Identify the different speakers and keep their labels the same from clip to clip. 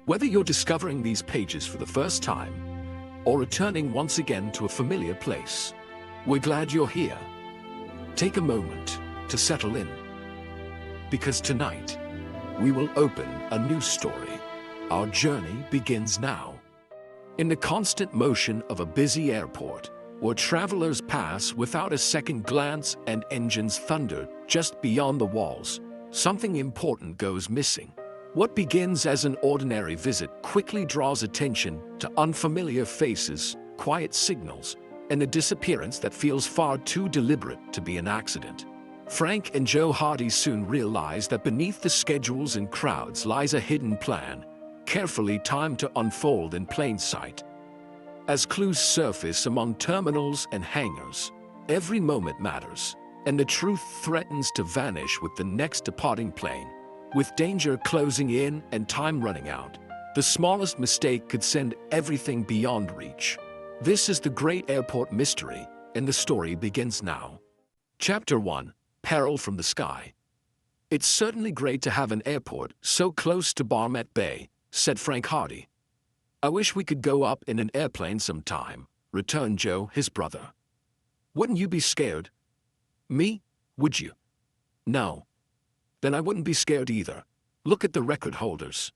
Speaker 1: Whether you're discovering these pages for the first time or returning once again to a familiar place, we're glad you're here. Take a moment to settle in, because tonight we will open a new story. Our journey begins now. In the constant motion of a busy airport, where travelers pass without a second glance and engines thunder just beyond the walls, something important goes missing. What begins as an ordinary visit quickly draws attention to unfamiliar faces, quiet signals, and a disappearance that feels far too deliberate to be an accident. Frank and Joe Hardy soon realize that beneath the schedules and crowds lies a hidden plan, carefully timed to unfold in plain sight. As clues surface among terminals and hangars, every moment matters, and the truth threatens to vanish with the next departing plane. With danger closing in and time running out, the smallest mistake could send everything beyond reach. This is the great airport mystery, and the story begins now. Chapter 1: Peril from the Sky. "It's certainly great to have an airport so close to Bayport Bay," said Frank Hardy. "I wish we could go up in an airplane sometime," returned Joe, his brother. "Wouldn't you be scared?" "Me? Would you?" "No." "Then I wouldn't be scared either. Look at the record holders.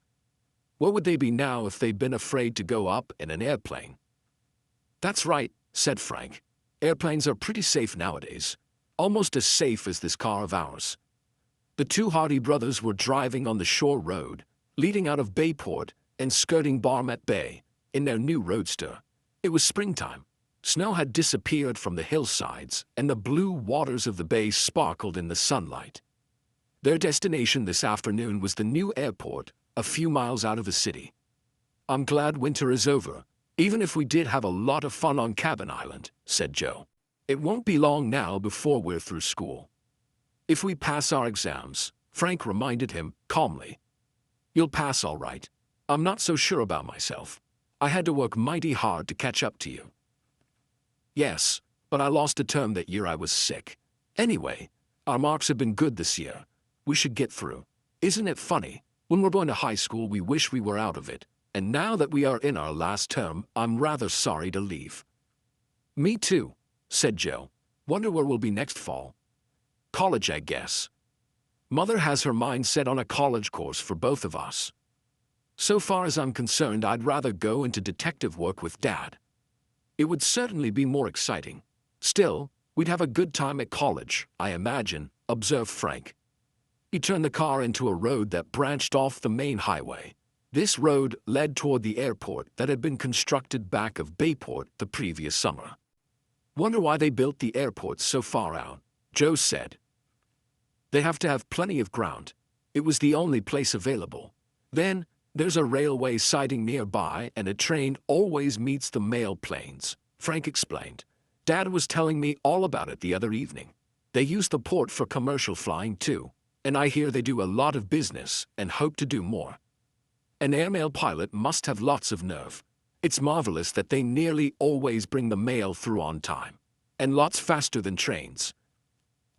Speaker 1: Where would they be now if they'd been afraid to go up in an airplane?" "That's right," said Frank. "Airplanes are pretty safe nowadays, almost as safe as this car of ours." The two Hardy brothers were driving on the shore road, leading out of Bayport and skirting Bayport Bay, in their new roadster. It was springtime. Snow had disappeared from the hillsides, and the blue waters of the bay sparkled in the sunlight. Their destination this afternoon was the new airport, a few miles out of the city. "I'm glad winter is over, even if we did have a lot of fun on Cabin Island," said Joe. "It won't be long now before we're through school." "If we pass our exams," Frank reminded him calmly. "You'll pass all right. I'm not so sure about myself. I had to work mighty hard to catch up to you." "Yes, but I lost a term that year I was sick. Anyway, our marks have been good this year. We should get through. Isn't it funny? When we're going to high school, we wish we were out of it. And now that we are in our last term, I'm rather sorry to leave." "Me too," said Joe. "Wonder where we'll be next fall." "College, I guess. Mother has her mind set on a college course for both of us. So far as I'm concerned, I'd rather go into detective work with Dad. It would certainly be more exciting. Still, we'd have a good time at college, I imagine," observed Frank. He turned the car into a road that branched off the main highway. This road led toward the airport that had been constructed back of Bayport the previous summer. "Wonder why they built the airport so far out," Joe said. "They have to have plenty of ground. It was the only place available. Then, there's a railway siding nearby and a train always meets the mail planes," Frank explained. "Dad was telling me all about it the other evening. They use the port for commercial flying too, and I hear they do a lot of business and hope to do more. An airmail pilot must have lots of nerve. It's marvelous that they nearly always bring the mail through on time, and lots faster than trains.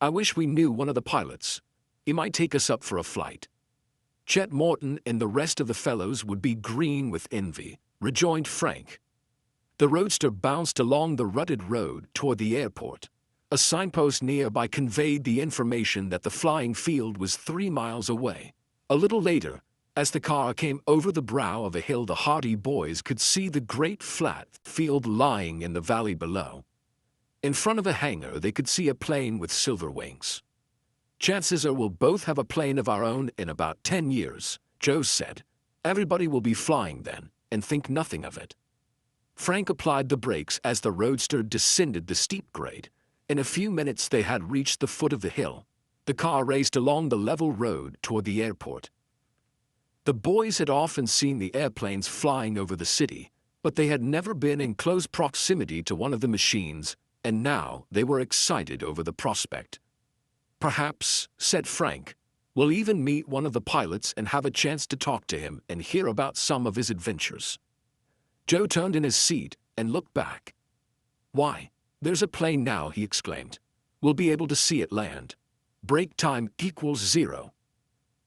Speaker 1: I wish we knew one of the pilots. He might take us up for a flight." "Chet Morton and the rest of the fellows would be green with envy," rejoined Frank. The roadster bounced along the rutted road toward the airport. A signpost nearby conveyed the information that the flying field was 3 miles away. A little later, as the car came over the brow of a hill, the Hardy boys could see the great flat field lying in the valley below. In front of a hangar, they could see a plane with silver wings. "Chances are we'll both have a plane of our own in about 10 years, Joe said. "Everybody will be flying then, and think nothing of it." Frank applied the brakes as the roadster descended the steep grade. In a few minutes they had reached the foot of the hill. The car raced along the level road toward the airport. The boys had often seen the airplanes flying over the city, but they had never been in close proximity to one of the machines, and now they were excited over the prospect. "Perhaps," said Frank, "we'll even meet one of the pilots and have a chance to talk to him and hear about some of his adventures." Joe turned in his seat and looked back. "Why, there's a plane now," he exclaimed. "We'll be able to see it land. Break time equals 0.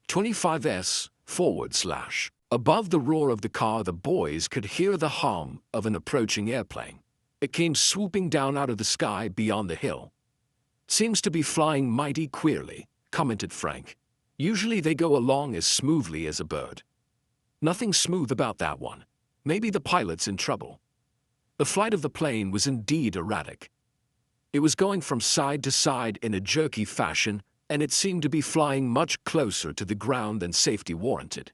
Speaker 1: 25s /. Above the roar of the car, the boys could hear the hum of an approaching airplane. It came swooping down out of the sky beyond the hill. "Seems to be flying mighty queerly," commented Frank. "Usually they go along as smoothly as a bird. Nothing smooth about that one. Maybe the pilot's in trouble." The flight of the plane was indeed erratic. It was going from side to side in a jerky fashion, and it seemed to be flying much closer to the ground than safety warranted.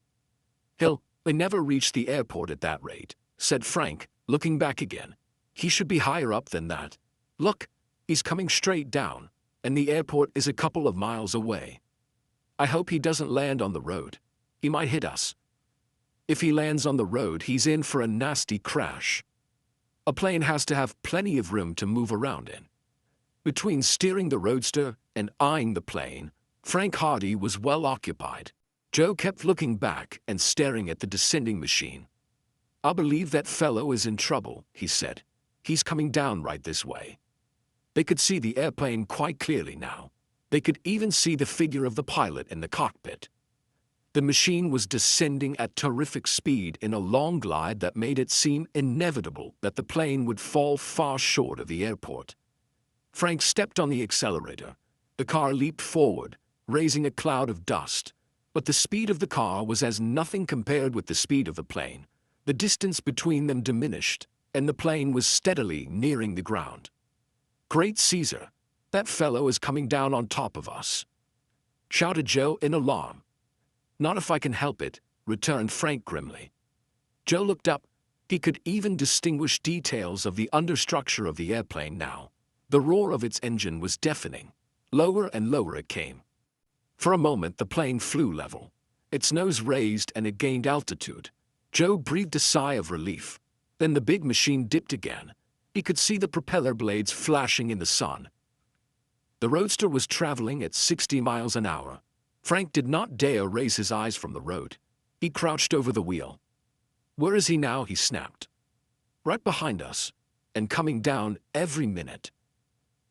Speaker 1: "They never reached the airport at that rate," said Frank, looking back again. "He should be higher up than that. Look, he's coming straight down, and the airport is a couple of miles away. I hope he doesn't land on the road. He might hit us. If he lands on the road, he's in for a nasty crash. A plane has to have plenty of room to move around in." Between steering the roadster and eyeing the plane, Frank Hardy was well occupied. Joe kept looking back and staring at the descending machine. "I believe that fellow is in trouble," he said. "He's coming down right this way." They could see the airplane quite clearly now. They could even see the figure of the pilot in the cockpit. The machine was descending at terrific speed in a long glide that made it seem inevitable that the plane would fall far short of the airport. Frank stepped on the accelerator. The car leaped forward, raising a cloud of dust. But the speed of the car was as nothing compared with the speed of the plane. The distance between them diminished, and the plane was steadily nearing the ground. "Great Caesar! That fellow is coming down on top of us!" shouted Joe in alarm. "Not if I can help it," returned Frank grimly. Joe looked up. He could even distinguish details of the understructure of the airplane now. The roar of its engine was deafening. Lower and lower it came. For a moment the plane flew level. Its nose raised and it gained altitude. Joe breathed a sigh of relief. Then the big machine dipped again. He could see the propeller blades flashing in the sun. The roadster was traveling at 60 miles an hour. Frank did not dare raise his eyes from the road. He crouched over the wheel. "Where is he now?" he snapped. "Right behind us, and coming down every minute."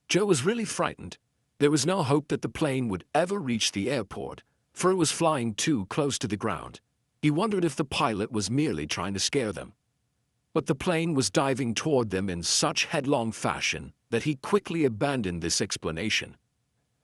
Speaker 1: Joe was really frightened. There was no hope that the plane would ever reach the airport, for it was flying too close to the ground. He wondered if the pilot was merely trying to scare them. But the plane was diving toward them in such headlong fashion that he quickly abandoned this explanation.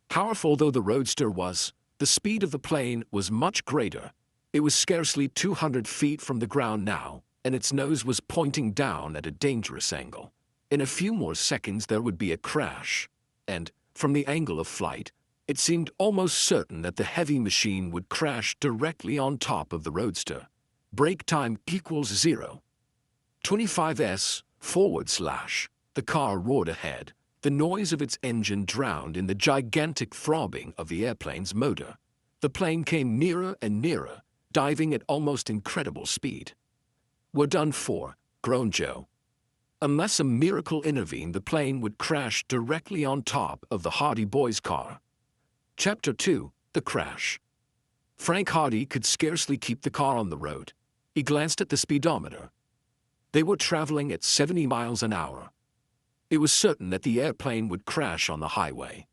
Speaker 1: Powerful though the roadster was, the speed of the plane was much greater. It was scarcely 200 feet from the ground now, and its nose was pointing down at a dangerous angle. In a few more seconds there would be a crash, and, from the angle of flight, it seemed almost certain that the heavy machine would crash directly on top of the roadster. Brake time equals 0. 25s /. The car roared ahead. The noise of its engine drowned in the gigantic throbbing of the airplane's motor. The plane came nearer and nearer, diving at almost incredible speed. "We're done for," groaned Joe. Unless a miracle intervened, the plane would crash directly on top of the Hardy boys' car. Chapter 2: The Crash. Frank Hardy could scarcely keep the car on the road. He glanced at the speedometer. They were traveling at 70 miles an hour. It was certain that the airplane would crash on the highway.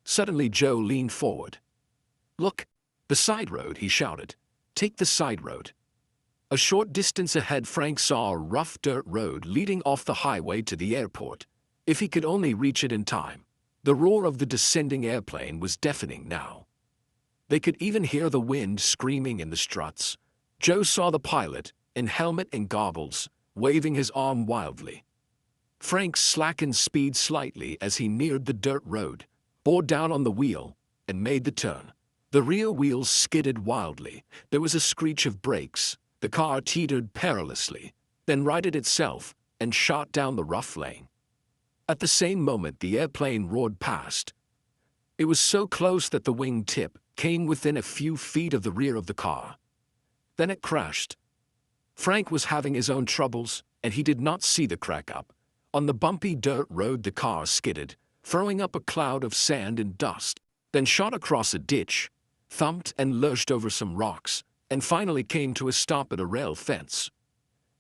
Speaker 1: Suddenly Joe leaned forward. "Look, the side road," he shouted. "Take the side road." A short distance ahead Frank saw a rough dirt road leading off the highway to the airport. If he could only reach it in time. The roar of the descending airplane was deafening now. They could even hear the wind screaming in the struts. Joe saw the pilot, in helmet and goggles, waving his arm wildly. Frank slackened speed slightly as he neared the dirt road, bore down on the wheel, and made the turn. The rear wheels skidded wildly. There was a screech of brakes. The car teetered perilously, then righted itself and shot down the rough lane. At the same moment the airplane roared past. It was so close that the wing tip came within a few feet of the rear of the car. Then it crashed. Frank was having his own troubles, and he did not see the crack up. On the bumpy dirt road the car skidded, throwing up a cloud of sand and dust, then shot across a ditch, thumped and lurched over some rocks, and finally came to a stop at a rail fence.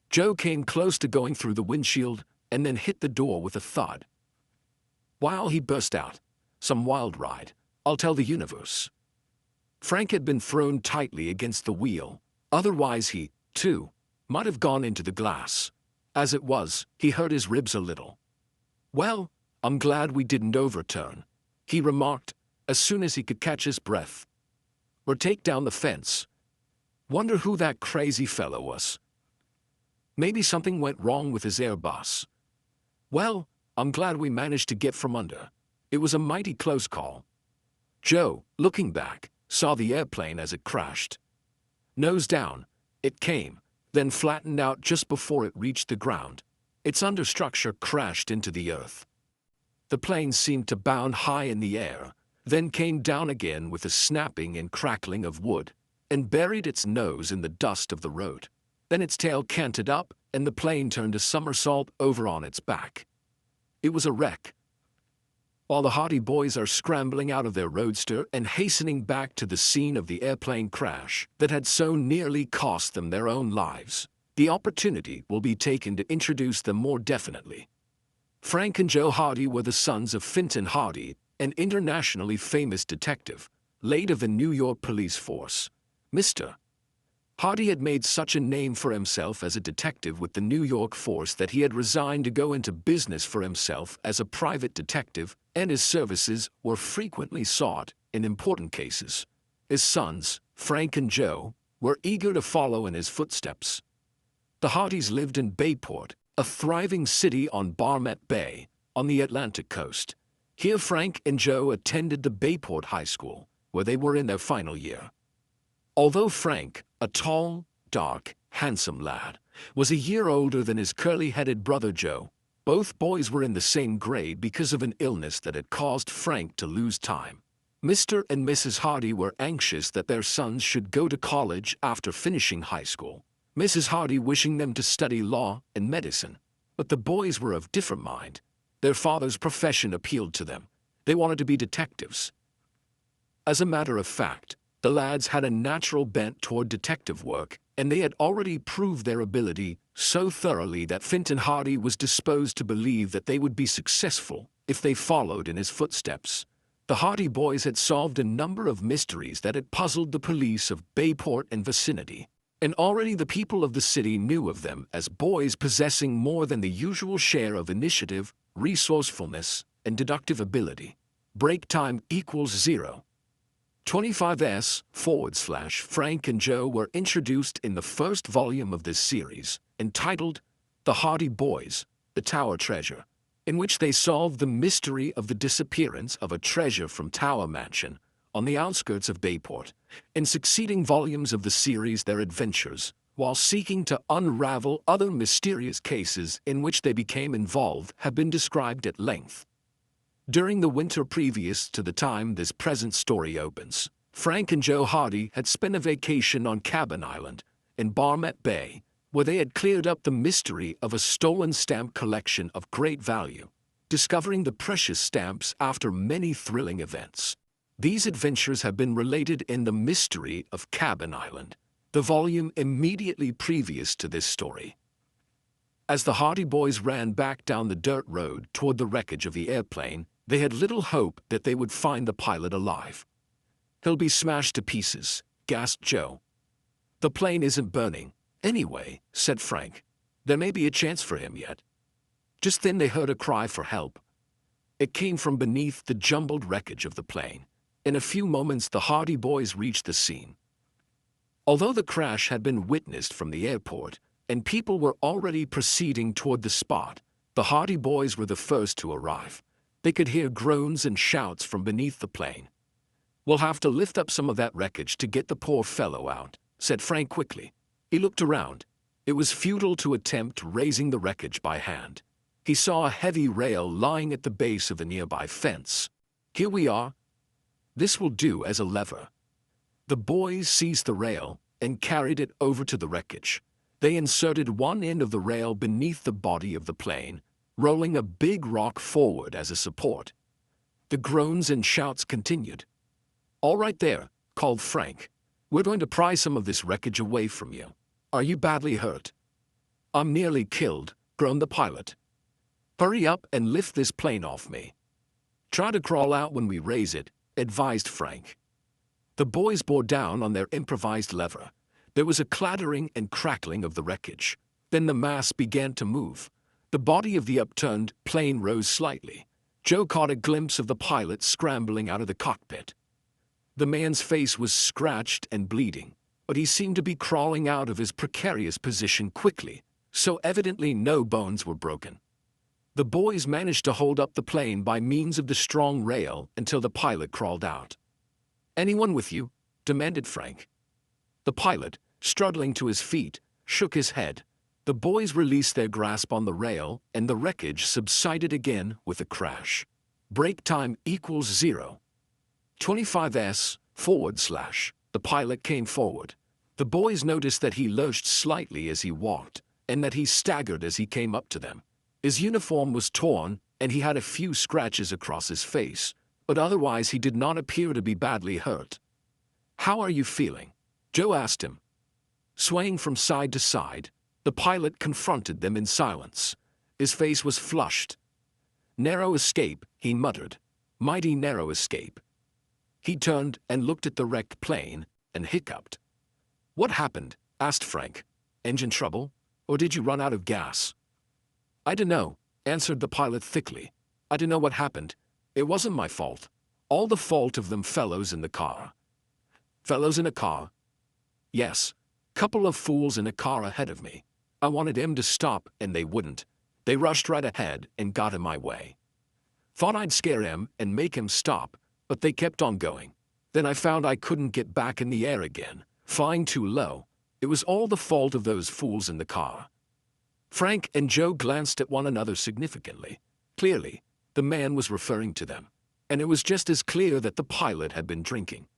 Speaker 1: Joe came close to going through the windshield and then hit the door with a thud. While he burst out, "Some wild ride, I'll tell the universe." Frank had been thrown tightly against the wheel, Otherwise he, too, might have gone into the glass. As it was, he hurt his ribs a little. "Well, I'm glad we didn't overturn," he remarked, as soon as he could catch his breath. "Or take down the fence. Wonder who that crazy fellow was. Maybe something went wrong with his airbus. Well, I'm glad we managed to get from under. It was a mighty close call." Joe, looking back, saw the airplane as it crashed. Nose down, it came, then flattened out just before it reached the ground. Its understructure crashed into the earth. The plane seemed to bound high in the air, then came down again with a snapping and crackling of wood, and buried its nose in the dust of the road. Then its tail canted up, and the plane turned a somersault over on its back. It was a wreck. While the Hardy boys are scrambling out of their roadster and hastening back to the scene of the airplane crash that had so nearly cost them their own lives, the opportunity will be taken to introduce them more definitely. Frank and Joe Hardy were the sons of Finton Hardy, an internationally famous detective, late of the New York police force. Mr. Hardy had made such a name for himself as a detective with the New York force that he had resigned to go into business for himself as a private detective, and his services were frequently sought in important cases. His sons, Frank and Joe, were eager to follow in his footsteps. The Hardys lived in Bayport, a thriving city on Barmet Bay, on the Atlantic coast. Here Frank and Joe attended the Bayport High School, where they were in their final year. Although Frank, a tall, dark, handsome lad, was a year older than his curly-headed brother Joe, both boys were in the same grade because of an illness that had caused Frank to lose time. Mr. and Mrs. Hardy were anxious that their sons should go to college after finishing high school, Mrs. Hardy wishing them to study law and medicine. But the boys were of different mind. Their father's profession appealed to them. They wanted to be detectives. As a matter of fact, the lads had a natural bent toward detective work, and they had already proved their ability so thoroughly that Finton Hardy was disposed to believe that they would be successful if they followed in his footsteps. The Hardy boys had solved a number of mysteries that had puzzled the police of Bayport and vicinity, and already the people of the city knew of them as boys possessing more than the usual share of initiative, resourcefulness, and deductive ability. Break time equals 0. 25s/Frank and Joe were introduced in the first volume of this series, entitled The Hardy Boys, The Tower Treasure, in which they solved the mystery of the disappearance of a treasure from Tower Mansion on the outskirts of Bayport. In succeeding volumes of the series, their adventures, while seeking to unravel other mysterious cases in which they became involved, have been described at length. During the winter previous to the time this present story opens, Frank and Joe Hardy had spent a vacation on Cabin Island in Barmet Bay, where they had cleared up the mystery of a stolen stamp collection of great value, discovering the precious stamps after many thrilling events. These adventures have been related in The Mystery of Cabin Island, the volume immediately previous to this story. As the Hardy boys ran back down the dirt road toward the wreckage of the airplane, they had little hope that they would find the pilot alive. "He'll be smashed to pieces," gasped Joe. "The plane isn't burning, anyway," said Frank. "There may be a chance for him yet." Just then they heard a cry for help. It came from beneath the jumbled wreckage of the plane. In a few moments the Hardy boys reached the scene. Although the crash had been witnessed from the airport, and people were already proceeding toward the spot, the Hardy boys were the first to arrive. They could hear groans and shouts from beneath the plane. "We'll have to lift up some of that wreckage to get the poor fellow out," said Frank quickly. He looked around. It was futile to attempt raising the wreckage by hand. He saw a heavy rail lying at the base of a nearby fence. "Here we are. This will do as a lever." The boys seized the rail and carried it over to the wreckage. They inserted one end of the rail beneath the body of the plane, rolling a big rock forward as a support. The groans and shouts continued. "All right there," called Frank. "We're going to pry some of this wreckage away from you. Are you badly hurt?" "I'm nearly killed," groaned the pilot. "Hurry up and lift this plane off me." "Try to crawl out when we raise it," advised Frank. The boys bore down on their improvised lever. There was a clattering and crackling of the wreckage. Then the mass began to move. The body of the upturned plane rose slightly. Joe caught a glimpse of the pilot scrambling out of the cockpit. The man's face was scratched and bleeding, but he seemed to be crawling out of his precarious position quickly, so evidently no bones were broken. The boys managed to hold up the plane by means of the strong rail until the pilot crawled out. "Anyone with you?" demanded Frank. The pilot, struggling to his feet, shook his head. The boys released their grasp on the rail, and the wreckage subsided again with a crash. Brake time equals 0. 25s, /. The pilot came forward. The boys noticed that he lurched slightly as he walked, and that he staggered as he came up to them. His uniform was torn, and he had a few scratches across his face, but otherwise he did not appear to be badly hurt. "How are you feeling?" Joe asked him. Swaying from side to side, the pilot confronted them in silence. His face was flushed. "Narrow escape," he muttered. "Mighty narrow escape." He turned and looked at the wrecked plane and hiccuped. "What happened?" asked Frank. "Engine trouble? Or did you run out of gas?" "I dunno," answered the pilot thickly. "I dunno what happened. It wasn't my fault. All the fault of them fellows in the car." "Fellows in a car?" "Yes. Couple of fools in a car ahead of me. I wanted him to stop, and they wouldn't. They rushed right ahead and got in my way. Thought I'd scare him and make him stop, but they kept on going. Then I found I couldn't get back in the air again, flying too low. It was all the fault of those fools in the car." Frank and Joe glanced at one another significantly. Clearly, the man was referring to them, and it was just as clear that the pilot had been drinking.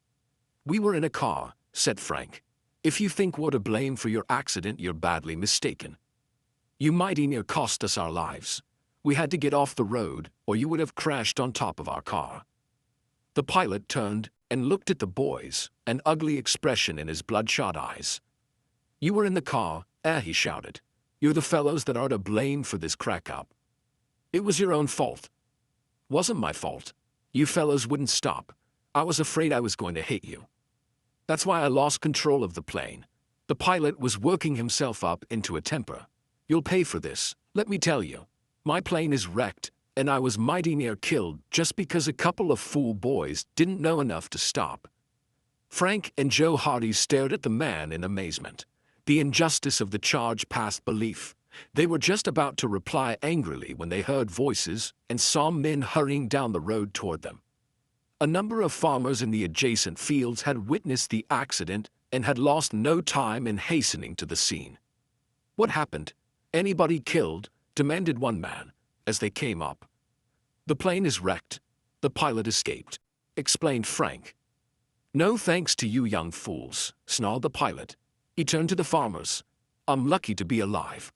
Speaker 1: "We were in a car," said Frank. "If you think we're to blame for your accident, you're badly mistaken. You mighty near cost us our lives. We had to get off the road, or you would have crashed on top of our car." The pilot turned and looked at the boys, an ugly expression in his bloodshot eyes. "You were in the car," he shouted. "You're the fellows that are to blame for this crack-up. It was your own fault." "Wasn't my fault. You fellows wouldn't stop. I was afraid I was going to hit you. That's why I lost control of the plane." The pilot was working himself up into a temper. "You'll pay for this, let me tell you. My plane is wrecked, and I was mighty near killed just because a couple of fool boys didn't know enough to stop." Frank and Joe Hardy stared at the man in amazement. The injustice of the charge passed belief. They were just about to reply angrily when they heard voices and saw men hurrying down the road toward them. A number of farmers in the adjacent fields had witnessed the accident and had lost no time in hastening to the scene. "What happened? Anybody killed?" demanded one man, as they came up. "The plane is wrecked. The pilot escaped," explained Frank. "No thanks to you young fools," snarled the pilot. He turned to the farmers. "I'm lucky to be alive.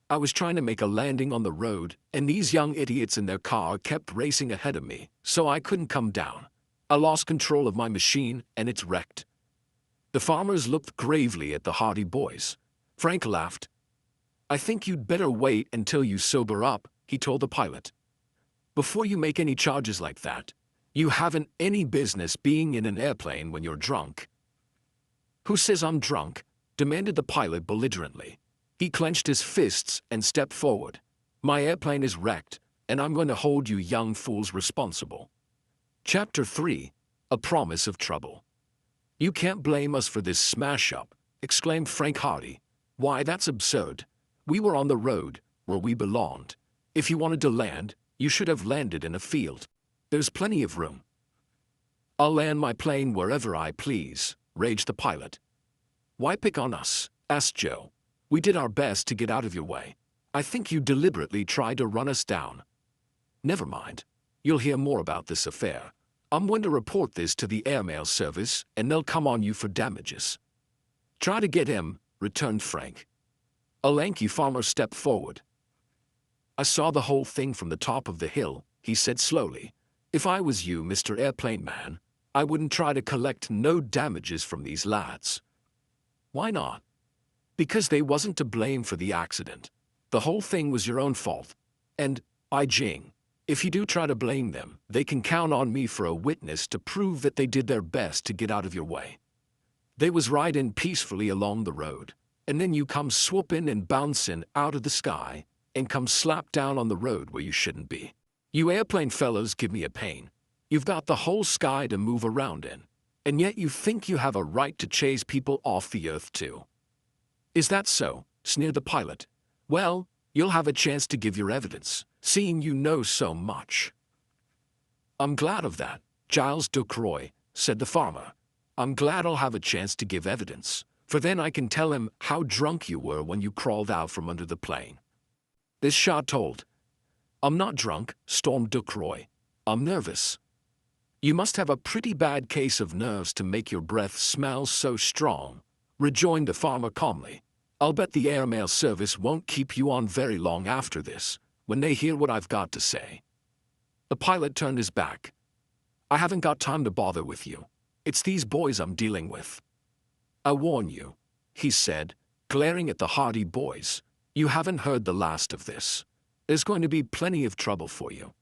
Speaker 1: I was trying to make a landing on the road, and these young idiots in their car kept racing ahead of me, so I couldn't come down. I lost control of my machine, and it's wrecked." The farmers looked gravely at the Hardy boys. Frank laughed. "I think you'd better wait until you sober up," he told the pilot. "Before you make any charges like that, you haven't any business being in an airplane when you're drunk." "Who says I'm drunk?" demanded the pilot belligerently. He clenched his fists and stepped forward. "My airplane is wrecked, and I'm going to hold you young fools responsible." Chapter 3. A Promise of Trouble. "You can't blame us for this smash-up," exclaimed Frank Hardy. "Why, that's absurd. We were on the road, where we belonged. If you wanted to land, you should have landed in a field. There's plenty of room." "I'll land my plane wherever I please," raged the pilot. "Why pick on us?" asked Joe. "We did our best to get out of your way. I think you deliberately tried to run us down." "Never mind. You'll hear more about this affair. I'm going to report this to the airmail service, and they'll come on you for damages." "Try to get him," returned Frank. A lanky farmer stepped forward. "I saw the whole thing from the top of the hill," he said slowly. "If I was you, Mr. Airplane Man, I wouldn't try to collect no damages from these lads." "Why not?" "Because they wasn't to blame for the accident. The whole thing was your own fault. And, by jing, if you do try to blame them, they can count on me for a witness to prove that they did their best to get out of your way." They was riding peacefully along the road, and then you come swooping and bouncing out of the sky and come slap down on the road where you shouldn't be. You airplane fellows give me a pain. You've got the whole sky to move around in, and yet you think you have a right to chase people off the earth too. Is that so? Sneered the pilot. Well, you'll have a chance to give your evidence, seeing you know so much. I'm glad of that, Giles Ducroix, said the farmer. I'm glad I'll have a chance to give evidence, for then I can tell him how drunk you were when you crawled out from under the plane. This shot told. I'm not drunk, stormed Ducroix. I'm nervous. You must have a pretty bad case of nerves to make your breath smell so strong, rejoined the farmer calmly. I'll bet the airmail service won't keep you on very long after this, when they hear what I've got to say. The pilot turned his back. I haven't got time to bother with you. It's these boys I'm dealing with. I warn you, he said, glaring at the hardy boys. You haven't heard the last of this. There's going to be plenty of trouble for you.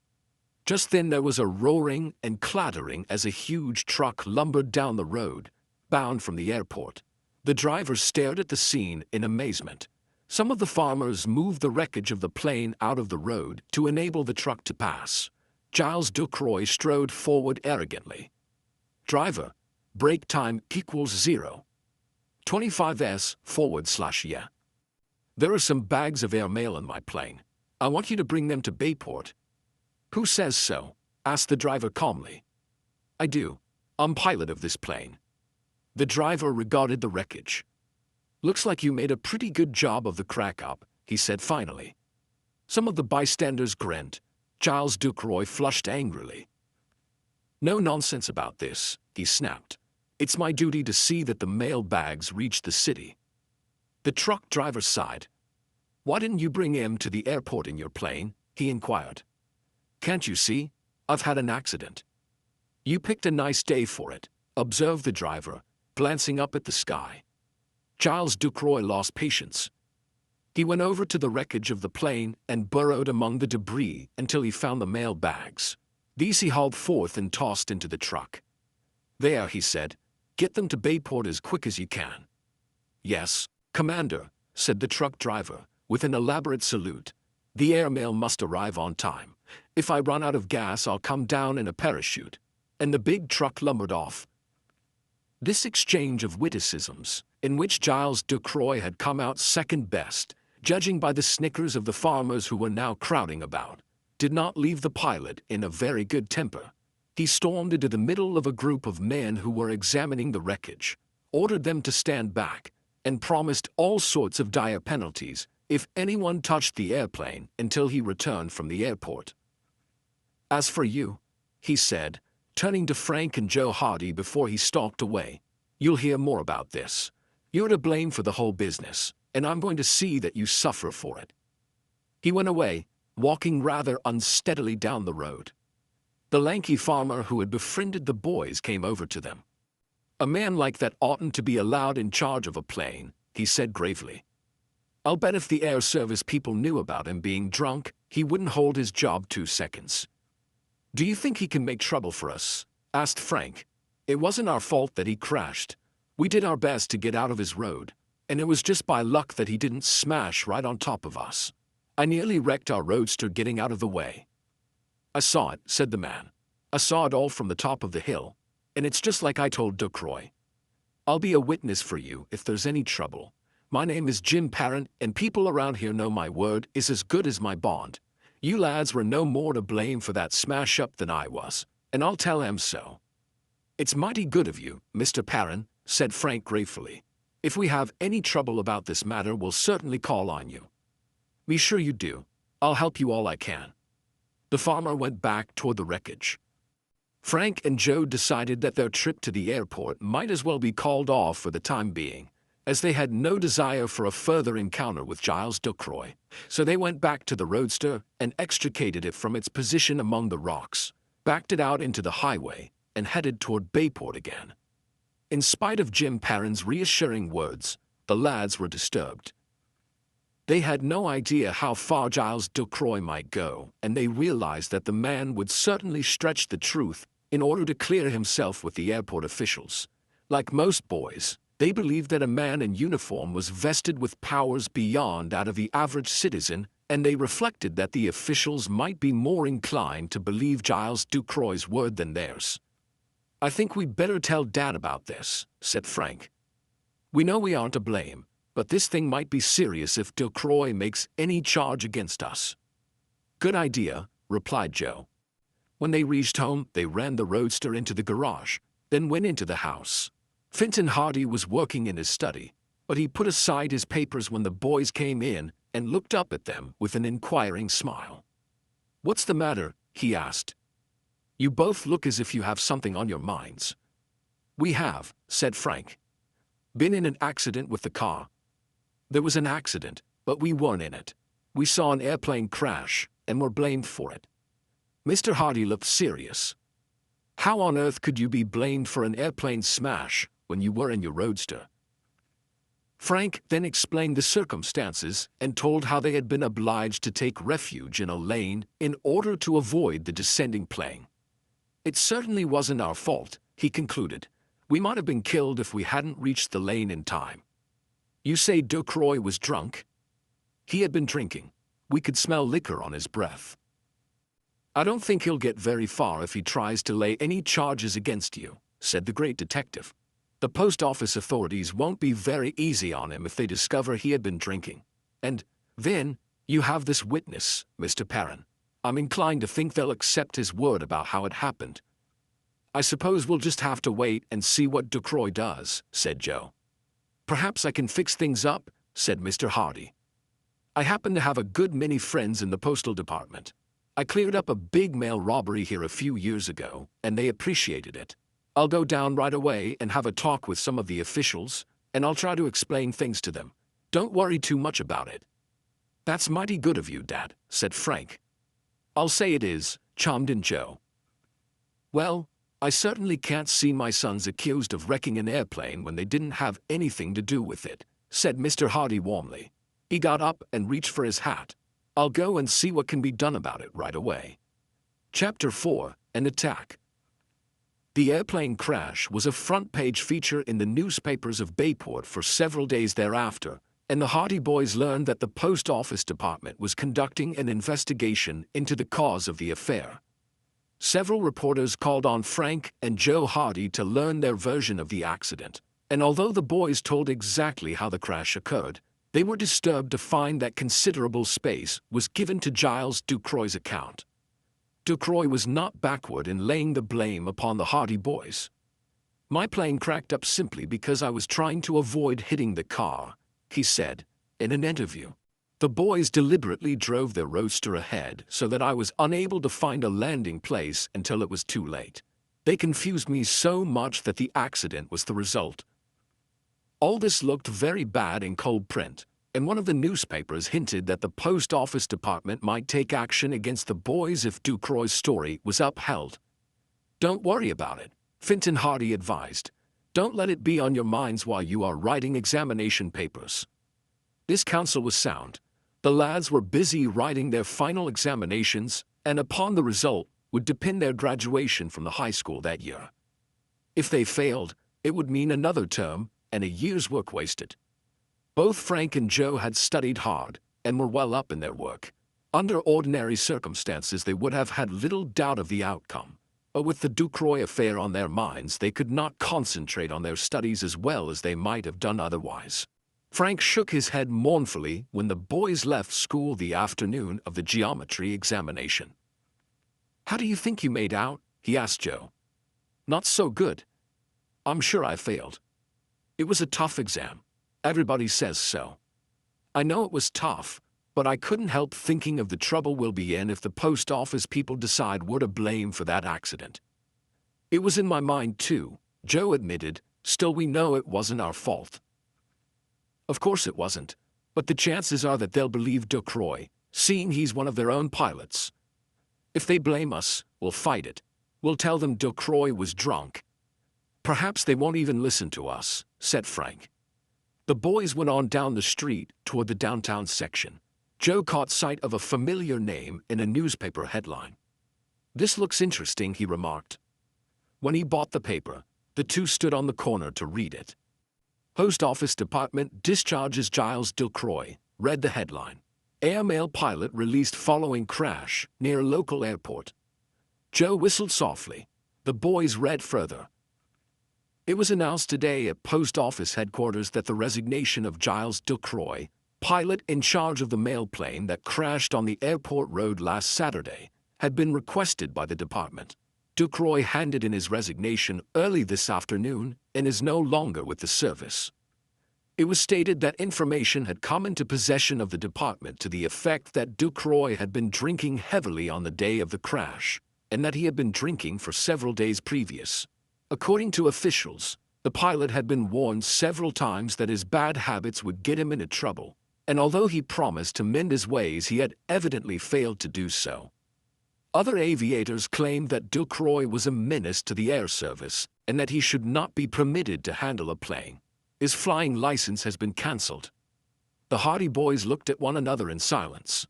Speaker 1: Just then there was a roaring and clattering as a huge truck lumbered down the road, bound from the airport. The driver stared at the scene in amazement. Some of the farmers moved the wreckage of the plane out of the road to enable the truck to pass. Giles Ducroix strode forward arrogantly. Driver, brake time equals 0. 25s/yeah. There are some bags of airmail in my plane. I want you to bring them to Bayport. Who says so? Asked the driver calmly. I do. I'm pilot of this plane. The driver regarded the wreckage. Looks like you made a pretty good job of the crack-up, he said finally. Some of the bystanders grinned. Giles Ducroix flushed angrily. No nonsense about this, he snapped. It's my duty to see that the mail bags reach the city. The truck driver sighed. Why didn't you bring him to the airport in your plane? He inquired. Can't you see? I've had an accident. You picked a nice day for it, observed the driver, glancing up at the sky. Giles Ducroix lost patience. He went over to the wreckage of the plane and burrowed among the debris until he found the mail bags. These he hauled forth and tossed into the truck. There, he said, get them to Bayport as quick as you can. Yes, Commander, said the truck driver, with an elaborate salute. The airmail must arrive on time. If I run out of gas, I'll come down in a parachute. And the big truck lumbered off. This exchange of witticisms, in which Giles Ducroix had come out second best, judging by the snickers of the farmers who were now crowding about, did not leave the pilot in a very good temper. He stormed into the middle of a group of men who were examining the wreckage, ordered them to stand back, and promised all sorts of dire penalties if anyone touched the airplane until he returned from the airport. As for you, he said, turning to Frank and Joe Hardy before he stalked away, you'll hear more about this. You're to blame for the whole business, and I'm going to see that you suffer for it. He went away, walking rather unsteadily down the road. The lanky farmer who had befriended the boys came over to them. A man like that oughtn't to be allowed in charge of a plane, he said gravely. I'll bet if the air service people knew about him being drunk, he wouldn't hold his job 2 seconds. Do you think he can make trouble for us? Asked Frank. It wasn't our fault that he crashed. We did our best to get out of his road, and it was just by luck that he didn't smash right on top of us. I nearly wrecked our roadster getting out of the way. I saw it, said the man. I saw it all from the top of the hill, and it's just like I told Ducroix. I'll be a witness for you if there's any trouble. My name is Jim Parent, and people around here know my word is as good as my bond. You lads were no more to blame for that smash-up than I was, and I'll tell him so. It's mighty good of you, Mr. Parent, said Frank gratefully. If we have any trouble about this matter, we'll certainly call on you. Be sure you do. I'll help you all I can. The farmer went back toward the wreckage. Frank and Joe decided that their trip to the airport might as well be called off for the time being, as they had no desire for a further encounter with Giles Ducroix, so they went back to the roadster and extricated it from its position among the rocks, backed it out into the highway, and headed toward Bayport again. In spite of Jim Parent's reassuring words, the lads were disturbed. They had no idea how far Giles Ducroix might go, and they realized that the man would certainly stretch the truth in order to clear himself with the airport officials. Like most boys, They believed that a man in uniform was vested with powers beyond that of the average citizen, and they reflected that the officials might be more inclined to believe Giles Ducroix's word than theirs. "I think we'd better tell Dad about this," said Frank. "We know we aren't to blame, but this thing might be serious if Ducroix makes any charge against us." "Good idea," replied Joe. When they reached home, they ran the roadster into the garage, then went into the house. Finton Hardy was working in his study, but he put aside his papers when the boys came in and looked up at them with an inquiring smile. "What's the matter?" he asked. "You both look as if you have something on your minds." "We have," said Frank. "Been in an accident with the car." "There was an accident, but we weren't in it. We saw an airplane crash and were blamed for it." Mr. Hardy looked serious. "How on earth could you be blamed for an airplane smash when you were in your roadster?" Frank then explained the circumstances and told how they had been obliged to take refuge in a lane in order to avoid the descending plane. "It certainly wasn't our fault," he concluded. "We might have been killed if we hadn't reached the lane in time." "You say Ducroix was drunk?" "He had been drinking. We could smell liquor on his breath." "I don't think he'll get very far if he tries to lay any charges against you," said the great detective. "The post office authorities won't be very easy on him if they discover he had been drinking. And, then, you have this witness, Mr. Perrin. I'm inclined to think they'll accept his word about how it happened." "I suppose we'll just have to wait and see what Ducroix does," said Joe. "Perhaps I can fix things up," said Mr. Hardy. "I happen to have a good many friends in the postal department. I cleared up a big mail robbery here a few years ago, and they appreciated it. I'll go down right away and have a talk with some of the officials, and I'll try to explain things to them. Don't worry too much about it." "That's mighty good of you, Dad," said Frank. "I'll say it is," chimed in Joe. "Well, I certainly can't see my sons accused of wrecking an airplane when they didn't have anything to do with it," said Mr. Hardy warmly. He got up and reached for his hat. "I'll go and see what can be done about it right away." Chapter 4: An Attack. The airplane crash was a front-page feature in the newspapers of Bayport for several days thereafter, and the Hardy boys learned that the post office department was conducting an investigation into the cause of the affair. Several reporters called on Frank and Joe Hardy to learn their version of the accident, and although the boys told exactly how the crash occurred, they were disturbed to find that considerable space was given to Giles Ducroix's account. Ducroix was not backward in laying the blame upon the Hardy boys. "My plane cracked up simply because I was trying to avoid hitting the car," he said in an interview. "The boys deliberately drove their roadster ahead so that I was unable to find a landing place until it was too late. They confused me so much that the accident was the result." All this looked very bad in cold print, and one of the newspapers hinted that the post office department might take action against the boys if Ducroix's story was upheld. "Don't worry about it," Finton Hardy advised. "Don't let it be on your minds while you are writing examination papers." This counsel was sound. The lads were busy writing their final examinations, and upon the result would depend their graduation from the high school that year. If they failed, it would mean another term and a year's work wasted. Both Frank and Joe had studied hard and were well up in their work. Under ordinary circumstances, they would have had little doubt of the outcome, but with the Ducroix affair on their minds, they could not concentrate on their studies as well as they might have done otherwise. Frank shook his head mournfully when the boys left school the afternoon of the geometry examination. "How do you think you made out?" he asked Joe. "Not so good. I'm sure I failed. It was a tough exam. Everybody says so. I know it was tough, but I couldn't help thinking of the trouble we'll be in if the post office people decide we're to blame for that accident." "It was in my mind too," Joe admitted. "Still, we know it wasn't our fault." "Of course it wasn't, but the chances are that they'll believe Ducroix, seeing he's one of their own pilots. If they blame us, we'll fight it. We'll tell them Ducroix was drunk." "Perhaps they won't even listen to us," said Frank. The boys went on down the street toward the downtown section. Joe caught sight of a familiar name in a newspaper headline. "This looks interesting," he remarked. When he bought the paper, the two stood on the corner to read it. Post Office Department discharges Giles Ducroix, read the headline. Airmail pilot released following crash near local airport. Joe whistled softly. The boys read further. It was announced today at Post Office headquarters that the resignation of Giles Ducroix, pilot in charge of the mail plane that crashed on the airport road last Saturday, had been requested by the department. Ducroix handed in his resignation early this afternoon and is no longer with the service. It was stated that information had come into possession of the department to the effect that Ducroix had been drinking heavily on the day of the crash, and that he had been drinking for several days previous. According to officials, the pilot had been warned several times that his bad habits would get him into trouble, and although he promised to mend his ways, he had evidently failed to do so. Other aviators claimed that Ducroix was a menace to the air service and that he should not be permitted to handle a plane. His flying license has been cancelled. The Hardy boys looked at one another in silence.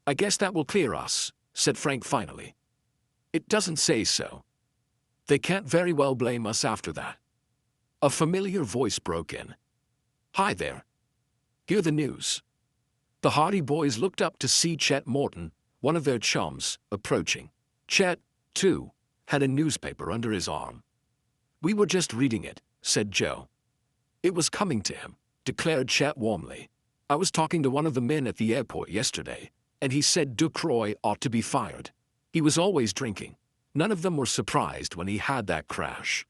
Speaker 1: "I guess that will clear us," said Frank finally. "It doesn't say so. They can't very well blame us after that." A familiar voice broke in. "Hi there. Hear the news." The Hardy boys looked up to see Chet Morton, one of their chums, approaching. Chet, too, had a newspaper under his arm. "We were just reading it," said Joe. "It was coming to him," declared Chet warmly. "I was talking to one of the men at the airport yesterday, and he said Ducroix ought to be fired. He was always drinking. None of them were surprised when he had that crash."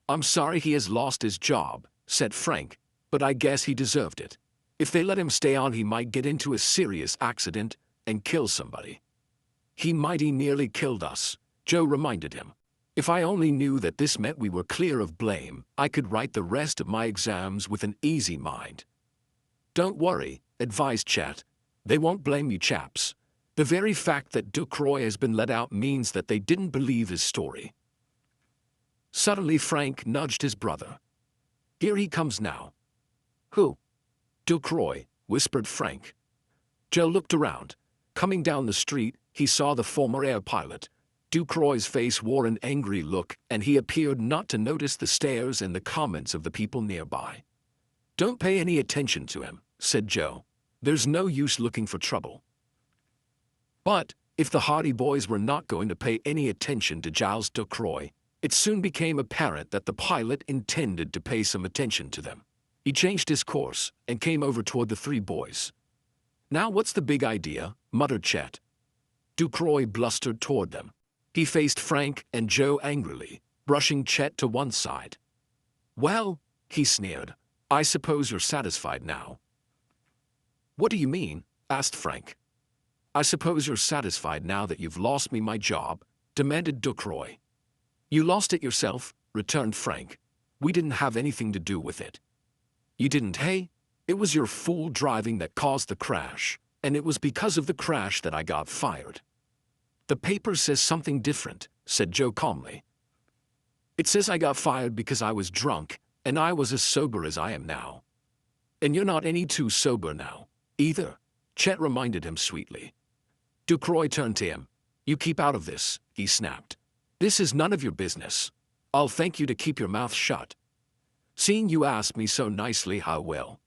Speaker 1: "I'm sorry he has lost his job," said Frank, "but I guess he deserved it. If they let him stay on, he might get into a serious accident and kill somebody." "He mighty nearly killed us," Joe reminded him. "If I only knew that this meant we were clear of blame, I could write the rest of my exams with an easy mind." "Don't worry," advised Chet. "They won't blame you chaps. The very fact that Ducroix has been let out means that they didn't believe his story." Suddenly Frank nudged his brother. "Here he comes now." "Who?" "Ducroix," whispered Frank. Joe looked around. Coming down the street, he saw the former air pilot. Ducroix's face wore an angry look, and he appeared not to notice the stares and the comments of the people nearby. "Don't pay any attention to him," said Joe. "There's no use looking for trouble." But if the Hardy boys were not going to pay any attention to Giles Ducroix, it soon became apparent that the pilot intended to pay some attention to them. He changed his course and came over toward the three boys. "Now what's the big idea?" muttered Chet. Ducroix blustered toward them. He faced Frank and Joe angrily, brushing Chet to one side. "Well," he sneered, "I suppose you're satisfied now." "What do you mean?" asked Frank. "I suppose you're satisfied now that you've lost me my job," demanded Ducroix. "You lost it yourself," returned Frank. "We didn't have anything to do with it." "You didn't, hey? It was your fool driving that caused the crash, and it was because of the crash that I got fired." "The paper says something different," said Joe calmly. "It says I got fired because I was drunk, and I was as sober as I am now." "And you're not any too sober now, either," Chet reminded him sweetly. Ducroix turned to him. "You keep out of this," he snapped. "This is none of your business. I'll thank you to keep your mouth shut." "Seeing you asked me so nicely, I will."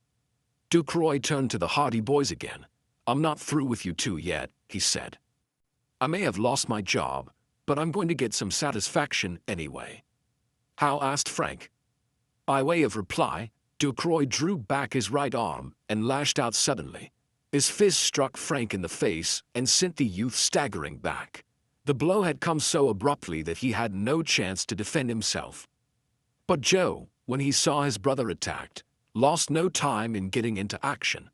Speaker 1: Ducroix turned to the Hardy boys again. "I'm not through with you two yet," he said. "I may have lost my job, but I'm going to get some satisfaction anyway." "How?" asked Frank. By way of reply, Ducroix drew back his right arm and lashed out suddenly. His fist struck Frank in the face and sent the youth staggering back. The blow had come so abruptly that he had no chance to defend himself. But Joe, when he saw his brother attacked, lost no time in getting into action.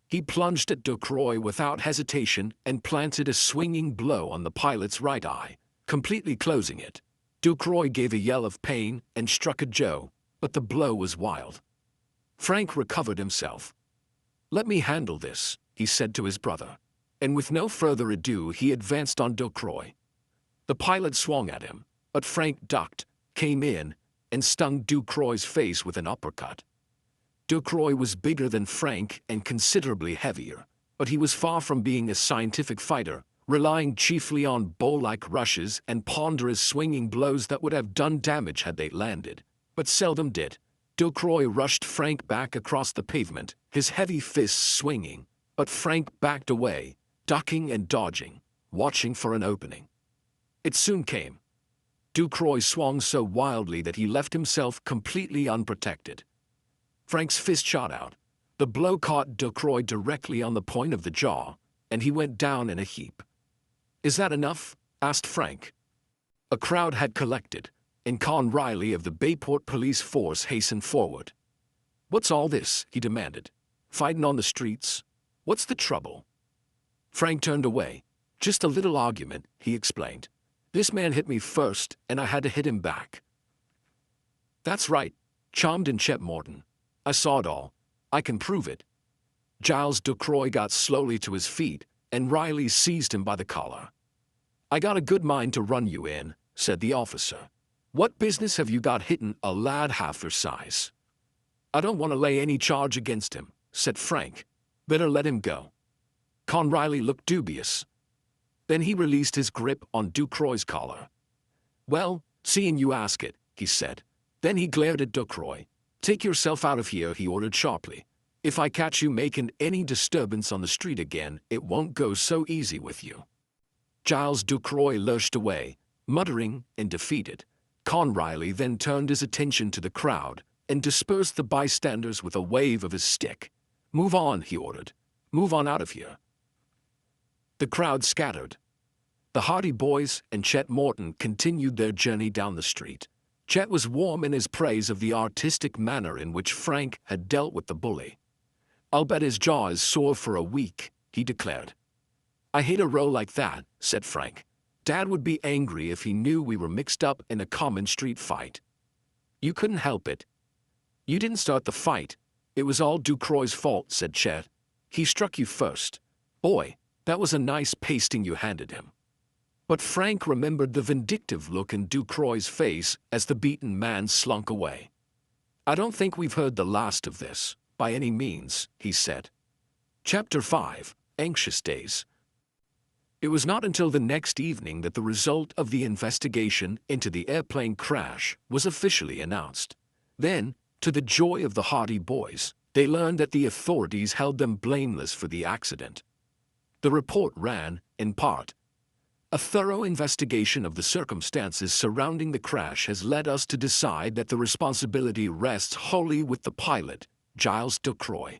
Speaker 1: He plunged at Ducroix without hesitation and planted a swinging blow on the pilot's right eye, completely closing it. Ducroix gave a yell of pain and struck at Joe, but the blow was wild. Frank recovered himself. "Let me handle this," he said to his brother. And with no further ado, he advanced on Ducroix. The pilot swung at him, but Frank ducked, came in, and stung Ducroix's face with an uppercut. Ducroix was bigger than Frank and considerably heavier, but he was far from being a scientific fighter, relying chiefly on bow-like rushes and ponderous swinging blows that would have done damage had they landed, but seldom did. Ducroy rushed Frank back across the pavement, his heavy fists swinging, but Frank backed away, ducking and dodging, watching for an opening. It soon came. Ducroy swung so wildly that he left himself completely unprotected. Frank's fist shot out. The blow caught Ducroy directly on the point of the jaw, and he went down in a heap. "Is that enough?" asked Frank. A crowd had collected, and Con Riley of the Bayport police force hastened forward. "What's all this?" he demanded. "Fighting on the streets? What's the trouble?" Frank turned away. "Just a little argument," he explained. "This man hit me first, and I had to hit him back." "That's right," chimed in Chet Morton. "I saw it all. I can prove it." Giles Ducroy got slowly to his feet, and Riley seized him by the collar. "I got a good mind to run you in," said the officer. "What business have you got hitting a lad half your size?" "I don't want to lay any charge against him," said Frank. "Better let him go." Con Riley looked dubious. Then he released his grip on Ducroy's collar. "Well, seeing you ask it," he said. Then he glared at Ducroy. "Take yourself out of here," he ordered sharply. "If I catch you making any disturbance on the street again, it won't go so easy with you." Giles Ducroy lurched away, muttering and defeated. Con Riley then turned his attention to the crowd and dispersed the bystanders with a wave of his stick. "Move on," he ordered. "Move on out of here." The crowd scattered. The Hardy Boys and Chet Morton continued their journey down the street. Chet was warm in his praise of the artistic manner in which Frank had dealt with the bully. "I'll bet his jaw is sore for a week," he declared. "I hate a row like that," said Frank. "Dad would be angry if he knew we were mixed up in a common street fight." "You couldn't help it. You didn't start the fight. It was all Ducroy's fault," said Chet. "He struck you first. Boy, that was a nice pasting you handed him." But Frank remembered the vindictive look in Ducroy's face as the beaten man slunk away. "I don't think we've heard the last of this, by any means," he said. Chapter 5, Anxious Days. It was not until the next evening that the result of the investigation into the airplane crash was officially announced. Then, to the joy of the Hardy Boys, they learned that the authorities held them blameless for the accident. The report ran, in part, "A thorough investigation of the circumstances surrounding the crash has led us to decide that the responsibility rests wholly with the pilot, Giles Ducroy.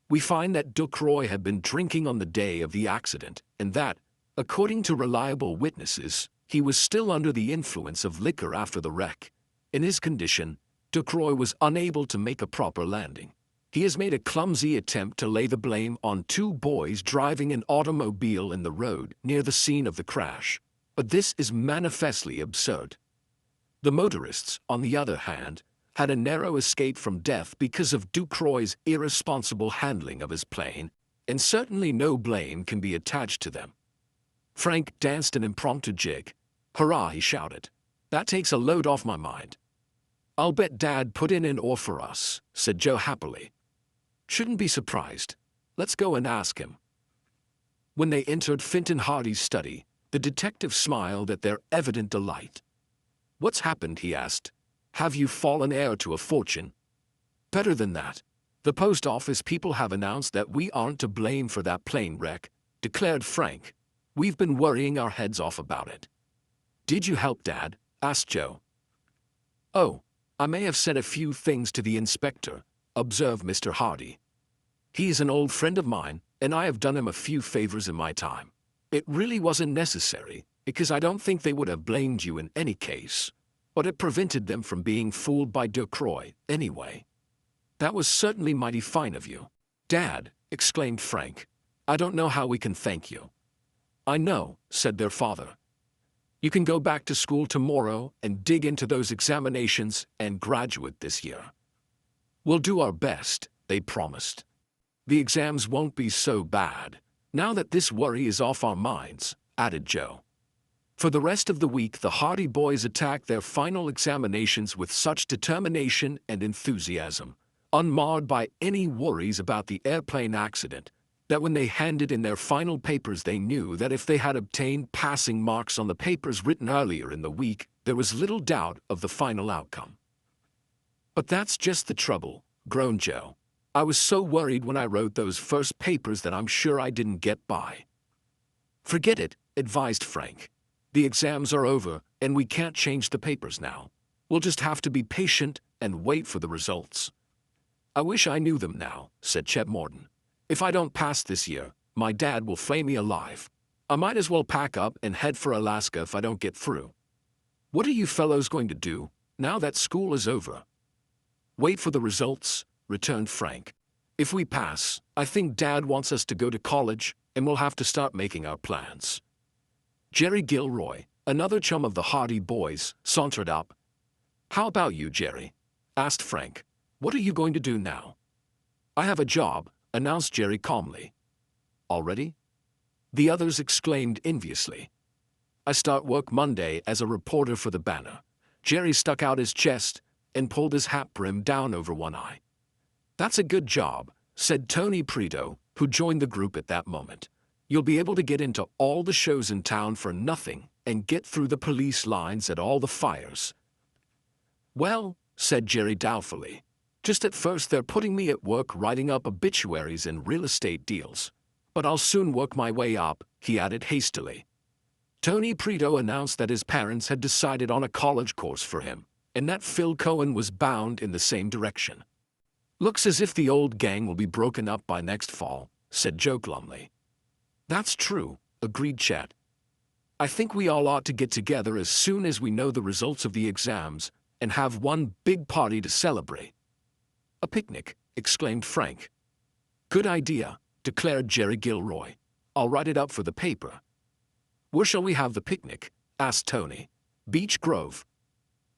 Speaker 1: We find that Ducroy had been drinking on the day of the accident, and that, according to reliable witnesses, he was still under the influence of liquor after the wreck. In his condition, Ducroy was unable to make a proper landing. He has made a clumsy attempt to lay the blame on two boys driving an automobile in the road near the scene of the crash, but this is manifestly absurd. The motorists, on the other hand, had a narrow escape from death because of Ducroy's irresponsible handling of his plane, and certainly no blame can be attached to them." Frank danced an impromptu jig. "Hurrah," he shouted. "That takes a load off my mind." "I'll bet Dad put in an oar for us," said Joe happily. "Shouldn't be surprised. Let's go and ask him." When they entered Finton Hardy's study, the detective smiled at their evident delight. "What's happened?" he asked. "Have you fallen heir to a fortune?" "Better than that. The post office people have announced that we aren't to blame for that plane wreck," declared Frank. "We've been worrying our heads off about it." "Did you help Dad?" asked Joe. "Oh, I may have said a few things to the inspector," observed Mr. Hardy. "He is an old friend of mine, and I have done him a few favors in my time. It really wasn't necessary, because I don't think they would have blamed you in any case, but it prevented them from being fooled by Ducroy, anyway." "That was certainly mighty fine of you." "Dad," exclaimed Frank, "I don't know how we can thank you." "I know," said their father. "You can go back to school tomorrow and dig into those examinations and graduate this year." "We'll do our best," they promised. "The exams won't be so bad, now that this worry is off our minds," added Joe. For the rest of the week, the Hardy Boys attacked their final examinations with such determination and enthusiasm, unmarred by any worries about the airplane accident, that when they handed in their final papers they knew that if they had obtained passing marks on the papers written earlier in the week, there was little doubt of the final outcome. But that's just the trouble, groaned Joe. I was so worried when I wrote those first papers that I'm sure I didn't get by. Forget it, advised Frank. The exams are over, and we can't change the papers now. We'll just have to be patient and wait for the results. I wish I knew them now, said Chet Morton. If I don't pass this year, my dad will flay me alive. I might as well pack up and head for Alaska if I don't get through. What are you fellows going to do now that school is over? Wait for the results, returned Frank. If we pass, I think Dad wants us to go to college, and we'll have to start making our plans. Jerry Gilroy, another chum of the Hardy boys, sauntered up. How about you, Jerry? Asked Frank. What are you going to do now? I have a job, announced Jerry calmly. Already? The others exclaimed enviously. I start work Monday as a reporter for the Banner. Jerry stuck out his chest and pulled his hat brim down over one eye. That's a good job, said Tony Prito, who joined the group at that moment. You'll be able to get into all the shows in town for nothing and get through the police lines at all the fires. Well, said Jerry doubtfully, just at first they're putting me at work writing up obituaries and real estate deals. But I'll soon work my way up, he added hastily. Tony Prito announced that his parents had decided on a college course for him, and that Phil Cohen was bound in the same direction. Looks as if the old gang will be broken up by next fall, said Joe glumly. That's true, agreed Chet. I think we all ought to get together as soon as we know the results of the exams and have one big party to celebrate. A picnic, exclaimed Frank. Good idea, declared Jerry Gilroy. I'll write it up for the paper. Where shall we have the picnic? Asked Tony. Beech Grove.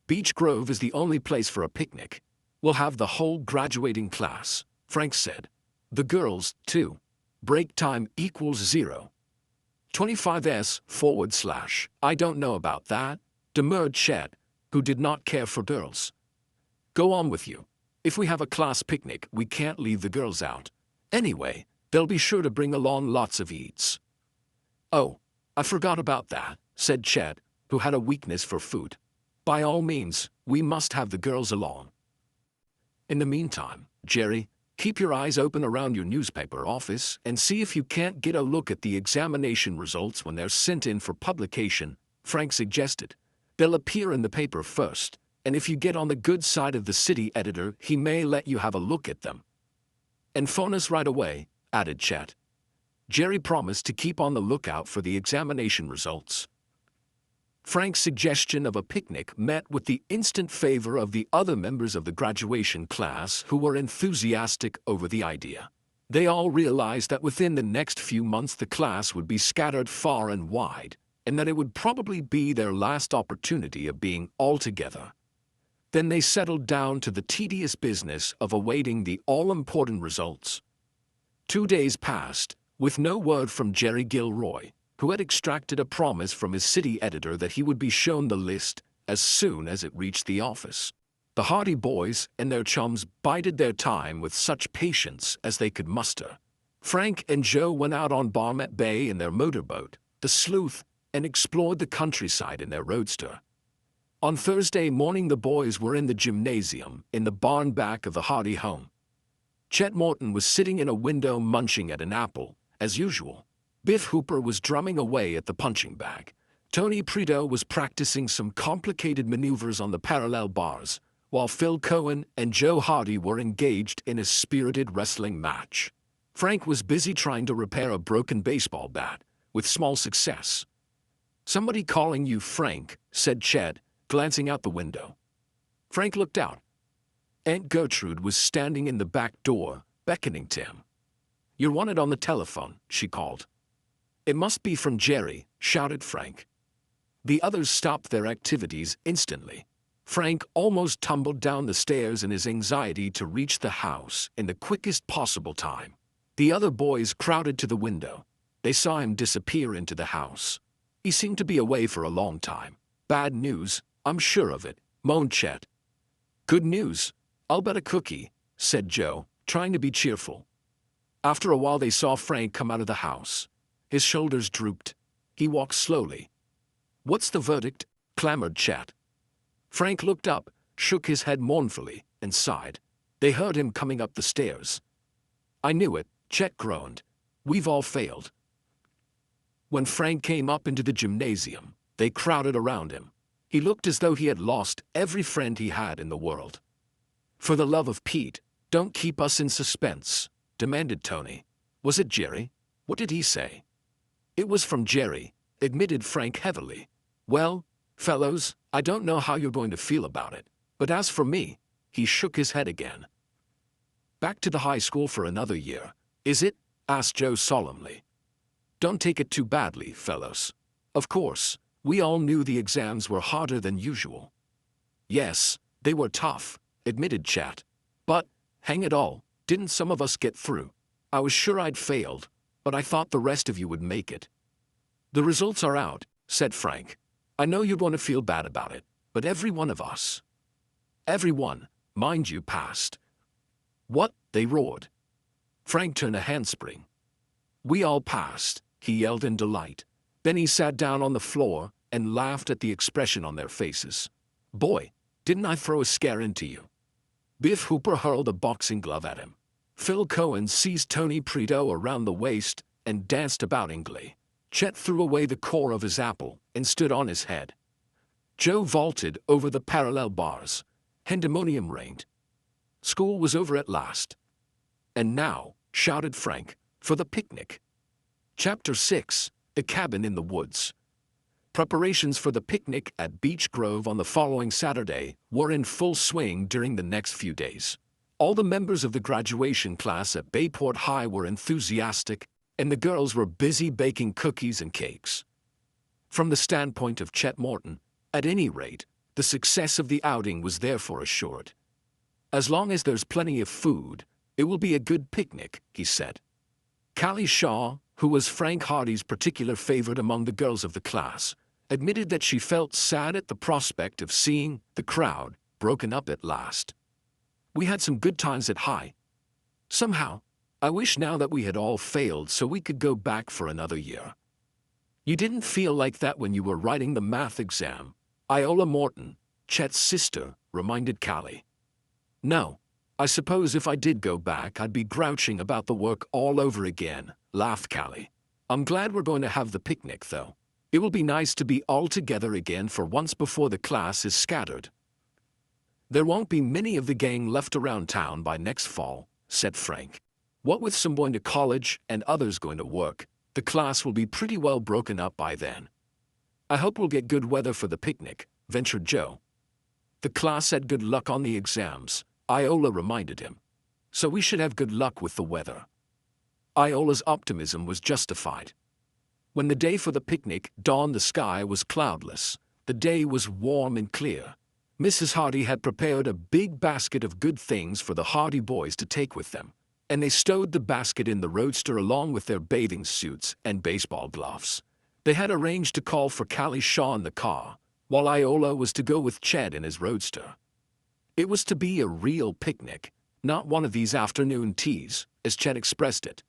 Speaker 1: Beech Grove is the only place for a picnic. We'll have the whole graduating class, Frank said. The girls, too. Break time equals 0. 25s/. I don't know about that, demurred Chet, who did not care for girls. Go on with you. If we have a class picnic, we can't leave the girls out. Anyway, they'll be sure to bring along lots of eats. Oh, I forgot about that, said Chet, who had a weakness for food. By all means, we must have the girls along. In the meantime, Jerry, keep your eyes open around your newspaper office and see if you can't get a look at the examination results when they're sent in for publication, Frank suggested. They'll appear in the paper first, and if you get on the good side of the city editor, he may let you have a look at them. And phone us right away, added Chet. Jerry promised to keep on the lookout for the examination results. Frank's suggestion of a picnic met with the instant favor of the other members of the graduation class who were enthusiastic over the idea. They all realized that within the next few months the class would be scattered far and wide, and that it would probably be their last opportunity of being all together. Then they settled down to the tedious business of awaiting the all-important results. 2 days passed, with no word from Jerry Gilroy, who had extracted a promise from his city editor that he would be shown the list as soon as it reached the office. The Hardy boys and their chums bided their time with such patience as they could muster. Frank and Joe went out on Barmet Bay in their motorboat, the Sleuth, and explored the countryside in their roadster. On Thursday morning the boys were in the gymnasium in the barn back of the Hardy home. Chet Morton was sitting in a window munching at an apple, as usual. Biff Hooper was drumming away at the punching bag. Tony Prito was practicing some complicated maneuvers on the parallel bars, while Phil Cohen and Joe Hardy were engaged in a spirited wrestling match. Frank was busy trying to repair a broken baseball bat, with small success. Somebody calling you, Frank, said Chet, glancing out the window. Frank looked out. Aunt Gertrude was standing in the back door, beckoning to him. You're wanted on the telephone, she called. It must be from Jerry, shouted Frank. The others stopped their activities instantly. Frank almost tumbled down the stairs in his anxiety to reach the house in the quickest possible time. The other boys crowded to the window. They saw him disappear into the house. He seemed to be away for a long time. Bad news, I'm sure of it, moaned Chet. Good news, I'll bet a cookie, said Joe, trying to be cheerful. After a while they saw Frank come out of the house. His shoulders drooped. He walked slowly. What's the verdict? Clamored Chet. Frank looked up, shook his head mournfully. and sighed. They heard him coming up the stairs. "I knew it," Chet groaned. "We've all failed." When Frank came up into the gymnasium, they crowded around him. He looked as though he had lost every friend he had in the world. "For the love of Pete, don't keep us in suspense," demanded Tony. "Was it Jerry? What did he say?" "It was from Jerry," admitted Frank heavily. "Well, fellows, I don't know how you're going to feel about it, but as for me," he shook his head again. "Back to the high school for another year, is it?" asked Joe solemnly. "Don't take it too badly, fellows. Of course, we all knew the exams were harder than usual." "Yes, they were tough," admitted Chet. "But, hang it all, didn't some of us get through? I was sure I'd failed, but I thought the rest of you would make it." "The results are out," said Frank. "I know you're going to feel bad about it, but every one of us, everyone, mind you, passed." "What?" they roared. Frank turned a handspring. "We all passed," he yelled in delight. Then he sat down on the floor and laughed at the expression on their faces. "Boy, didn't I throw a scare into you?" Biff Hooper hurled a boxing glove at him. Phil Cohen seized Tony Prito around the waist and danced about angrily. Chet threw away the core of his apple and stood on his head. Joe vaulted over the parallel bars. Pandemonium reigned. School was over at last. "And now," shouted Frank, "for the picnic." Chapter 6, The Cabin in the Woods. Preparations for the picnic at Beech Grove on the following Saturday were in full swing during the next few days. All the members of the graduation class at Bayport High were enthusiastic, and the girls were busy baking cookies and cakes. From the standpoint of Chet Morton, at any rate, the success of the outing was therefore assured. "As long as there's plenty of food, it will be a good picnic," he said. Callie Shaw, who was Frank Hardy's particular favorite among the girls of the class, admitted that she felt sad at the prospect of seeing the crowd broken up at last. "We had some good times at High. Somehow, I wish now that we had all failed so we could go back for another year." "You didn't feel like that when you were writing the math exam," Iola Morton, Chet's sister, reminded Callie. "No, I suppose if I did go back I'd be grouching about the work all over again," laughed Callie. "I'm glad we're going to have the picnic, though. It will be nice to be all together again for once before the class is scattered." "There won't be many of the gang left around town by next fall," said Frank. "What with some going to college and others going to work, the class will be pretty well broken up by then." "I hope we'll get good weather for the picnic," ventured Joe. "The class had good luck on the exams," Iola reminded him. "So we should have good luck with the weather." Iola's optimism was justified. When the day for the picnic dawned, the sky was cloudless. The day was warm and clear. Mrs. Hardy had prepared a big basket of good things for the Hardy boys to take with them, and they stowed the basket in the roadster along with their bathing suits and baseball gloves. They had arranged to call for Callie Shaw in the car, while Iola was to go with Chet in his roadster. It was to be a real picnic, not one of these afternoon teas, as Chet expressed it.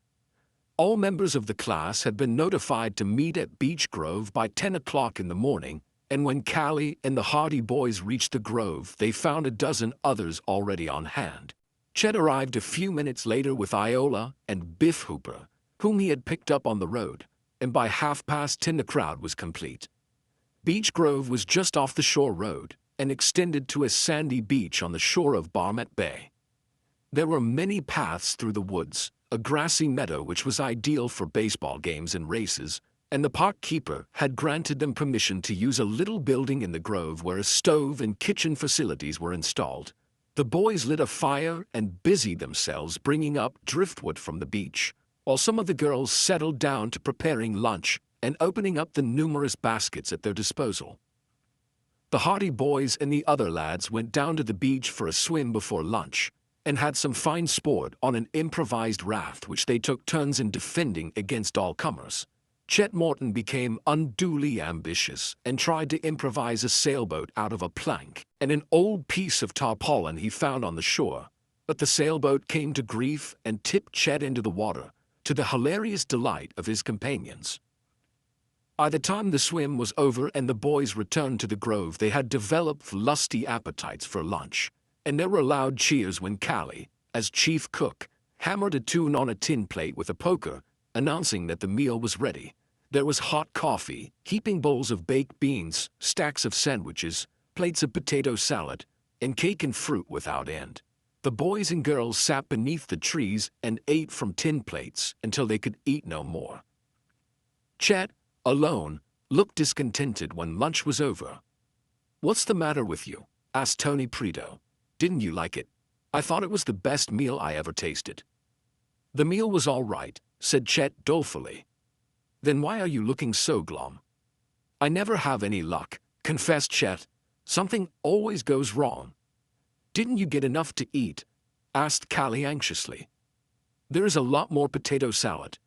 Speaker 1: All members of the class had been notified to meet at Beech Grove by 10 o'clock in the morning, and when Callie and the Hardy boys reached the grove, they found a dozen others already on hand. Chet arrived a few minutes later with Iola and Biff Hooper, whom he had picked up on the road, and by 10:30 the crowd was complete. Beech Grove was just off the shore road and extended to a sandy beach on the shore of Barmet Bay. There were many paths through the woods, a grassy meadow which was ideal for baseball games and races, and the park keeper had granted them permission to use a little building in the grove where a stove and kitchen facilities were installed. The boys lit a fire and busied themselves bringing up driftwood from the beach, while some of the girls settled down to preparing lunch and opening up the numerous baskets at their disposal. The Hardy boys and the other lads went down to the beach for a swim before lunch, and had some fine sport on an improvised raft which they took turns in defending against all comers. Chet Morton became unduly ambitious and tried to improvise a sailboat out of a plank and an old piece of tarpaulin he found on the shore, but the sailboat came to grief and tipped Chet into the water, to the hilarious delight of his companions. By the time the swim was over and the boys returned to the grove, they had developed lusty appetites for lunch, and there were loud cheers when Callie, as chief cook, hammered a tune on a tin plate with a poker, announcing that the meal was ready. There was hot coffee, heaping bowls of baked beans, stacks of sandwiches, plates of potato salad, and cake and fruit without end. The boys and girls sat beneath the trees and ate from tin plates until they could eat no more. Chet, alone, looked discontented when lunch was over. "What's the matter with you?" asked Tony Preto. "Didn't you like it? I thought it was the best meal I ever tasted." "The meal was all right," said Chet dolefully. "Then why are you looking so glum?" "I never have any luck," confessed Chet. "Something always goes wrong." "Didn't you get enough to eat?" asked Callie anxiously. "There is a lot more potato salad."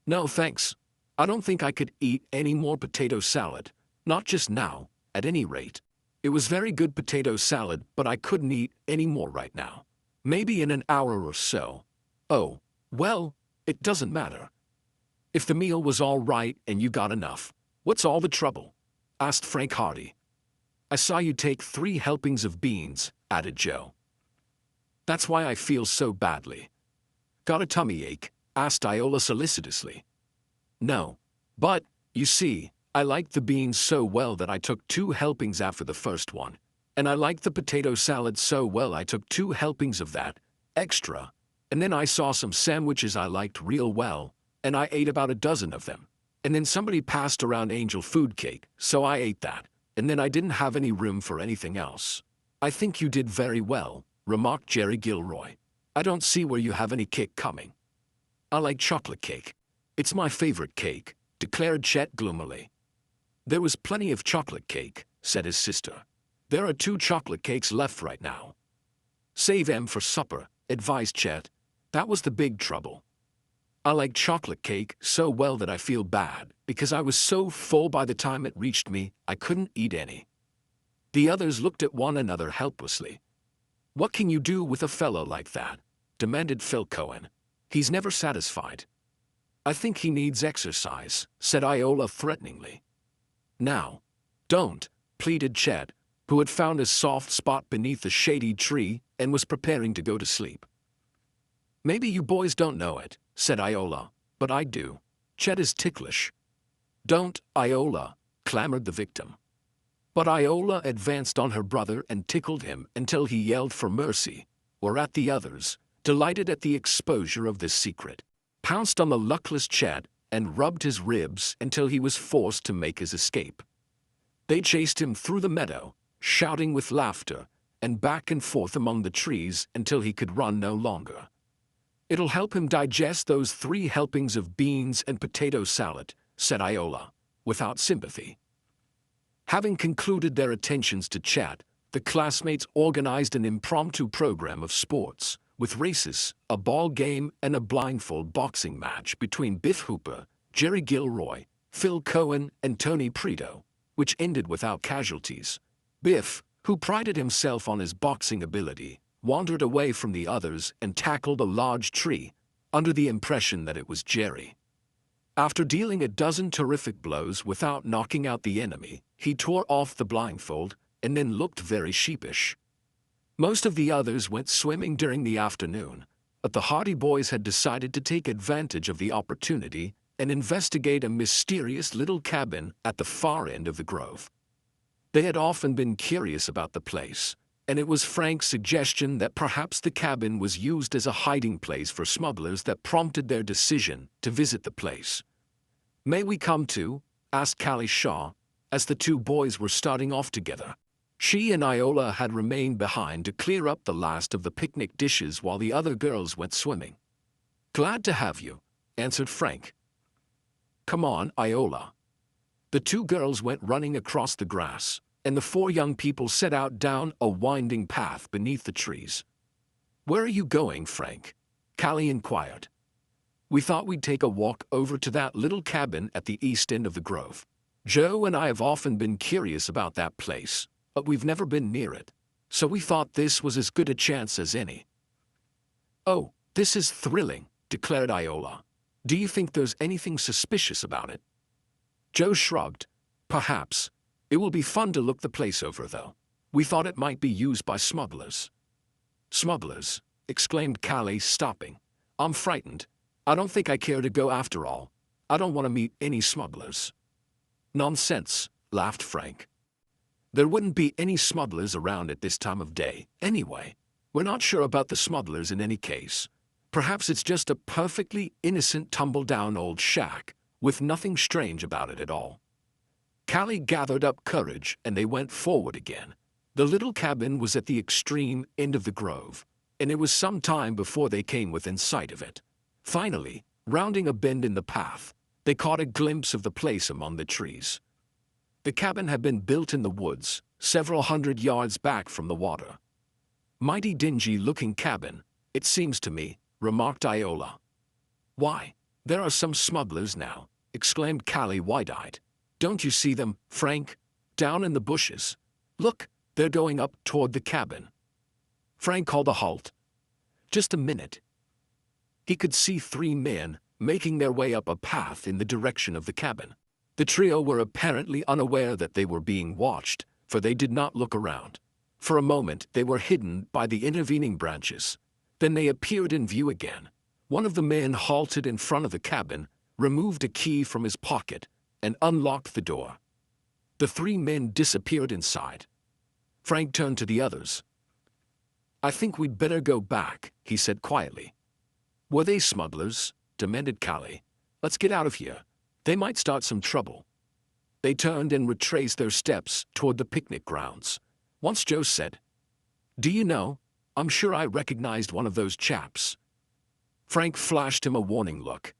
Speaker 1: "No thanks. I don't think I could eat any more potato salad, not just now, at any rate. It was very good potato salad, but I couldn't eat any more right now. Maybe in an hour or so." "Oh, well, it doesn't matter. If the meal was all right and you got enough, what's all the trouble?" asked Frank Hardy. "I saw you take 3 helpings of beans," added Joe. "That's why I feel so badly." "Got a tummy ache?" asked Iola solicitously. "No. But, you see, I liked the beans so well that I took 2 helpings after the first one. And I liked the potato salad so well I took 2 helpings of that, extra. And then I saw some sandwiches I liked real well, and I ate about a dozen of them. And then somebody passed around angel food cake, so I ate that. And then I didn't have any room for anything else." "I think you did very well," remarked Jerry Gilroy. "I don't see where you have any kick coming." "I like chocolate cake. It's my favorite cake," declared Chet gloomily. "There was plenty of chocolate cake," said his sister. "There are 2 chocolate cakes left right now." "Save 'em for supper," advised Chet. "That was the big trouble. I like chocolate cake so well that I feel bad, because I was so full by the time it reached me, I couldn't eat any." The others looked at one another helplessly. "What can you do with a fellow like that?" demanded Phil Cohen. "He's never satisfied." "I think he needs exercise," said Iola threateningly. "Now, don't," pleaded Chet, who had found a soft spot beneath a shady tree and was preparing to go to sleep. "Maybe you boys don't know it," said Iola, "but I do. Chet is ticklish." "Don't, Iola," clamored the victim. But Iola advanced on her brother and tickled him until he yelled for mercy, whereat the others, delighted at the exposure of this secret, pounced on the luckless Chet and rubbed his ribs until he was forced to make his escape. They chased him through the meadow, shouting with laughter, and back and forth among the trees until he could run no longer. "It'll help him digest those 3 helpings of beans and potato salad," said Iola, without sympathy. Having concluded their attentions to Chet, the classmates organized an impromptu program of sports, with races, a ball game, and a blindfold boxing match between Biff Hooper, Jerry Gilroy, Phil Cohen, and Tony Preto, which ended without casualties. Biff, who prided himself on his boxing ability, wandered away from the others and tackled a large tree, under the impression that it was Jerry. After dealing a dozen terrific blows without knocking out the enemy, he tore off the blindfold and then looked very sheepish. Most of the others went swimming during the afternoon, but the Hardy boys had decided to take advantage of the opportunity and investigate a mysterious little cabin at the far end of the grove. They had often been curious about the place, and it was Frank's suggestion that perhaps the cabin was used as a hiding place for smugglers that prompted their decision to visit the place. "May we come too?" asked Callie Shaw, as the 2 boys were starting off together. She and Iola had remained behind to clear up the last of the picnic dishes while the other girls went swimming. "Glad to have you," answered Frank. "Come on, Iola." The 2 girls went running across the grass, and the 4 young people set out down a winding path beneath the trees. "Where are you going, Frank?" Callie inquired. "We thought we'd take a walk over to that little cabin at the east end of the grove. Joe and I have often been curious about that place, but we've never been near it, so we thought this was as good a chance as any." "Oh, this is thrilling," declared Iola. "Do you think there's anything suspicious about it?" Joe shrugged. "Perhaps. It will be fun to look the place over, though. We thought it might be used by smugglers." Smugglers, exclaimed Callie, stopping. I'm frightened. I don't think I care to go after all. I don't want to meet any smugglers. Nonsense, laughed Frank. There wouldn't be any smugglers around at this time of day, anyway. We're not sure about the smugglers in any case. Perhaps it's just a perfectly innocent tumble-down old shack, with nothing strange about it at all. Callie gathered up courage and they went forward again. The little cabin was at the extreme end of the grove, and it was some time before they came within sight of it. Finally, rounding a bend in the path, they caught a glimpse of the place among the trees. The cabin had been built in the woods, several hundred yards back from the water. Mighty dingy-looking cabin, it seems to me, remarked Iola. Why, there are some smugglers now, exclaimed Callie wide-eyed. Don't you see them, Frank? Down in the bushes. Look, they're going up toward the cabin. Frank called a halt. Just a minute. He could see 3 men making their way up a path in the direction of the cabin. The trio were apparently unaware that they were being watched, for they did not look around. For a moment they were hidden by the intervening branches. Then they appeared in view again. One of the men halted in front of the cabin, removed a key from his pocket, and unlocked the door. The 3 men disappeared inside. Frank turned to the others. I think we'd better go back, he said quietly. Were they smugglers? Demanded Callie. Let's get out of here. They might start some trouble. They turned and retraced their steps toward the picnic grounds. Once Joe said, Do you know, I'm sure I recognized one of those chaps. Frank flashed him a warning look.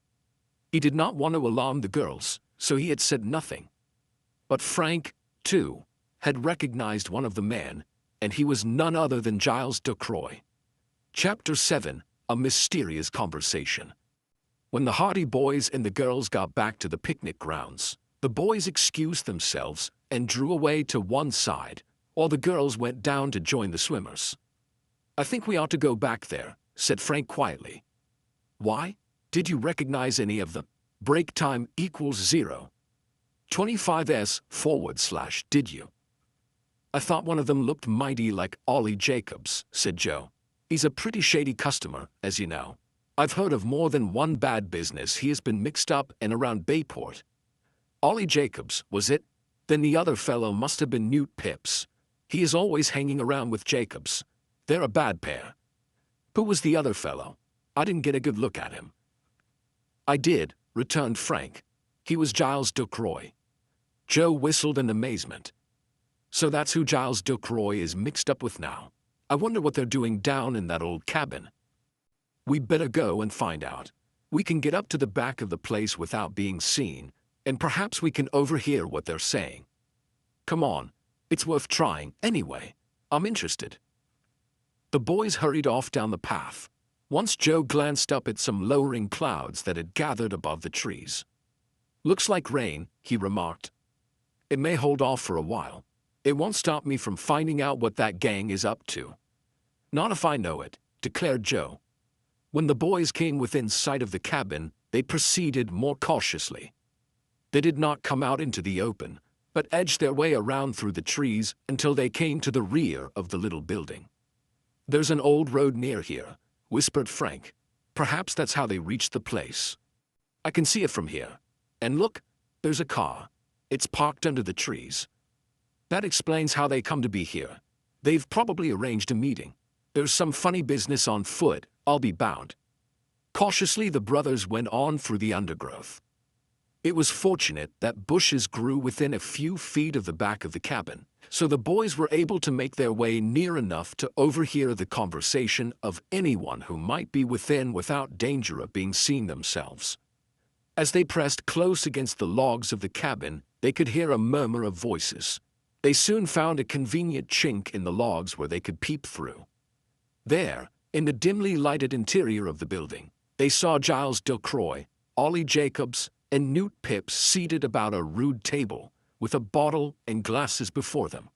Speaker 1: He did not want to alarm the girls, so he had said nothing. But Frank, too, had recognized one of the men, and he was none other than Giles Ducroix. Chapter 7, A Mysterious Conversation. When the Hardy boys and the girls got back to the picnic grounds, the boys excused themselves and drew away to one side, while the girls went down to join the swimmers. I think we ought to go back there, said Frank quietly. Why? Did you recognize any of them? Break time equals 0. 25s/, did you? I thought one of them looked mighty like Ollie Jacobs, said Joe. He's a pretty shady customer, as you know. I've heard of more than one bad business he has been mixed up in around Bayport. Ollie Jacobs, was it? Then the other fellow must have been Newt Pips. He is always hanging around with Jacobs. They're a bad pair. Who was the other fellow? I didn't get a good look at him. I did, returned Frank. He was Giles Ducroix. Joe whistled in amazement. So that's who Giles Ducroix is mixed up with now. I wonder what they're doing down in that old cabin. We better go and find out. We can get up to the back of the place without being seen, and perhaps we can overhear what they're saying. Come on, it's worth trying anyway. I'm interested. The boys hurried off down the path. Once Joe glanced up at some lowering clouds that had gathered above the trees. Looks like rain, he remarked. It may hold off for a while. It won't stop me from finding out what that gang is up to. Not if I know it, declared Joe. When the boys came within sight of the cabin, they proceeded more cautiously. They did not come out into the open, but edged their way around through the trees until they came to the rear of the little building. There's an old road near here, whispered Frank. Perhaps that's how they reached the place. I can see it from here. And look, there's a car. It's parked under the trees. That explains how they come to be here. They've probably arranged a meeting. There's some funny business on foot, I'll be bound. Cautiously the brothers went on through the undergrowth. It was fortunate that bushes grew within a few feet of the back of the cabin, so the boys were able to make their way near enough to overhear the conversation of anyone who might be within without danger of being seen themselves. As they pressed close against the logs of the cabin, they could hear a murmur of voices. They soon found a convenient chink in the logs where they could peep through. There, in the dimly lighted interior of the building, they saw Giles Ducroix, Ollie Jacobs, and Newt Pips seated about a rude table, with a bottle and glasses before them.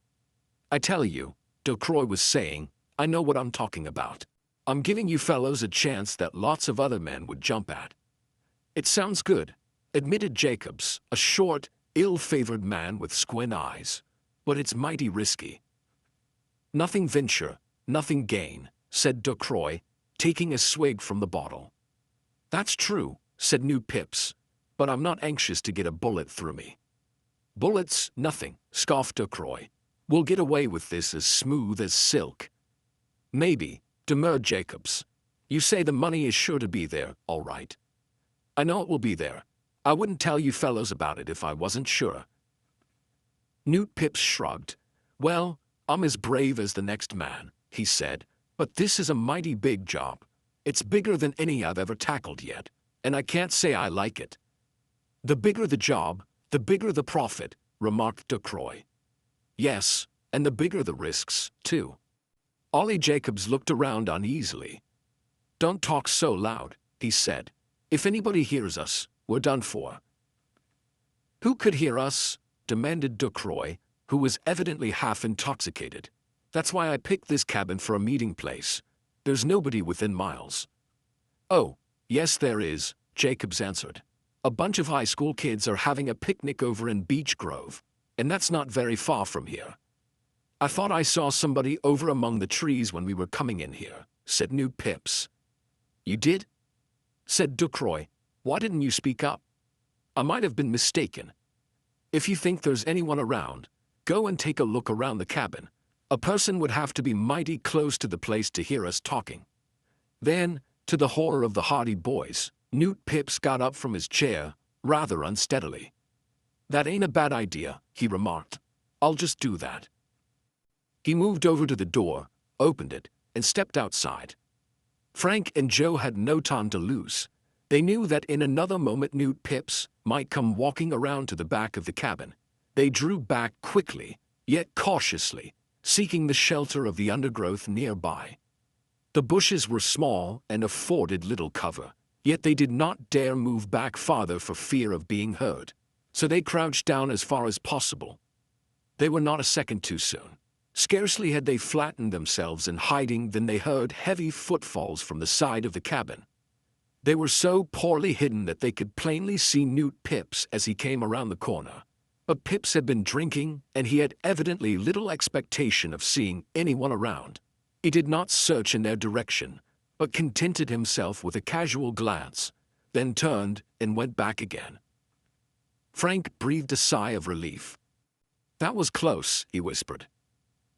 Speaker 1: I tell you, Ducroix was saying, I know what I'm talking about. I'm giving you fellows a chance that lots of other men would jump at. It sounds good, admitted Jacobs, a short, ill-favored man with squint eyes. But it's mighty risky. Nothing venture, nothing gain, said Ducroix, taking a swig from the bottle. That's true, said Newt Pips, but I'm not anxious to get a bullet through me. Bullets, nothing, scoffed Ducroix. We'll get away with this as smooth as silk. Maybe, demurred Jacobs. You say the money is sure to be there, all right. I know it will be there. I wouldn't tell you fellows about it if I wasn't sure. Newt Pips shrugged. Well, I'm as brave as the next man, he said, but this is a mighty big job. It's bigger than any I've ever tackled yet, and I can't say I like it. The bigger the job, the bigger the profit, remarked Ducroix. Yes, and the bigger the risks, too. Ollie Jacobs looked around uneasily. Don't talk so loud, he said. If anybody hears us, we're done for. Who could hear us? Demanded Ducroix, who was evidently half intoxicated. That's why I picked this cabin for a meeting place. There's nobody within miles. Oh, yes there is, Jacobs answered. A bunch of high school kids are having a picnic over in Beech Grove, and that's not very far from here. I thought I saw somebody over among the trees when we were coming in here, said Newt Pips. You did? Said Ducroix. Why didn't you speak up? I might have been mistaken. If you think there's anyone around, go and take a look around the cabin. A person would have to be mighty close to the place to hear us talking. Then, to the horror of the Hardy boys, Newt Pips got up from his chair, rather unsteadily. That ain't a bad idea, he remarked. I'll just do that. He moved over to the door, opened it, and stepped outside. Frank and Joe had no time to lose. They knew that in another moment Newt Pips might come walking around to the back of the cabin. They drew back quickly, yet cautiously, seeking the shelter of the undergrowth nearby. The bushes were small and afforded little cover, yet they did not dare move back farther for fear of being heard, so they crouched down as far as possible. They were not a second too soon. Scarcely had they flattened themselves in hiding than they heard heavy footfalls from the side of the cabin. They were so poorly hidden that they could plainly see Newt Pips as he came around the corner. But Pips had been drinking, and he had evidently little expectation of seeing anyone around. He did not search in their direction, but contented himself with a casual glance, then turned and went back again. Frank breathed a sigh of relief. That was close, he whispered.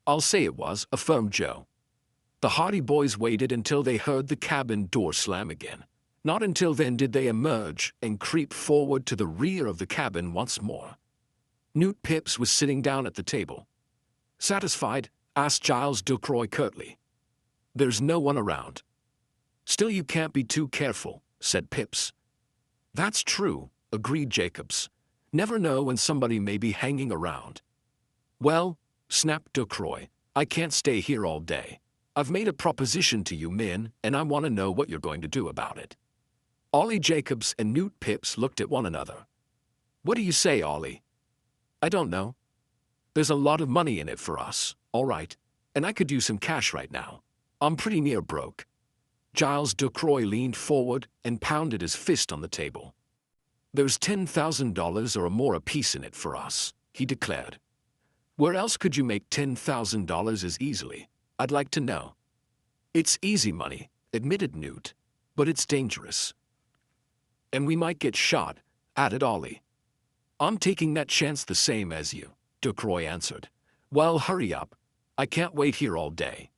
Speaker 1: I'll say it was, affirmed Joe. The Hardy boys waited until they heard the cabin door slam again. Not until then did they emerge and creep forward to the rear of the cabin once more. Newt Pips was sitting down at the table. Satisfied? Asked Giles Ducroix curtly. There's no one around. Still you can't be too careful, said Pips. That's true, agreed Jacobs. Never know when somebody may be hanging around. Well, snapped Ducroix, I can't stay here all day. I've made a proposition to you men, and I want to know what you're going to do about it. Ollie Jacobs and Newt Pips looked at one another. What do you say, Ollie? I don't know. There's a lot of money in it for us, all right, and I could use some cash right now. I'm pretty near broke. Giles Ducroix leaned forward and pounded his fist on the table. There's $10,000 or more apiece in it for us, he declared. Where else could you make $10,000 as easily? I'd like to know. It's easy money, admitted Newt, but it's dangerous. And we might get shot, added Ollie. I'm taking that chance the same as you, Ducroix answered. Well, hurry up. I can't wait here all day.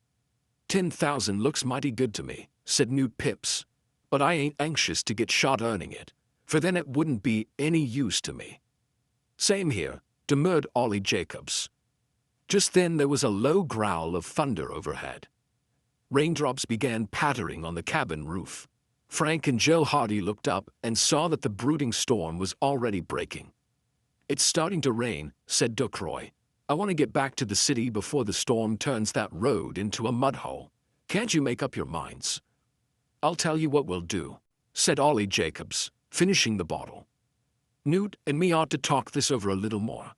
Speaker 1: 10,000 looks mighty good to me, said Newt Pips, but I ain't anxious to get shot earning it, for then it wouldn't be any use to me. Same here, demurred Ollie Jacobs. Just then there was a low growl of thunder overhead. Raindrops began pattering on the cabin roof. Frank and Joe Hardy looked up and saw that the brooding storm was already breaking. It's starting to rain, said Ducroix. I want to get back to the city before the storm turns that road into a mud hole. Can't you make up your minds? I'll tell you what we'll do, said Ollie Jacobs, finishing the bottle. Newt and me ought to talk this over a little more.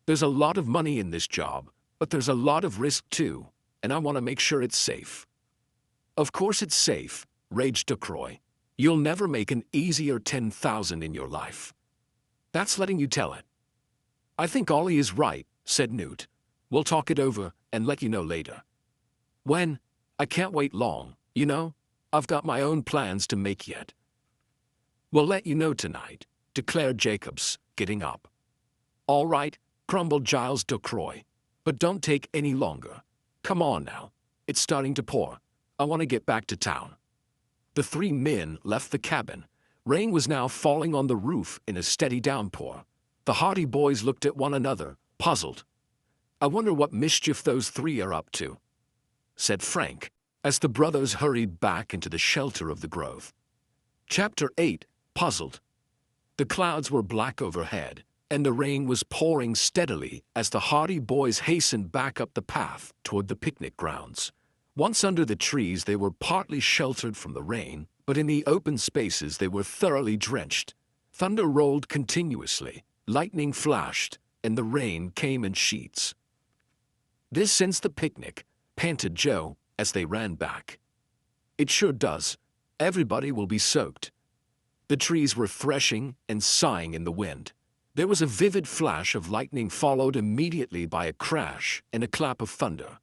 Speaker 1: There's a lot of money in this job, but there's a lot of risk too, and I want to make sure it's safe. Of course it's safe, raged Ducroix. You'll never make an easier 10,000 in your life. That's letting you tell it. I think Ollie is right, said Newt. We'll talk it over and let you know later. When? I can't wait long, you know? I've got my own plans to make yet. We'll let you know tonight, declared Jacobs, getting up. All right, grumbled Giles Ducroix. But don't take any longer. Come on now. It's starting to pour. I want to get back to town. The three men left the cabin. Rain was now falling on the roof in a steady downpour. The Hardy boys looked at one another, puzzled. I wonder what mischief those three are up to, said Frank, as the brothers hurried back into the shelter of the grove. Chapter 8, Puzzled. The clouds were black overhead, and the rain was pouring steadily as the Hardy boys hastened back up the path toward the picnic grounds. Once under the trees, they were partly sheltered from the rain, but in the open spaces they were thoroughly drenched. Thunder rolled continuously, lightning flashed, and the rain came in sheets. This since the picnic, panted Joe as they ran back. It sure does. Everybody will be soaked. The trees were threshing and sighing in the wind. There was a vivid flash of lightning followed immediately by a crash and a clap of thunder.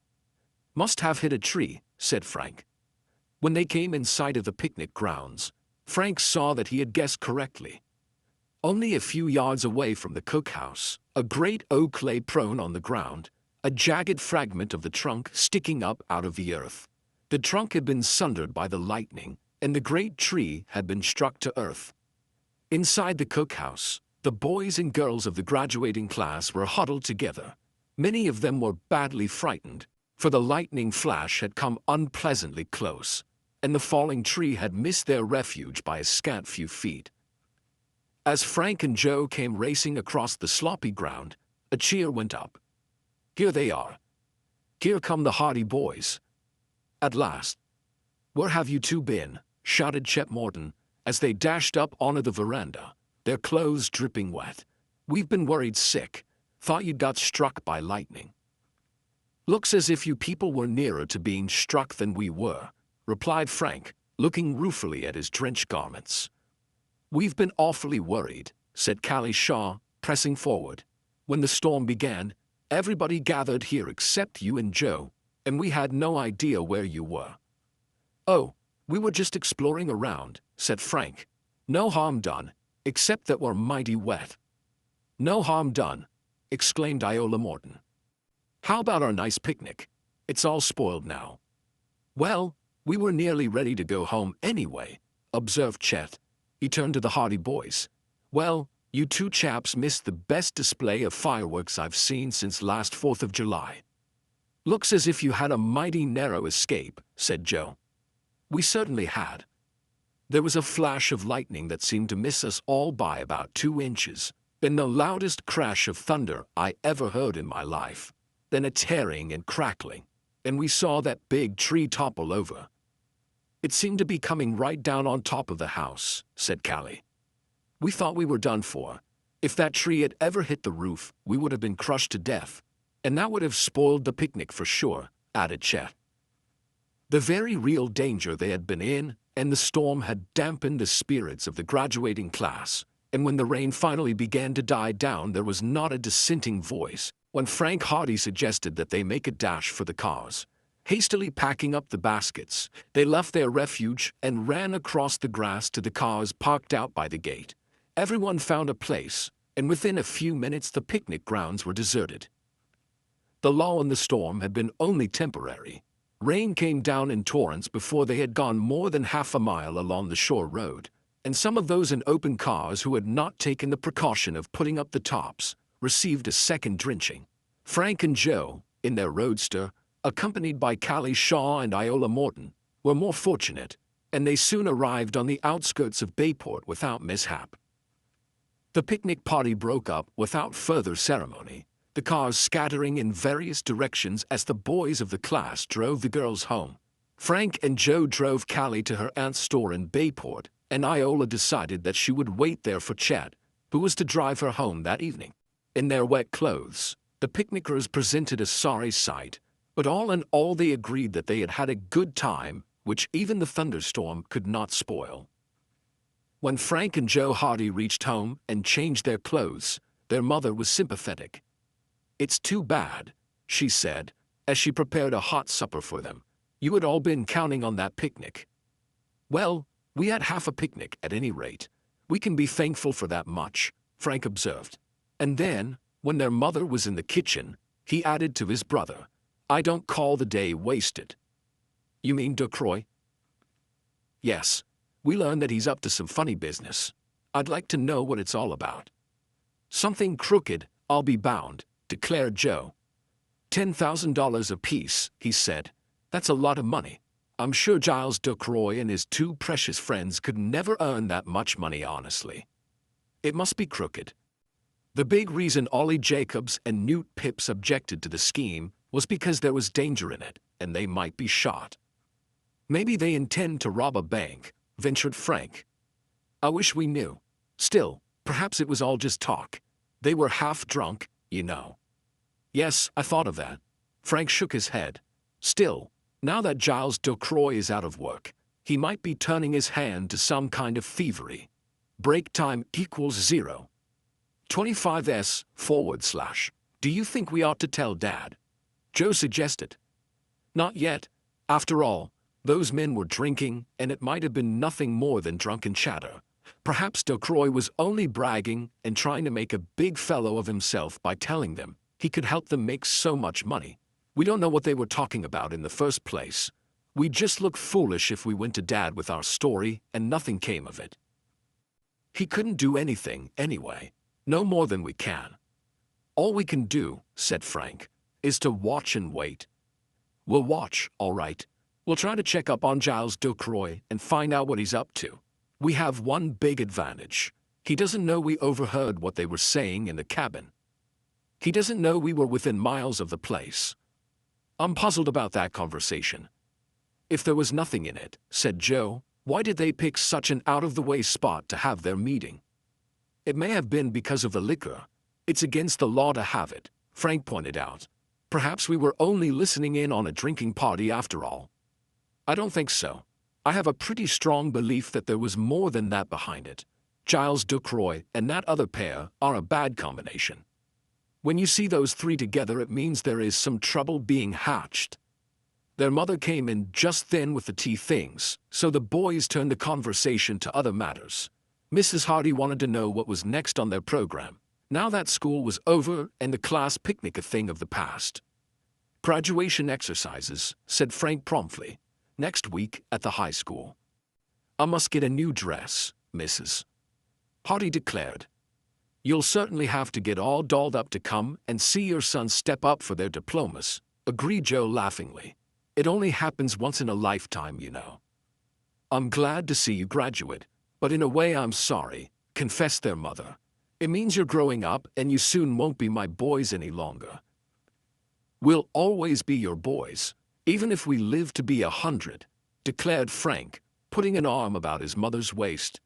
Speaker 1: Must have hit a tree, said Frank. When they came in sight of the picnic grounds, Frank saw that he had guessed correctly. Only a few yards away from the cookhouse, a great oak lay prone on the ground, a jagged fragment of the trunk sticking up out of the earth. The trunk had been sundered by the lightning, and the great tree had been struck to earth. Inside the cookhouse, the boys and girls of the graduating class were huddled together. Many of them were badly frightened, for the lightning flash had come unpleasantly close, and the falling tree had missed their refuge by a scant few feet. As Frank and Joe came racing across the sloppy ground, a cheer went up. Here they are. Here come the Hardy boys. At last. Where have you two been? Shouted Chet Morton, as they dashed up onto the veranda, their clothes dripping wet. We've been worried sick. Thought you'd got struck by lightning. Looks as if you people were nearer to being struck than we were, replied Frank, looking ruefully at his drenched garments. We've been awfully worried, said Callie Shaw, pressing forward. When the storm began, everybody gathered here except you and Joe, and we had no idea where you were. Oh, we were just exploring around, said Frank. No harm done, except that we're mighty wet. No harm done, exclaimed Iola Morton. How about our nice picnic? It's all spoiled now. Well, we were nearly ready to go home anyway, observed Chet. He turned to the Hardy boys. Well, you two chaps missed the best display of fireworks I've seen since last 4th of July. Looks as if you had a mighty narrow escape, said Joe. We certainly had. There was a flash of lightning that seemed to miss us all by about 2 inches, then the loudest crash of thunder I ever heard in my life, then a tearing and crackling, and we saw that big tree topple over. It seemed to be coming right down on top of the house, said Callie. We thought we were done for. If that tree had ever hit the roof, we would have been crushed to death, and that would have spoiled the picnic for sure, added Chet. The very real danger they had been in, and the storm had dampened the spirits of the graduating class, and when the rain finally began to die down, there was not a dissenting voice when Frank Hardy suggested that they make a dash for the cars. Hastily packing up the baskets, they left their refuge and ran across the grass to the cars parked out by the gate. Everyone found a place, and within a few minutes the picnic grounds were deserted. The lull in the storm had been only temporary. Rain came down in torrents before they had gone more than half a mile along the shore road, and some of those in open cars who had not taken the precaution of putting up the tops received a second drenching. Frank and Joe, in their roadster, accompanied by Callie Shaw and Iola Morton, were more fortunate, and they soon arrived on the outskirts of Bayport without mishap. The picnic party broke up without further ceremony, the cars scattering in various directions as the boys of the class drove the girls home. Frank and Joe drove Callie to her aunt's store in Bayport, and Iola decided that she would wait there for Chet, who was to drive her home that evening. In their wet clothes, the picnickers presented a sorry sight, but all in all they agreed that they had had a good time, which even the thunderstorm could not spoil. When Frank and Joe Hardy reached home and changed their clothes, their mother was sympathetic. "It's too bad," she said, as she prepared a hot supper for them. You had all been counting on that picnic. Well, we had half a picnic at any rate. We can be thankful for that much, Frank observed. And then, when their mother was in the kitchen, he added to his brother, I don't call the day wasted. You mean Ducroy? Yes. We learned that he's up to some funny business. I'd like to know what it's all about. Something crooked, I'll be bound, declared Joe. $10,000 apiece, he said. That's a lot of money. I'm sure Giles Ducroy and his two precious friends could never earn that much money honestly. It must be crooked. The big reason Ollie Jacobs and Newt Pips objected to the scheme was because there was danger in it, and they might be shot. Maybe they intend to rob a bank, ventured Frank. I wish we knew. Still, perhaps it was all just talk. They were half drunk, you know. Yes, I thought of that. Frank shook his head. Still, now that Giles Ducroy is out of work, he might be turning his hand to some kind of thievery. Break time equals 0. 25s/. Do you think we ought to tell Dad? Joe suggested. Not yet. After all, those men were drinking, and it might have been nothing more than drunken chatter. Perhaps Ducroy was only bragging and trying to make a big fellow of himself by telling them he could help them make so much money. We don't know what they were talking about in the first place. We'd just look foolish if we went to Dad with our story and nothing came of it. He couldn't do anything anyway, no more than we can. All we can do, said Frank, is to watch and wait. We'll watch, all right. We'll try to check up on Giles Ducroy and find out what he's up to. We have one big advantage. He doesn't know we overheard what they were saying in the cabin. He doesn't know we were within miles of the place. I'm puzzled about that conversation. If there was nothing in it, said Joe, why did they pick such an out-of-the-way spot to have their meeting? It may have been because of the liquor. It's against the law to have it, Frank pointed out. Perhaps we were only listening in on a drinking party after all. I don't think so. I have a pretty strong belief that there was more than that behind it. Giles Ducroy and that other pair are a bad combination. When you see those three together, it means there is some trouble being hatched. Their mother came in just then with the tea things, so the boys turned the conversation to other matters. Mrs. Hardy wanted to know what was next on their program, now that school was over and the class picnic a thing of the past. Graduation exercises, said Frank promptly. Next week at the high school. I must get a new dress, Mrs. Hardy declared. You'll certainly have to get all dolled up to come and see your sons step up for their diplomas, agreed Joe laughingly. It only happens once in a lifetime, you know. I'm glad to see you graduate, but in a way I'm sorry, confessed their mother. It means you're growing up and you soon won't be my boys any longer. We'll always be your boys. Even if we live to be 100, declared Frank, putting an arm about his mother's waist.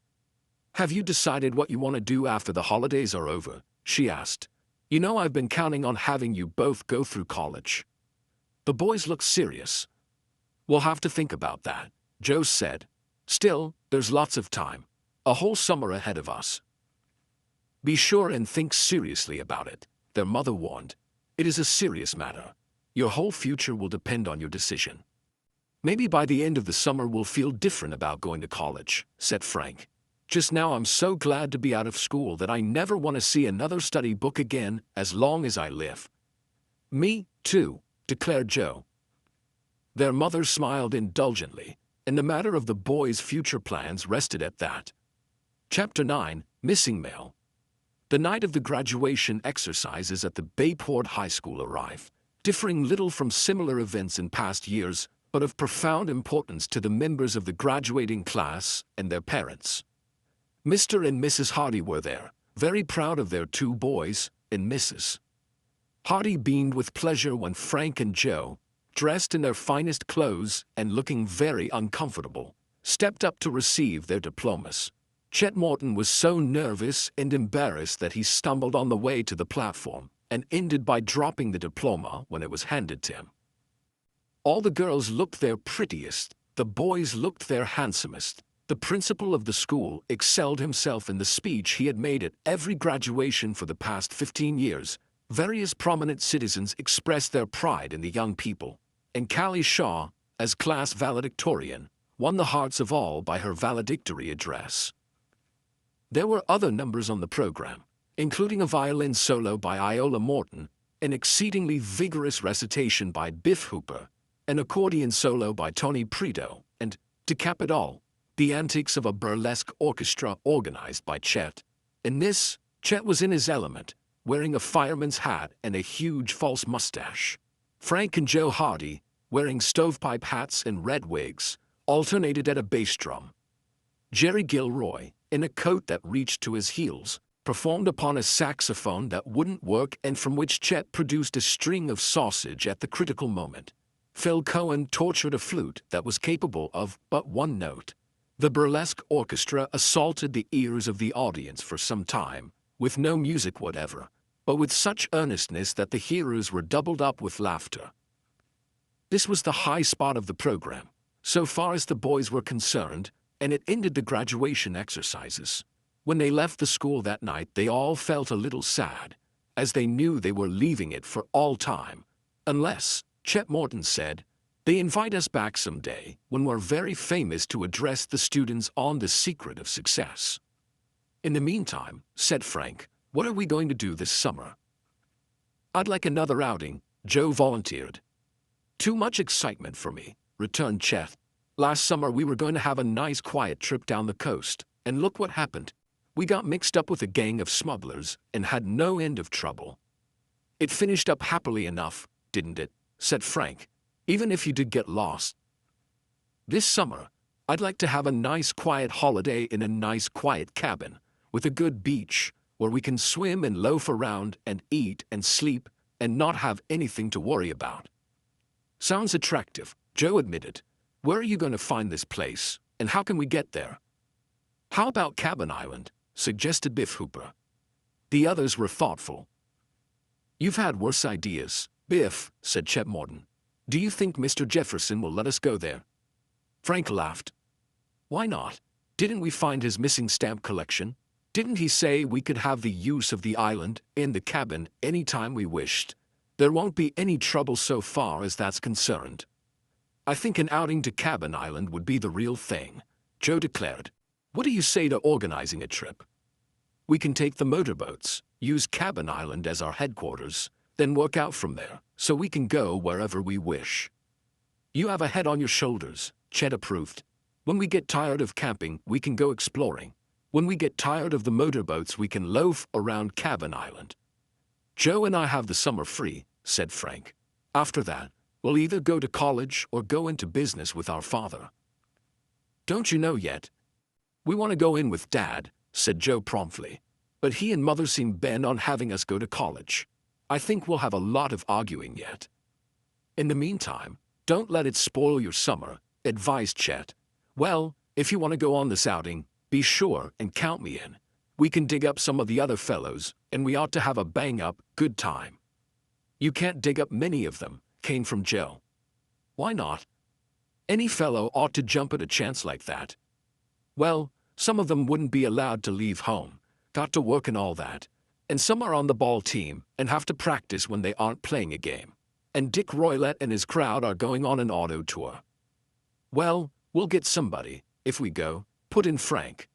Speaker 1: Have you decided what you want to do after the holidays are over? She asked. You know I've been counting on having you both go through college. The boys looked serious. We'll have to think about that, Joe said. Still, there's lots of time. A whole summer ahead of us. Be sure and think seriously about it, their mother warned. It is a serious matter. Your whole future will depend on your decision. Maybe by the end of the summer we'll feel different about going to college, said Frank. Just now I'm so glad to be out of school that I never want to see another study book again as long as I live. Me, too, declared Joe. Their mother smiled indulgently, and the matter of the boys' future plans rested at that. Chapter 9, Missing Mail. The night of the graduation exercises at the Bayport High School arrived, differing little from similar events in past years, but of profound importance to the members of the graduating class and their parents. Mr. and Mrs. Hardy were there, very proud of their two boys, and Mrs. Hardy beamed with pleasure when Frank and Joe, dressed in their finest clothes and looking very uncomfortable, stepped up to receive their diplomas. Chet Morton was so nervous and embarrassed that he stumbled on the way to the platform and ended by dropping the diploma when it was handed to him. All the girls looked their prettiest, the boys looked their handsomest. The principal of the school excelled himself in the speech he had made at every graduation for the past 15 years. Various prominent citizens expressed their pride in the young people, and Callie Shaw, as class valedictorian, won the hearts of all by her valedictory address. There were other numbers on the program, including a violin solo by Iola Morton, an exceedingly vigorous recitation by Biff Hooper, an accordion solo by Tony Prito, and, to cap it all, the antics of a burlesque orchestra organized by Chet. In this, Chet was in his element, wearing a fireman's hat and a huge false mustache. Frank and Joe Hardy, wearing stovepipe hats and red wigs, alternated at a bass drum. Jerry Gilroy, in a coat that reached to his heels, performed upon a saxophone that wouldn't work and from which Chet produced a string of sausage at the critical moment. Phil Cohen tortured a flute that was capable of but one note. The burlesque orchestra assaulted the ears of the audience for some time, with no music whatever, but with such earnestness that the hearers were doubled up with laughter. This was the high spot of the program, so far as the boys were concerned, and it ended the graduation exercises. When they left the school that night, they all felt a little sad, as they knew they were leaving it for all time, unless, Chet Morton said, they invite us back someday when we're very famous to address the students on the secret of success. In the meantime, said Frank, what are we going to do this summer? I'd like another outing, Joe volunteered. Too much excitement for me, returned Chet. Last summer we were going to have a nice quiet trip down the coast, and look what happened. We got mixed up with a gang of smugglers and had no end of trouble. It finished up happily enough, didn't it? Said Frank, even if you did get lost. This summer, I'd like to have a nice quiet holiday in a nice quiet cabin, with a good beach, where we can swim and loaf around and eat and sleep and not have anything to worry about. Sounds attractive, Joe admitted. Where are you going to find this place, and how can we get there? How about Cabin Island, suggested Biff Hooper. The others were thoughtful. You've had worse ideas, Biff, said Chet Morton. Do you think Mr. Jefferson will let us go there? Frank laughed. Why not? Didn't we find his missing stamp collection? Didn't he say we could have the use of the island and the cabin any time we wished? There won't be any trouble so far as that's concerned. I think an outing to Cabin Island would be the real thing, Joe declared. What do you say to organizing a trip? We can take the motorboats, use Cabin Island as our headquarters, then work out from there, so we can go wherever we wish. You have a head on your shoulders, Chet approved. When we get tired of camping, we can go exploring. When we get tired of the motorboats, we can loaf around Cabin Island. Joe and I have the summer free, said Frank. After that, we'll either go to college or go into business with our father. Don't you know yet? We want to go in with Dad, said Joe promptly. But he and Mother seem bent on having us go to college. I think we'll have a lot of arguing yet. In the meantime, don't let it spoil your summer, advised Chet. Well, if you want to go on this outing, be sure and count me in. We can dig up some of the other fellows, and we ought to have a bang-up, good time. You can't dig up many of them, came from Joe. Why not? Any fellow ought to jump at a chance like that. Well, some of them wouldn't be allowed to leave home, got to work and all that. And some are on the ball team and have to practice when they aren't playing a game. And Dick Roylett and his crowd are going on an auto tour. Well, we'll get somebody, if we go, put in Frank.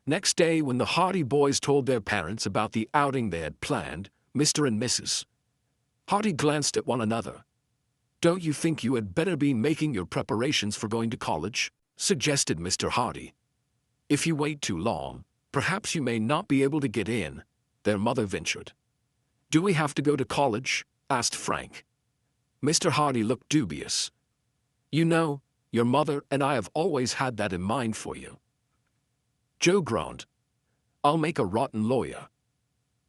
Speaker 1: Next day, when the Hardy boys told their parents about the outing they had planned, Mr. and Mrs. Hardy glanced at one another. Don't you think you had better be making your preparations for going to college? Suggested Mr. Hardy. If you wait too long, perhaps you may not be able to get in, their mother ventured. Do we have to go to college? Asked Frank. Mr. Hardy looked dubious. You know, your mother and I have always had that in mind for you. Joe groaned. I'll make a rotten lawyer.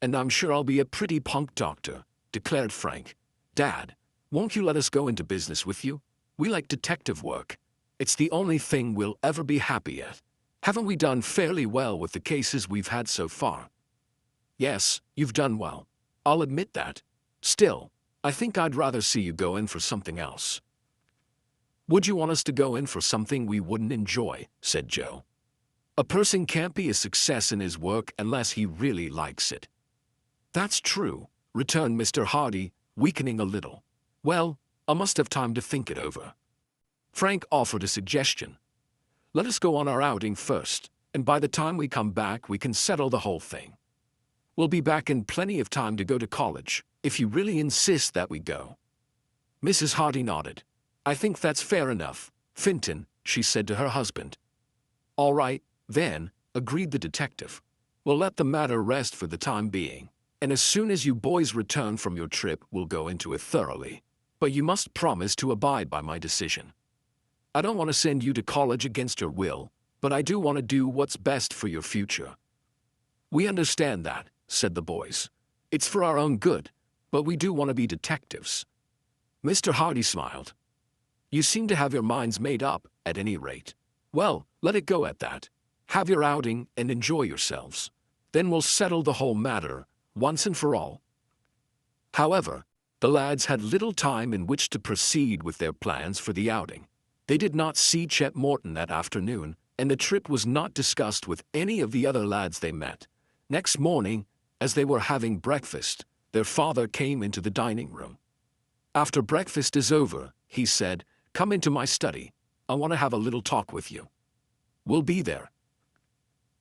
Speaker 1: And I'm sure I'll be a pretty punk doctor, declared Frank. Dad, won't you let us go into business with you? We like detective work. It's the only thing we'll ever be happy at. Haven't we done fairly well with the cases we've had so far? Yes, you've done well. I'll admit that. Still, I think I'd rather see you go in for something else. Would you want us to go in for something we wouldn't enjoy? Said Joe. A person can't be a success in his work unless he really likes it. That's true, returned Mr. Hardy, weakening a little. Well, I must have time to think it over. Frank offered a suggestion. Let us go on our outing first, and by the time we come back we can settle the whole thing. We'll be back in plenty of time to go to college, if you really insist that we go. Mrs. Hardy nodded. I think that's fair enough, Finton, she said to her husband. All right, then, agreed the detective. We'll let the matter rest for the time being, and as soon as you boys return from your trip we'll go into it thoroughly. But you must promise to abide by my decision. I don't want to send you to college against your will, but I do want to do what's best for your future. We understand that, said the boys. It's for our own good, but we do want to be detectives. Mr. Hardy smiled. You seem to have your minds made up, at any rate. Well, let it go at that. Have your outing and enjoy yourselves. Then we'll settle the whole matter, once and for all. However, the lads had little time in which to proceed with their plans for the outing. They did not see Chet Morton that afternoon, and the trip was not discussed with any of the other lads they met. Next morning, as they were having breakfast, their father came into the dining room. After breakfast is over, he said, Come into my study. I want to have a little talk with you. We'll be there.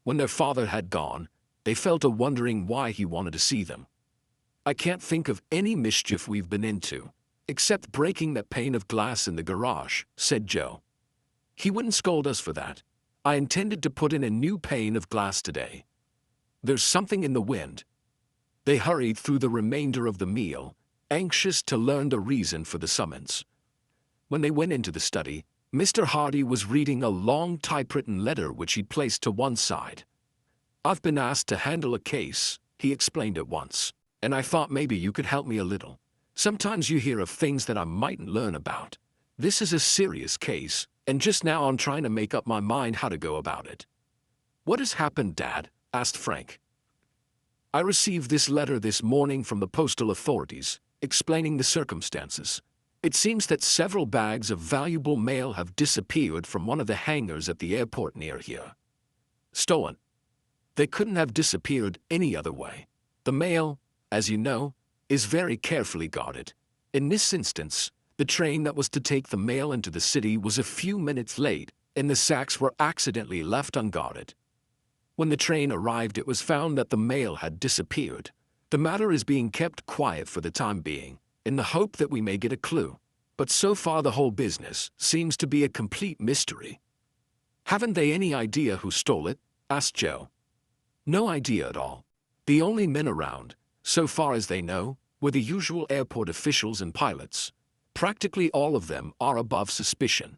Speaker 1: When their father had gone, they fell to wondering why he wanted to see them. I can't think of any mischief we've been into, except breaking that pane of glass in the garage, said Joe. He wouldn't scold us for that. I intended to put in a new pane of glass today. There's something in the wind. They hurried through the remainder of the meal, anxious to learn the reason for the summons. When they went into the study, Mr. Hardy was reading a long typewritten letter which he placed to one side. I've been asked to handle a case, he explained at once, and I thought maybe you could help me a little. Sometimes you hear of things that I mightn't learn about. This is a serious case, and just now I'm trying to make up my mind how to go about it. What has happened, Dad? Asked Frank. I received this letter this morning from the postal authorities, explaining the circumstances. It seems that several bags of valuable mail have disappeared from one of the hangars at the airport near here. Stolen. They couldn't have disappeared any other way. The mail, as you know, is very carefully guarded. In this instance, the train that was to take the mail into the city was a few minutes late, and the sacks were accidentally left unguarded. When the train arrived, it was found that the mail had disappeared. The matter is being kept quiet for the time being, in the hope that we may get a clue. But so far the whole business seems to be a complete mystery. Haven't they any idea who stole it? Asked Joe. No idea at all. The only men around, so far as they know, were the usual airport officials and pilots. Practically all of them are above suspicion.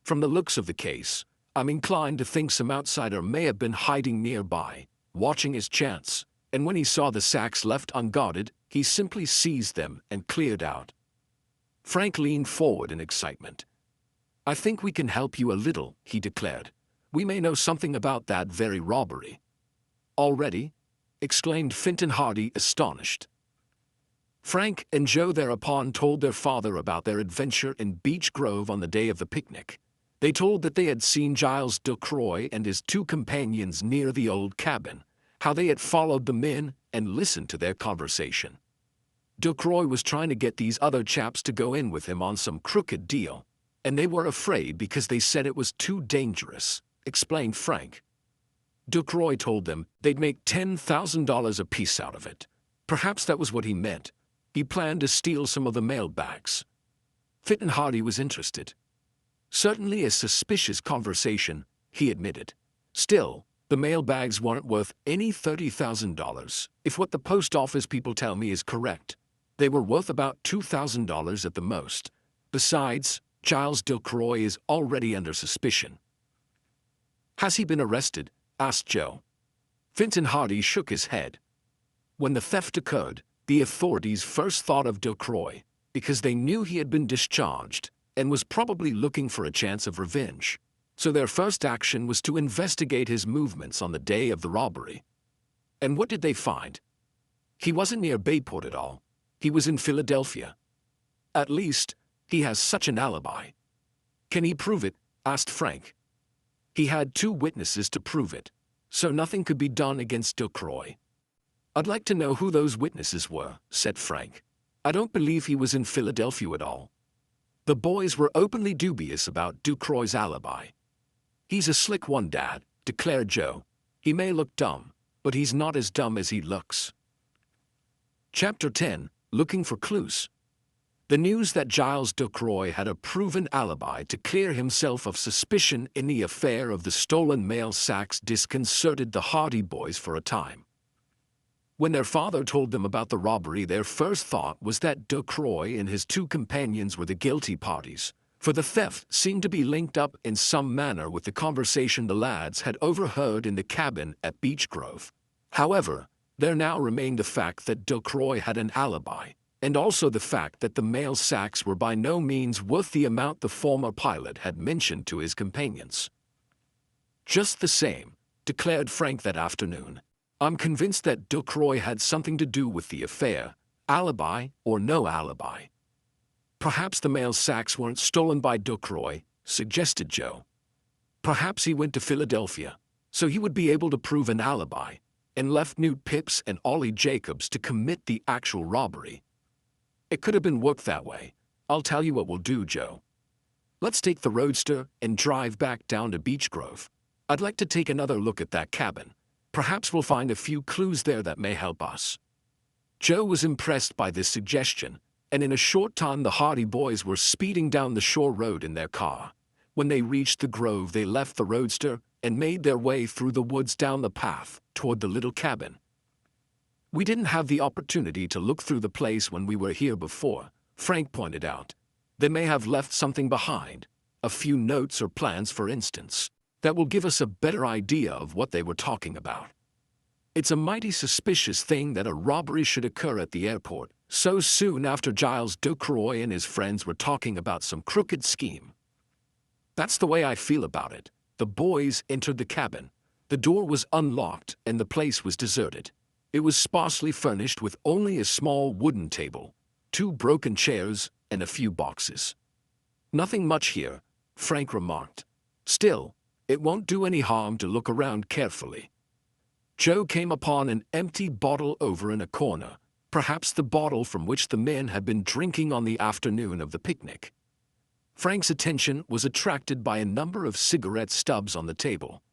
Speaker 1: From the looks of the case, I'm inclined to think some outsider may have been hiding nearby, watching his chance, and when he saw the sacks left unguarded, he simply seized them and cleared out. Frank leaned forward in excitement. I think we can help you a little, he declared. We may know something about that very robbery. Already? Exclaimed Finton Hardy, astonished. Frank and Joe thereupon told their father about their adventure in Beech Grove on the day of the picnic. They told that they had seen Giles Delcroix and his two companions near the old cabin, how they had followed them in and listened to their conversation. Delcroix was trying to get these other chaps to go in with him on some crooked deal, and they were afraid because they said it was too dangerous, explained Frank. Delcroix told them they'd make $10,000 apiece out of it. Perhaps that was what he meant. He planned to steal some of the mail bags. Finton Hardy was interested. Certainly a suspicious conversation, he admitted. Still, the mail bags weren't worth any $30,000, if what the post office people tell me is correct. They were worth about $2,000 at the most. Besides, Giles Delcroix is already under suspicion. Has he been arrested? Asked Joe. Finton Hardy shook his head. When the theft occurred, the authorities first thought of Delcroix, because they knew he had been discharged and was probably looking for a chance of revenge. So their first action was to investigate his movements on the day of the robbery. And what did they find? He wasn't near Bayport at all. He was in Philadelphia. At least, he has such an alibi. Can he prove it? Asked Frank. He had 2 witnesses to prove it, so nothing could be done against Delcroix. I'd like to know who those witnesses were, said Frank. I don't believe he was in Philadelphia at all. The boys were openly dubious about Ducroix's alibi. "He's a slick one, Dad," declared Joe. "He may look dumb, but he's not as dumb as he looks." Chapter 10. Looking for Clues. The news that Giles Ducroix had a proven alibi to clear himself of suspicion in the affair of the stolen mail sacks disconcerted the Hardy boys for a time. When their father told them about the robbery, their first thought was that Ducroix and his two companions were the guilty parties, for the theft seemed to be linked up in some manner with the conversation the lads had overheard in the cabin at Beech Grove. However, there now remained the fact that Ducroix had an alibi, and also the fact that the mail sacks were by no means worth the amount the former pilot had mentioned to his companions. "Just the same," declared Frank that afternoon, "I'm convinced that Ducroix had something to do with the affair, alibi or no alibi." "Perhaps the mail sacks weren't stolen by Ducroix," suggested Joe. "Perhaps he went to Philadelphia, so he would be able to prove an alibi, and left Newt Pipps and Ollie Jacobs to commit the actual robbery. It could have been worked that way. I'll tell you what we'll do, Joe. Let's take the roadster and drive back down to Beech Grove. I'd like to take another look at that cabin. Perhaps we'll find a few clues there that may help us." Joe was impressed by this suggestion, and in a short time the Hardy boys were speeding down the shore road in their car. When they reached the grove, they left the roadster and made their way through the woods down the path toward the little cabin. "We didn't have the opportunity to look through the place when we were here before," Frank pointed out. "They may have left something behind, a few notes or plans for instance, that will give us a better idea of what they were talking about. It's a mighty suspicious thing that a robbery should occur at the airport so soon after Giles Ducroix and his friends were talking about some crooked scheme." "That's the way I feel about it." The boys entered the cabin. The door was unlocked and the place was deserted. It was sparsely furnished with only a small wooden table, 2 broken chairs, and a few boxes. "Nothing much here," Frank remarked. "Still, it won't do any harm to look around carefully." Joe came upon an empty bottle over in a corner, perhaps the bottle from which the men had been drinking on the afternoon of the picnic. Frank's attention was attracted by a number of cigarette stubs on the table.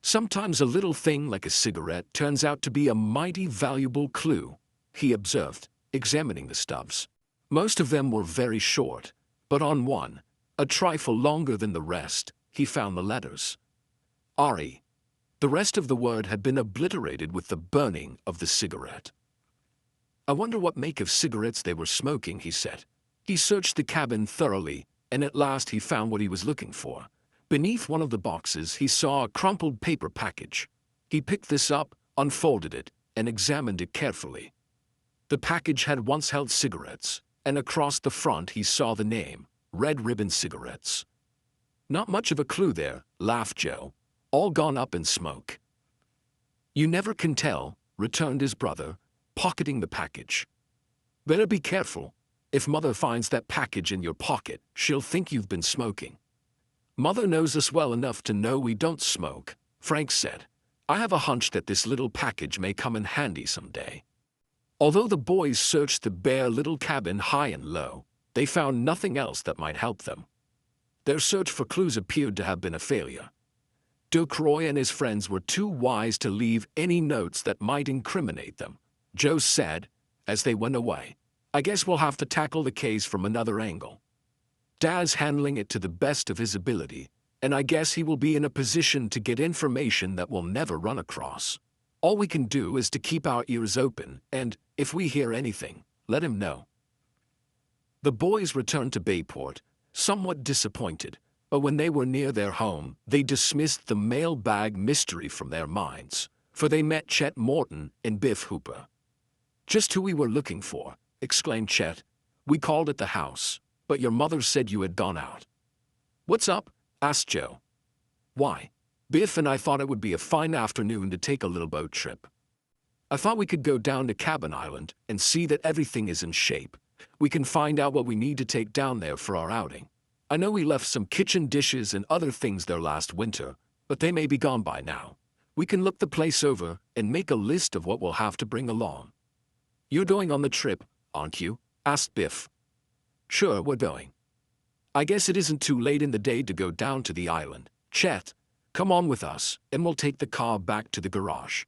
Speaker 1: "Sometimes a little thing like a cigarette turns out to be a mighty valuable clue," he observed, examining the stubs. Most of them were very short, but on one, a trifle longer than the rest, he found the letters R.E. The rest of the word had been obliterated with the burning of the cigarette. "I wonder what make of cigarettes they were smoking," he said. He searched the cabin thoroughly, and at last he found what he was looking for. Beneath one of the boxes he saw a crumpled paper package. He picked this up, unfolded it, and examined it carefully. The package had once held cigarettes, and across the front he saw the name, Red Ribbon Cigarettes. "Not much of a clue there," laughed Joe. "All gone up in smoke." "You never can tell," returned his brother, pocketing the package. "Better be careful. If Mother finds that package in your pocket, she'll think you've been smoking." "Mother knows us well enough to know we don't smoke," Frank said. "I have a hunch that this little package may come in handy someday." Although the boys searched the bare little cabin high and low, they found nothing else that might help them. Their search for clues appeared to have been a failure. Ducroix and his friends were too wise to leave any notes that might incriminate them. Joe said, as they went away, "I guess we'll have to tackle the case from another angle. Dad's handling it to the best of his ability, and I guess he will be in a position to get information that we'll never run across. All we can do is to keep our ears open, and, if we hear anything, let him know." The boys returned to Bayport, somewhat disappointed, but when they were near their home, they dismissed the mailbag mystery from their minds, for they met Chet Morton and Biff Hooper. "Just who we were looking for," exclaimed Chet. "We called at the house, but your mother said you had gone out." "What's up?" asked Joe. "Why, Biff and I thought it would be a fine afternoon to take a little boat trip. I thought we could go down to Cabin Island and see that everything is in shape. We can find out what we need to take down there for our outing. I know we left some kitchen dishes and other things there last winter, but they may be gone by now. We can look the place over and make a list of what we'll have to bring along." "You're going on the trip, aren't you?" asked Biff. "Sure, we're going." I guess it isn't too late in the day to go down to the island. Chet, come on with us, and we'll take the car back to the garage.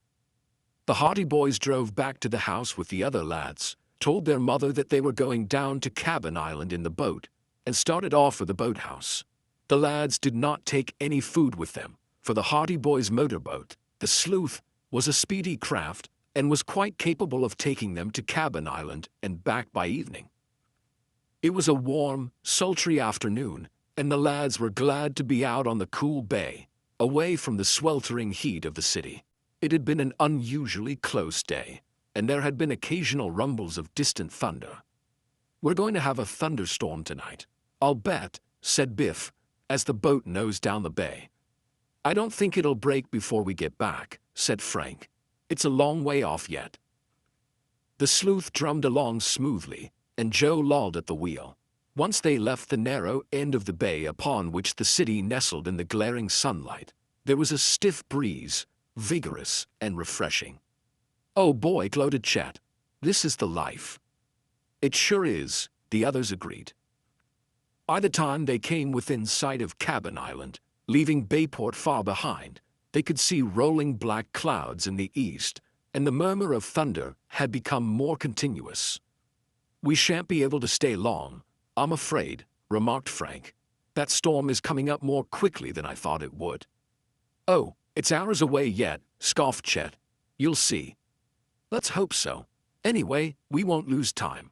Speaker 1: The Hardy boys drove back to the house with the other lads, told their mother that they were going down to Cabin Island in the boat, and started off for the boathouse. The lads did not take any food with them, for the Hardy boys' motorboat, the Sleuth, was a speedy craft and was quite capable of taking them to Cabin Island and back by evening. It was a warm, sultry afternoon, and the lads were glad to be out on the cool bay, away from the sweltering heat of the city. It had been an unusually close day, and there had been occasional rumbles of distant thunder. "We're going to have a thunderstorm tonight, I'll bet," said Biff, as the boat nosed down the bay. "I don't think it'll break before we get back," said Frank. "It's a long way off yet." The Sleuth drummed along smoothly, and Joe lolled at the wheel. Once they left the narrow end of the bay upon which the city nestled in the glaring sunlight, there was a stiff breeze, vigorous and refreshing. "Oh boy," gloated Chet. "This is the life." "It sure is," the others agreed. By the time they came within sight of Cabin Island, leaving Bayport far behind, they could see rolling black clouds in the east, and the murmur of thunder had become more continuous. "We shan't be able to stay long, I'm afraid," remarked Frank. "That storm is coming up more quickly than I thought it would." "Oh, it's hours away yet," scoffed Chet. "You'll see." "Let's hope so. Anyway, we won't lose time.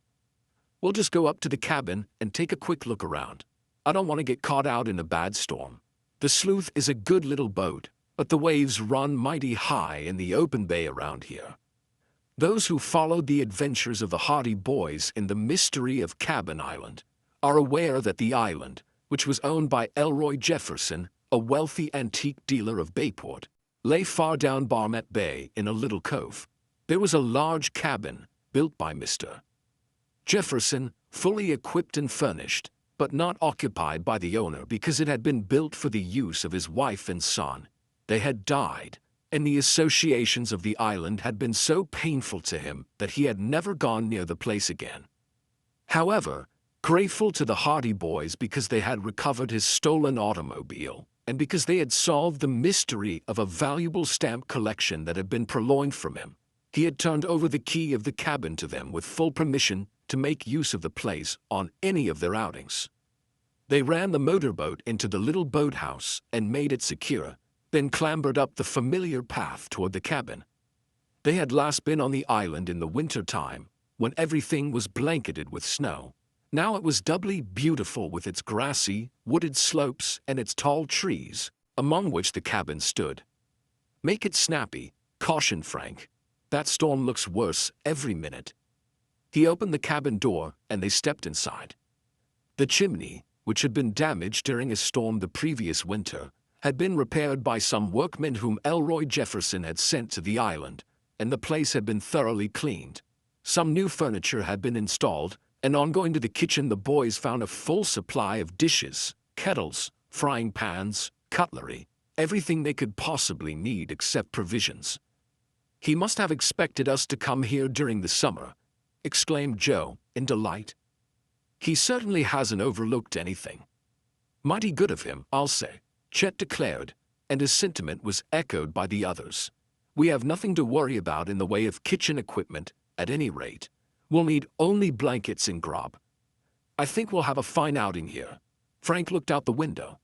Speaker 1: We'll just go up to the cabin and take a quick look around. I don't want to get caught out in a bad storm. The Sleuth is a good little boat, but the waves run mighty high in the open bay around here." Those who followed the adventures of the Hardy boys in the mystery of Cabin Island are aware that the island, which was owned by Elroy Jefferson, a wealthy antique dealer of Bayport, lay far down Barmet Bay in a little cove. There was a large cabin built by Mr. Jefferson, fully equipped and furnished, but not occupied by the owner because it had been built for the use of his wife and son. They had died, and the associations of the island had been so painful to him that he had never gone near the place again. However, grateful to the Hardy boys because they had recovered his stolen automobile, and because they had solved the mystery of a valuable stamp collection that had been purloined from him, he had turned over the key of the cabin to them with full permission to make use of the place on any of their outings. They ran the motorboat into the little boathouse and made it secure, then clambered up the familiar path toward the cabin. They had last been on the island in the winter time, when everything was blanketed with snow. Now it was doubly beautiful with its grassy, wooded slopes and its tall trees, among which the cabin stood. "Make it snappy," cautioned Frank. "That storm looks worse every minute." He opened the cabin door, and they stepped inside. The chimney, which had been damaged during a storm the previous winter, had been repaired by some workmen whom Elroy Jefferson had sent to the island, and the place had been thoroughly cleaned. Some new furniture had been installed, and on going to the kitchen the boys found a full supply of dishes, kettles, frying pans, cutlery, everything they could possibly need except provisions. "He must have expected us to come here during the summer," exclaimed Joe, in delight. "He certainly hasn't overlooked anything." "Mighty good of him, I'll say," Chet declared, and his sentiment was echoed by the others. "We have nothing to worry about in the way of kitchen equipment, at any rate. We'll need only blankets and grub. I think we'll have a fine outing here." Frank looked out the window.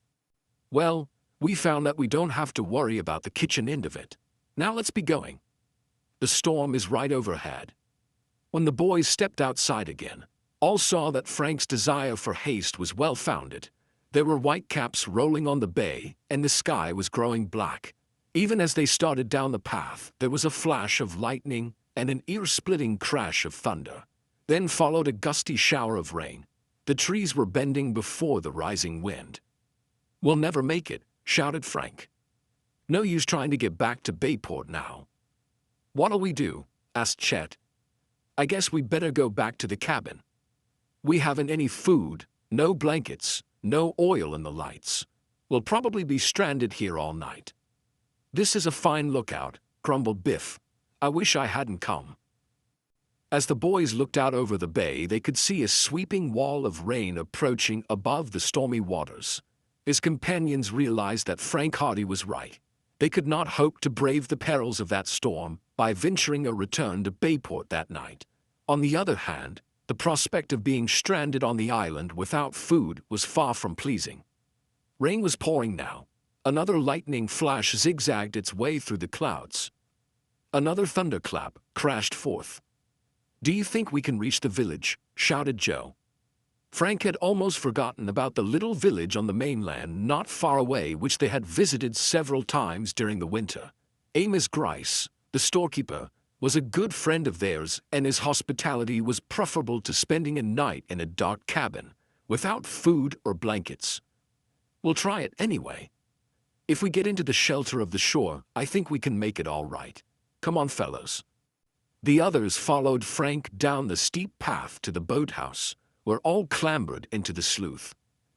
Speaker 1: "Well, we found that we don't have to worry about the kitchen end of it. Now let's be going. The storm is right overhead." When the boys stepped outside again, all saw that Frank's desire for haste was well-founded. There were white caps rolling on the bay, and the sky was growing black. Even as they started down the path, there was a flash of lightning and an ear-splitting crash of thunder. Then followed a gusty shower of rain. The trees were bending before the rising wind. "We'll never make it," shouted Frank. "No use trying to get back to Bayport now." "What'll we do?" asked Chet. "I guess we better go back to the cabin. We haven't any food, no blankets, no oil in the lights. We'll probably be stranded here all night." "This is a fine lookout," grumbled Biff. "I wish I hadn't come." As the boys looked out over the bay, they could see a sweeping wall of rain approaching above the stormy waters. His companions realized that Frank Hardy was right. They could not hope to brave the perils of that storm by venturing a return to Bayport that night. On the other hand, the prospect of being stranded on the island without food was far from pleasing. Rain was pouring now. Another lightning flash zigzagged its way through the clouds. Another thunderclap crashed forth. "Do you think we can reach the village?" shouted Joe. Frank had almost forgotten about the little village on the mainland not far away which they had visited several times during the winter. Amos Grice, the storekeeper, was a good friend of theirs, and his hospitality was preferable to spending a night in a dark cabin, without food or blankets. "We'll try it anyway. If we get into the shelter of the shore, I think we can make it all right. Come on, fellows." The others followed Frank down the steep path to the boathouse, where all clambered into the sloop.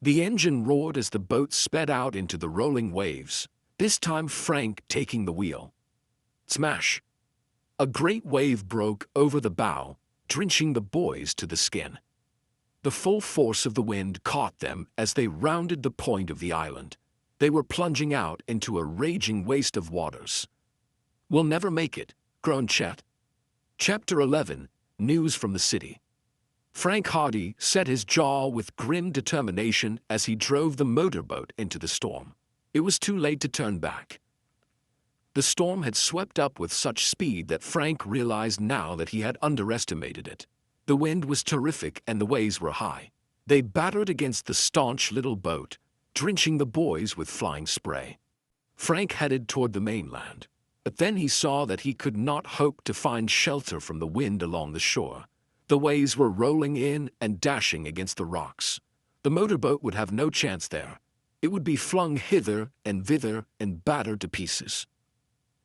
Speaker 1: The engine roared as the boat sped out into the rolling waves, this time Frank taking the wheel. Smash! A great wave broke over the bow, drenching the boys to the skin. The full force of the wind caught them as they rounded the point of the island. They were plunging out into a raging waste of waters. "We'll never make it," groaned Chet. Chapter 11, News from the City. Frank Hardy set his jaw with grim determination as he drove the motorboat into the storm. It was too late to turn back. The storm had swept up with such speed that Frank realized now that he had underestimated it. The wind was terrific and the waves were high. They battered against the staunch little boat, drenching the boys with flying spray. Frank headed toward the mainland, but then he saw that he could not hope to find shelter from the wind along the shore. The waves were rolling in and dashing against the rocks. The motorboat would have no chance there. It would be flung hither and thither and battered to pieces.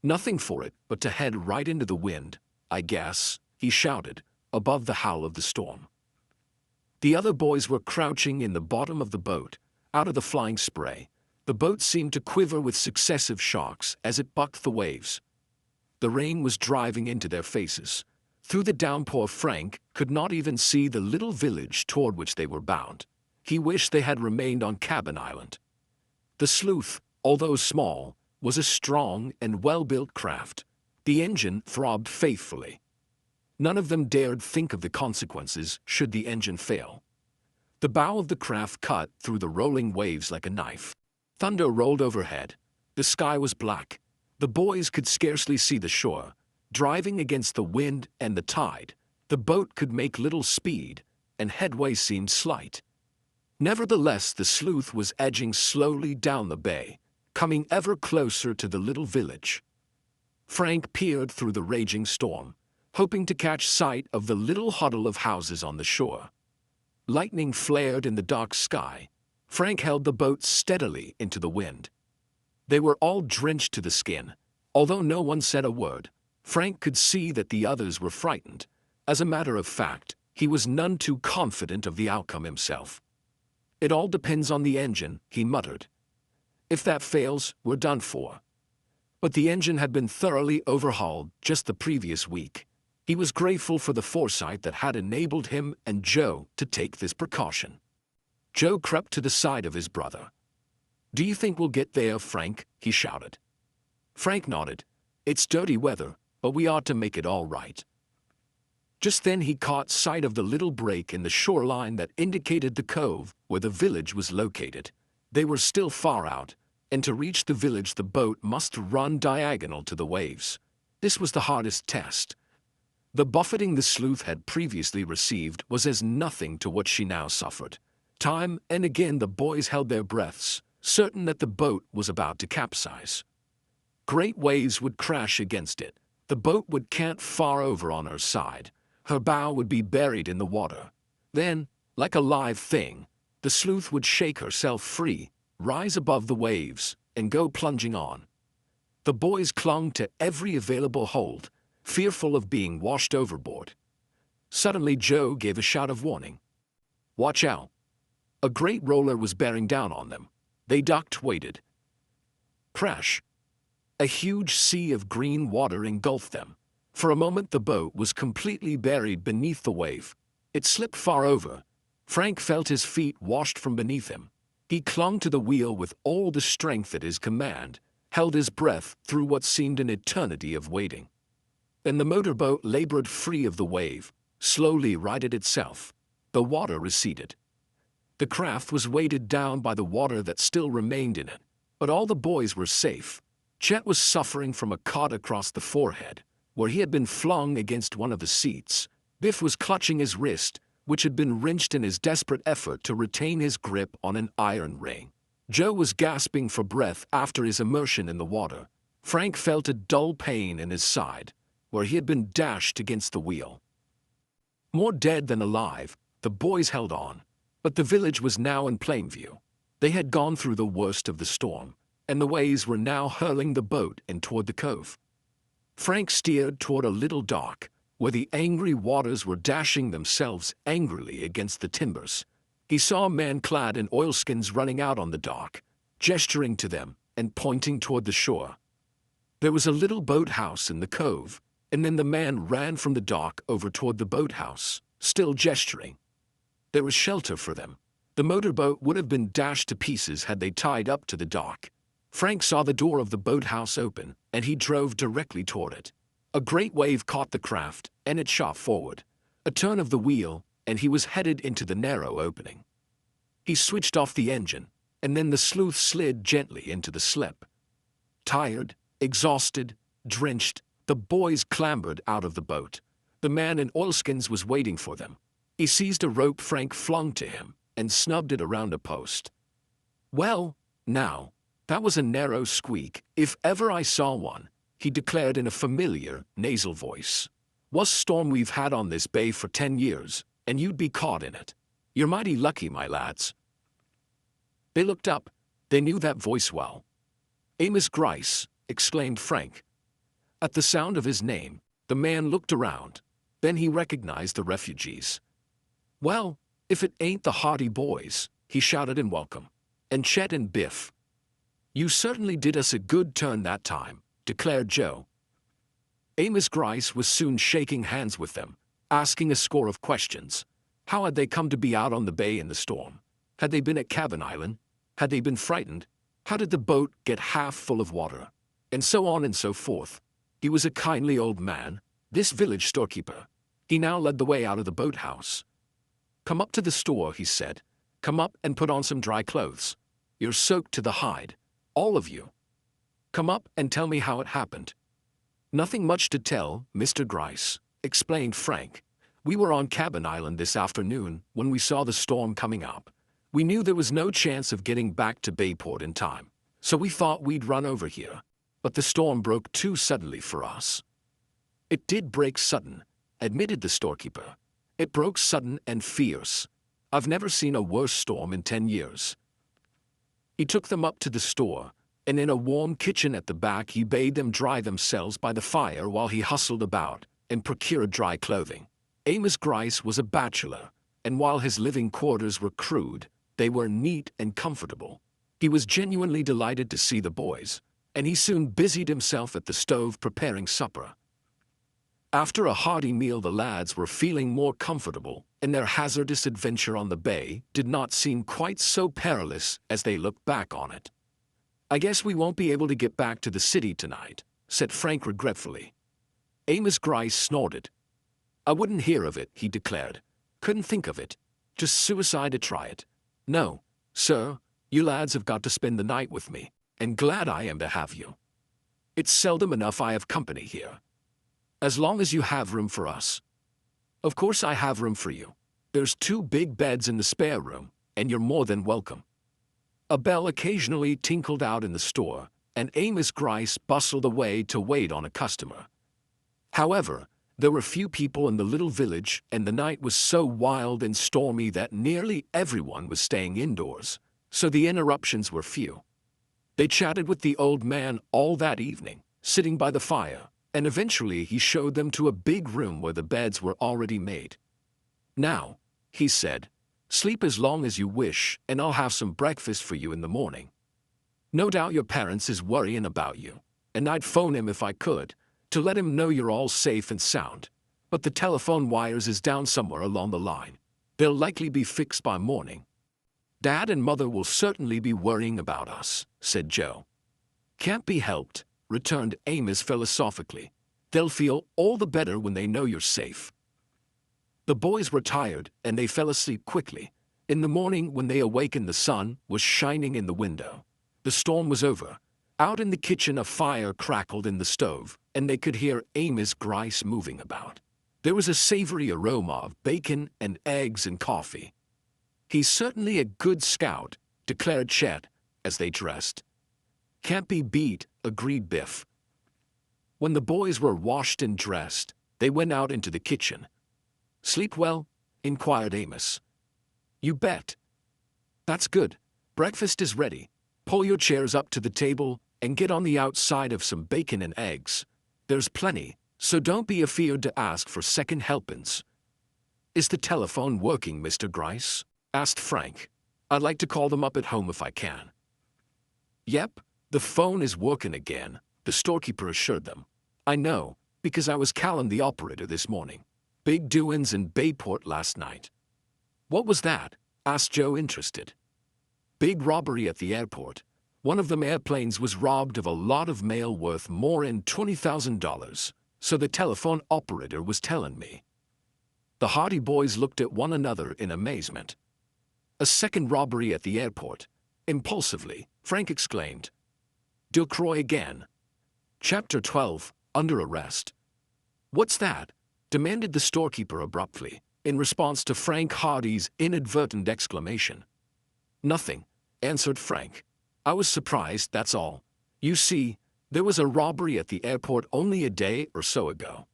Speaker 1: "Nothing for it but to head right into the wind, I guess," he shouted, above the howl of the storm. The other boys were crouching in the bottom of the boat, out of the flying spray. The boat seemed to quiver with successive shocks as it bucked the waves. The rain was driving into their faces. Through the downpour, Frank could not even see the little village toward which they were bound. He wished they had remained on Cabin Island. The sloop, although small, was a strong and well-built craft. The engine throbbed faithfully. None of them dared think of the consequences should the engine fail. The bow of the craft cut through the rolling waves like a knife. Thunder rolled overhead. The sky was black. The boys could scarcely see the shore. Driving against the wind and the tide, the boat could make little speed, and headway seemed slight. Nevertheless, the sloop was edging slowly down the bay, coming ever closer to the little village. Frank peered through the raging storm, hoping to catch sight of the little huddle of houses on the shore. Lightning flared in the dark sky. Frank held the boat steadily into the wind. They were all drenched to the skin. Although no one said a word, Frank could see that the others were frightened. As a matter of fact, he was none too confident of the outcome himself. "It all depends on the engine," he muttered. "If that fails, we're done for." But the engine had been thoroughly overhauled just the previous week. He was grateful for the foresight that had enabled him and Joe to take this precaution. Joe crept to the side of his brother. "Do you think we'll get there, Frank?" he shouted. Frank nodded. "It's dirty weather, but we ought to make it all right." Just then he caught sight of the little break in the shoreline that indicated the cove where the village was located. They were still far out, and to reach the village the boat must run diagonal to the waves. This was the hardest test. The buffeting the sloop had previously received was as nothing to what she now suffered. Time and again the boys held their breaths, certain that the boat was about to capsize. Great waves would crash against it. The boat would cant far over on her side. Her bow would be buried in the water. Then, like a live thing, the sloop would shake herself free, rise above the waves, and go plunging on. The boys clung to every available hold, fearful of being washed overboard. Suddenly Joe gave a shout of warning. "Watch out!" A great roller was bearing down on them. They ducked, waited. Crash! A huge sea of green water engulfed them. For a moment the boat was completely buried beneath the wave. It slipped far over. Frank felt his feet washed from beneath him. He clung to the wheel with all the strength at his command, held his breath through what seemed an eternity of waiting. Then the motorboat labored free of the wave, slowly righted itself. The water receded. The craft was weighted down by the water that still remained in it, but all the boys were safe. Chet was suffering from a cut across the forehead, where he had been flung against one of the seats. Biff was clutching his wrist, which had been wrenched in his desperate effort to retain his grip on an iron ring. Joe was gasping for breath after his immersion in the water. Frank felt a dull pain in his side, where he had been dashed against the wheel. More dead than alive, the boys held on, but the village was now in plain view. They had gone through the worst of the storm, and the waves were now hurling the boat in toward the cove. Frank steered toward a little dock, where the angry waters were dashing themselves angrily against the timbers. He saw a man clad in oilskins running out on the dock, gesturing to them and pointing toward the shore. There was a little boathouse in the cove, and then the man ran from the dock over toward the boathouse, still gesturing. There was shelter for them. The motorboat would have been dashed to pieces had they tied up to the dock. Frank saw the door of the boathouse open, and he drove directly toward it. A great wave caught the craft, and it shot forward. A turn of the wheel, and he was headed into the narrow opening. He switched off the engine, and then the sleuth slid gently into the slip. Tired, exhausted, drenched, the boys clambered out of the boat. The man in oilskins was waiting for them. He seized a rope Frank flung to him and snubbed it around a post. "Well, now, that was a narrow squeak, if ever I saw one," he declared in a familiar, nasal voice. "Worst storm we've had on this bay for 10 years, and you'd be caught in it. You're mighty lucky, my lads." They looked up. They knew that voice well. "Amos Grice," exclaimed Frank. At the sound of his name, the man looked around. Then he recognized the refugees. "Well, if it ain't the Hardy boys," he shouted in welcome. "And Chet and Biff." "You certainly did us a good turn that time," declared Joe. Amos Grice was soon shaking hands with them, asking a score of questions. How had they come to be out on the bay in the storm? Had they been at Cabin Island? Had they been frightened? How did the boat get half full of water? And so on and so forth. He was a kindly old man, this village storekeeper. He now led the way out of the boathouse. "Come up to the store," he said. "Come up and put on some dry clothes. You're soaked to the hide, all of you. Come up and tell me how it happened." "Nothing much to tell, Mr. Grice," explained Frank. "We were on Cabin Island this afternoon when we saw the storm coming up. We knew there was no chance of getting back to Bayport in time, so we thought we'd run over here. But the storm broke too suddenly for us." "It did break sudden," admitted the storekeeper. "It broke sudden and fierce. I've never seen a worse storm in 10 years. He took them up to the store, and in a warm kitchen at the back he bade them dry themselves by the fire while he hustled about and procured dry clothing. Amos Grice was a bachelor, and while his living quarters were crude, they were neat and comfortable. He was genuinely delighted to see the boys, and he soon busied himself at the stove preparing supper. After a hearty meal, the lads were feeling more comfortable, and their hazardous adventure on the bay did not seem quite so perilous as they looked back on it. "I guess we won't be able to get back to the city tonight," said Frank regretfully. Amos Grice snorted. "I wouldn't hear of it," he declared. "Couldn't think of it. Just suicide to try it. No, sir, you lads have got to spend the night with me, and glad I am to have you. It's seldom enough I have company here. As long as you have room for us." "Of course I have room for you. There's 2 big beds in the spare room, and you're more than welcome." A bell occasionally tinkled out in the store, and Amos Grice bustled away to wait on a customer. However, there were few people in the little village, and the night was so wild and stormy that nearly everyone was staying indoors, so the interruptions were few. They chatted with the old man all that evening, sitting by the fire, and eventually he showed them to a big room where the beds were already made. "Now," he said, "sleep as long as you wish, and I'll have some breakfast for you in the morning. No doubt your parents is worrying about you, and I'd phone him if I could, to let him know you're all safe and sound. But the telephone wires is down somewhere along the line. They'll likely be fixed by morning. Dad and Mother will certainly be worrying about us, said Joe. Can't be helped, returned Amos philosophically. They'll feel all the better when they know you're safe. The boys were tired, and they fell asleep quickly. In the morning, when they awakened, the sun was shining in the window. The storm was over. Out in the kitchen, a fire crackled in the stove, and they could hear Amos Grice moving about. There was a savory aroma of bacon and eggs and coffee. He's certainly a good scout, declared Chet, as they dressed. Can't be beat, agreed Biff. When the boys were washed and dressed, they went out into the kitchen. Sleep well? Inquired Amos. You bet. That's good. Breakfast is ready. Pull your chairs up to the table and get on the outside of some bacon and eggs. There's plenty, so don't be afeard to ask for second helpings. Is the telephone working, Mr. Grice? Asked Frank. I'd like to call them up at home if I can. Yep, the phone is working again, the storekeeper assured them. I know, because I was calling the operator this morning. Big doings in Bayport last night. What was that? Asked Joe, interested. Big robbery at the airport. One of them airplanes was robbed of a lot of mail worth more than $20,000, so the telephone operator was telling me. The Hardy boys looked at one another in amazement. A second robbery at the airport. Impulsively, Frank exclaimed. Delcroix again. Chapter 12, Under Arrest. What's that? Demanded the storekeeper abruptly, in response to Frank Hardy's inadvertent exclamation. Nothing, answered Frank. I was surprised, that's all. You see, there was a robbery at the airport only a day or so ago.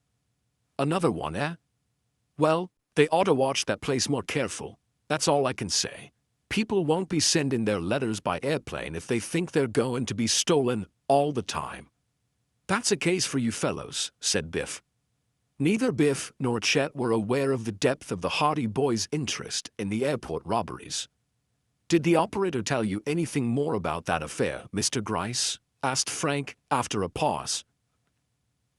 Speaker 1: Another one, eh? Well, they ought to watch that place more careful. That's all I can say. People won't be sending their letters by airplane if they think they're going to be stolen all the time. That's a case for you fellows, said Biff. Neither Biff nor Chet were aware of the depth of the Hardy boys' interest in the airport robberies. Did the operator tell you anything more about that affair, Mr. Grice? Asked Frank after a pause.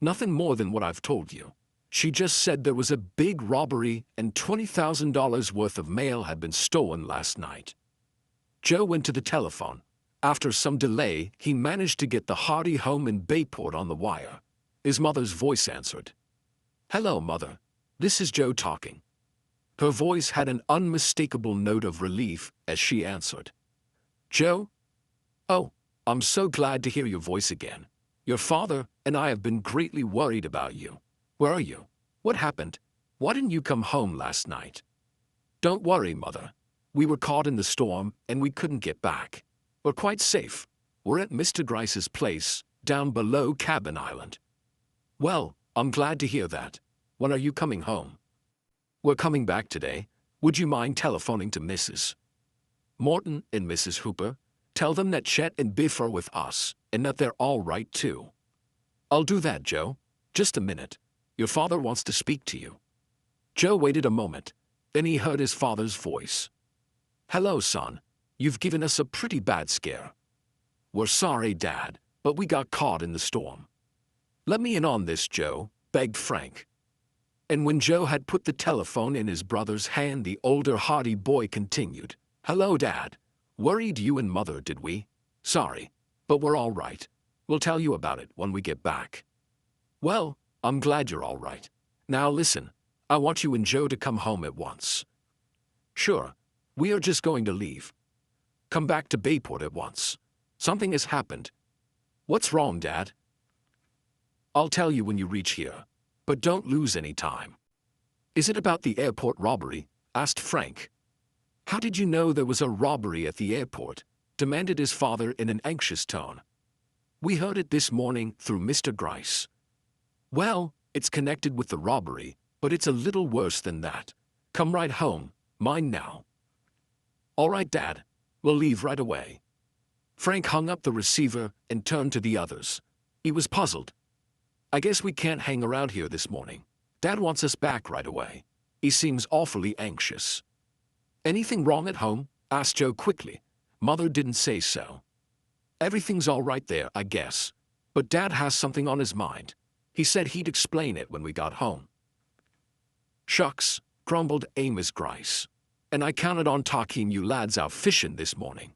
Speaker 1: Nothing more than what I've told you. She just said there was a big robbery and $20,000 worth of mail had been stolen last night. Joe went to the telephone. After some delay, he managed to get the Hardy home in Bayport on the wire. His mother's voice answered. Hello, Mother. This is Joe talking. Her voice had an unmistakable note of relief as she answered. Joe? Oh, I'm so glad to hear your voice again. Your father and I have been greatly worried about you. Where are you? What happened? Why didn't you come home last night? Don't worry, Mother. We were caught in the storm and we couldn't get back. We're quite safe. We're at Mr. Grice's place, down below Cabin Island. Well, I'm glad to hear that. When are you coming home? We're coming back today. Would you mind telephoning to Mrs. Morton and Mrs. Hooper? Tell them that Chet and Biff are with us and that they're all right too. I'll do that, Joe. Just a minute. Your father wants to speak to you. Joe waited a moment. Then he heard his father's voice. Hello, son. You've given us a pretty bad scare. We're sorry, Dad, but we got caught in the storm. Let me in on this, Joe, begged Frank. And when Joe had put the telephone in his brother's hand, the older Hardy boy continued. Hello, Dad. Worried you and Mother, did we? Sorry, but we're all right. We'll tell you about it when we get back. Well, I'm glad you're all right. Now listen, I want you and Joe to come home at once. Sure, we are just going to leave. Come back to Bayport at once. Something has happened. What's wrong, Dad? I'll tell you when you reach here, but don't lose any time. Is it about the airport robbery? Asked Frank. How did you know there was a robbery at the airport? Demanded his father in an anxious tone. We heard it this morning through Mr. Grice. Well, it's connected with the robbery, but it's a little worse than that. Come right home, mind now. All right, Dad. We'll leave right away. Frank hung up the receiver and turned to the others. He was puzzled. I guess we can't hang around here this morning. Dad wants us back right away. He seems awfully anxious. Anything wrong at home? Asked Joe quickly. Mother didn't say so. Everything's all right there, I guess. But Dad has something on his mind. He said he'd explain it when we got home. Shucks, grumbled Amos Grice. And I counted on talking you lads out fishing this morning.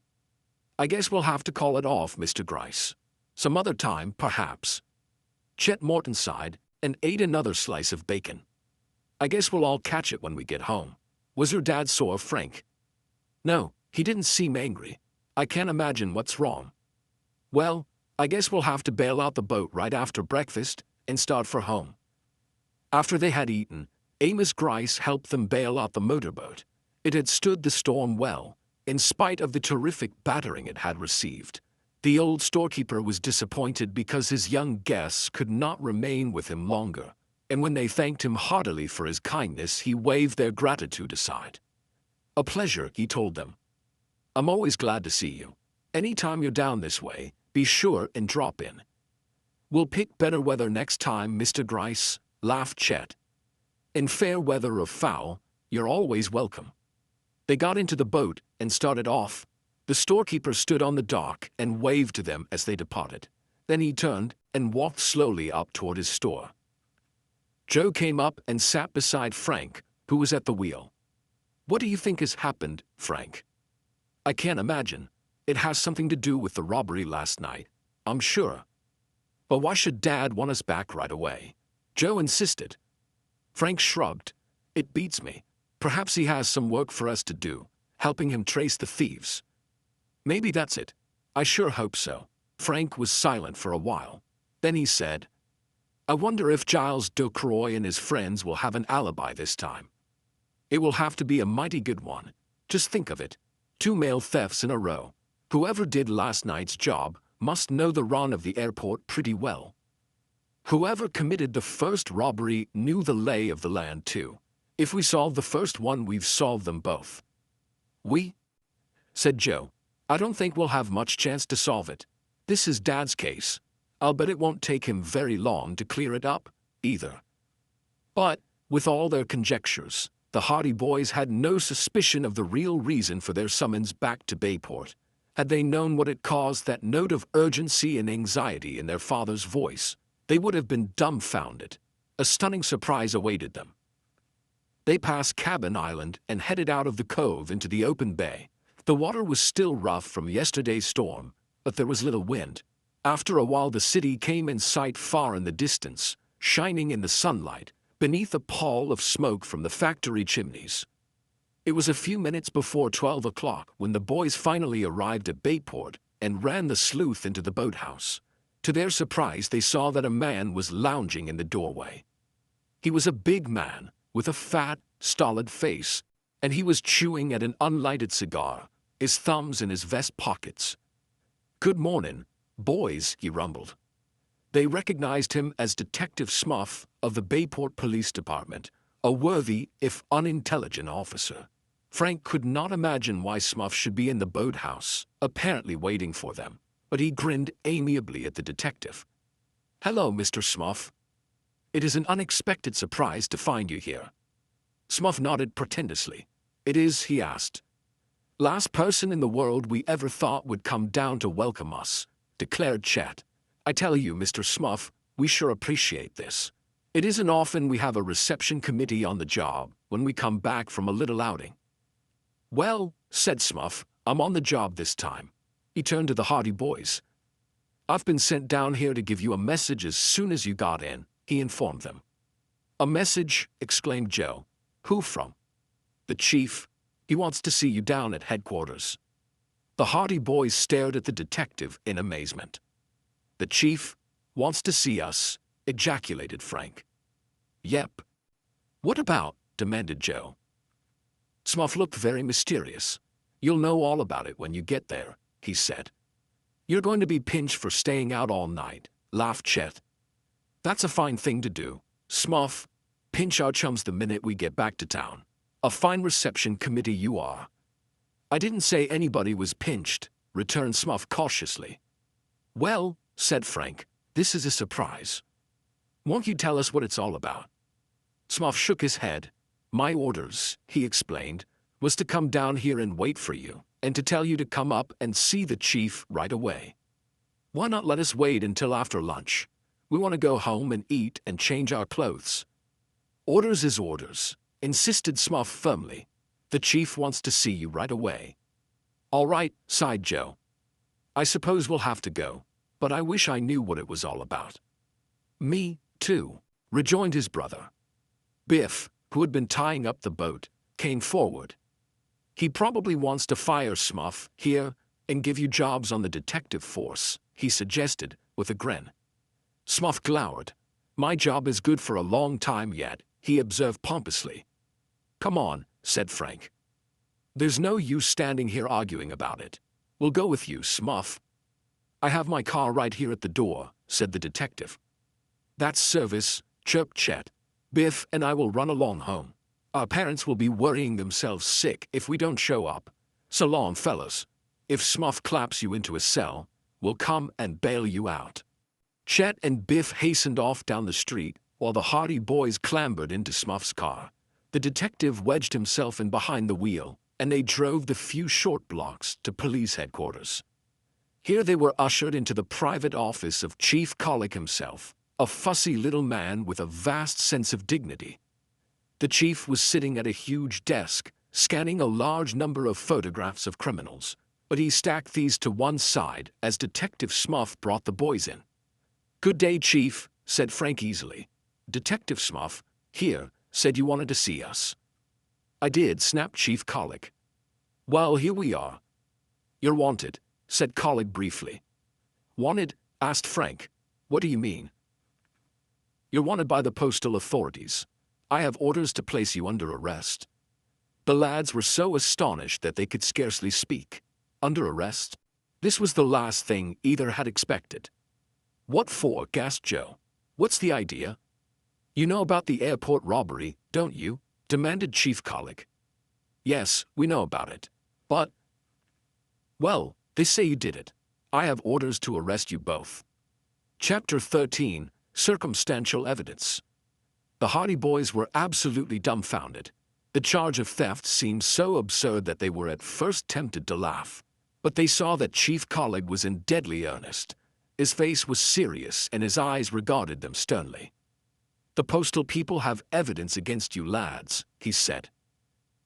Speaker 1: I guess we'll have to call it off, Mr. Grice. Some other time, perhaps. Chet Morton sighed and ate another slice of bacon. I guess we'll all catch it when we get home. Was your dad sore, Frank? No, he didn't seem angry. I can't imagine what's wrong. Well, I guess we'll have to bail out the boat right after breakfast and start for home. After they had eaten, Amos Grice helped them bail out the motorboat. It had stood the storm well, in spite of the terrific battering it had received. The old storekeeper was disappointed because his young guests could not remain with him longer, and when they thanked him heartily for his kindness, he waved their gratitude aside. A pleasure, he told them. I'm always glad to see you. Anytime you're down this way, be sure and drop in. We'll pick better weather next time, Mr. Grice, laughed Chet. In fair weather or foul, you're always welcome. They got into the boat and started off. The storekeeper stood on the dock and waved to them as they departed. Then he turned and walked slowly up toward his store. Joe came up and sat beside Frank, who was at the wheel. What do you think has happened, Frank? I can't imagine. It has something to do with the robbery last night, I'm sure. But why should Dad want us back right away? Joe insisted. Frank shrugged. It beats me. Perhaps he has some work for us to do, helping him trace the thieves. Maybe that's it. I sure hope so. Frank was silent for a while. Then he said, I wonder if Giles Ducroix and his friends will have an alibi this time. It will have to be a mighty good one. Just think of it. 2 mail thefts in a row. Whoever did last night's job must know the run of the airport pretty well. Whoever committed the first robbery knew the lay of the land too. If we solve the first one, we've solved them both. We? Said Joe. I don't think we'll have much chance to solve it. This is Dad's case. I'll bet it won't take him very long to clear it up, either. But, with all their conjectures, the Hardy boys had no suspicion of the real reason for their summons back to Bayport. Had they known what had caused that note of urgency and anxiety in their father's voice, they would have been dumbfounded. A stunning surprise awaited them. They passed Cabin Island and headed out of the cove into the open bay. The water was still rough from yesterday's storm, but there was little wind. After a while, the city came in sight far in the distance, shining in the sunlight, beneath a pall of smoke from the factory chimneys. It was a few minutes before 12 o'clock when the boys finally arrived at Bayport and ran the sleuth into the boathouse. To their surprise, they saw that a man was lounging in the doorway. He was a big man, with a fat, stolid face, and he was chewing at an unlighted cigar, his thumbs in his vest pockets. Good morning, boys, he rumbled. They recognized him as Detective Smuff of the Bayport Police Department, a worthy, if unintelligent officer. Frank could not imagine why Smuff should be in the boathouse, apparently waiting for them, but he grinned amiably at the detective. Hello, Mr. Smuff. It is an unexpected surprise to find you here. Smuff nodded pretendously. It is, he asked. Last person in the world we ever thought would come down to welcome us, declared Chet. I tell you, Mr. Smuff, we sure appreciate this. It isn't often we have a reception committee on the job when we come back from a little outing. Well, said Smuff, I'm on the job this time. He turned to the Hardy boys. I've been sent down here to give you a message as soon as you got in, he informed them. A message? Exclaimed Joe. Who from? The chief. He wants to see you down at headquarters. The Hardy boys stared at the detective in amazement. The chief wants to see us, ejaculated Frank. Yep. What about? Demanded Joe. Smuff looked very mysterious. You'll know all about it when you get there, he said. You're going to be pinched for staying out all night, laughed Chet. That's a fine thing to do, Smuff. Pinch our chums the minute we get back to town. A fine reception committee you are. I didn't say anybody was pinched, returned Smuff cautiously. Well, said Frank, this is a surprise. Won't you tell us what it's all about? Smuff shook his head. My orders, he explained, was to come down here and wait for you, and to tell you to come up and see the chief right away. Why not let us wait until after lunch? We want to go home and eat and change our clothes." "Orders is orders," insisted Smuff firmly. "The chief wants to see you right away." "All right," sighed Joe. "I suppose we'll have to go, but I wish I knew what it was all about." "Me, too," rejoined his brother. Biff, who had been tying up the boat, came forward. "He probably wants to fire Smuff here and give you jobs on the detective force," he suggested, with a grin. Smuff glowered. "My job is good for a long time yet," he observed pompously. "Come on," said Frank. "There's no use standing here arguing about it. We'll go with you, Smuff." "I have my car right here at the door," said the detective. "That's service," chirped Chet. "Biff and I will run along home. Our parents will be worrying themselves sick if we don't show up. So long, fellas. If Smuff claps you into a cell, we'll come and bail you out." Chet and Biff hastened off down the street while the Hardy boys clambered into Smuff's car. The detective wedged himself in behind the wheel, and they drove the few short blocks to police headquarters. Here they were ushered into the private office of Chief Colic himself, a fussy little man with a vast sense of dignity. The chief was sitting at a huge desk, scanning a large number of photographs of criminals, but he stacked these to one side as Detective Smuff brought the boys in. "Good day, Chief," said Frank easily. "Detective Smuff, here, said you wanted to see us." "I did," snapped Chief Colic. "Well, here we are." "You're wanted," said Colic briefly. "Wanted?" asked Frank. "What do you mean?" "You're wanted by the postal authorities. I have orders to place you under arrest." The lads were so astonished that they could scarcely speak. Under arrest? This was the last thing either had expected. "What for?" gasped Joe. "What's the idea?" "You know about the airport robbery, don't you?" demanded Chief Colic. "Yes, we know about it. But—" "Well, they say you did it. I have orders to arrest you both." Chapter 13, Circumstantial Evidence. The Hardy boys were absolutely dumbfounded. The charge of theft seemed so absurd that they were at first tempted to laugh. But they saw that Chief Colic was in deadly earnest. His face was serious and his eyes regarded them sternly. "The postal people have evidence against you lads," he said.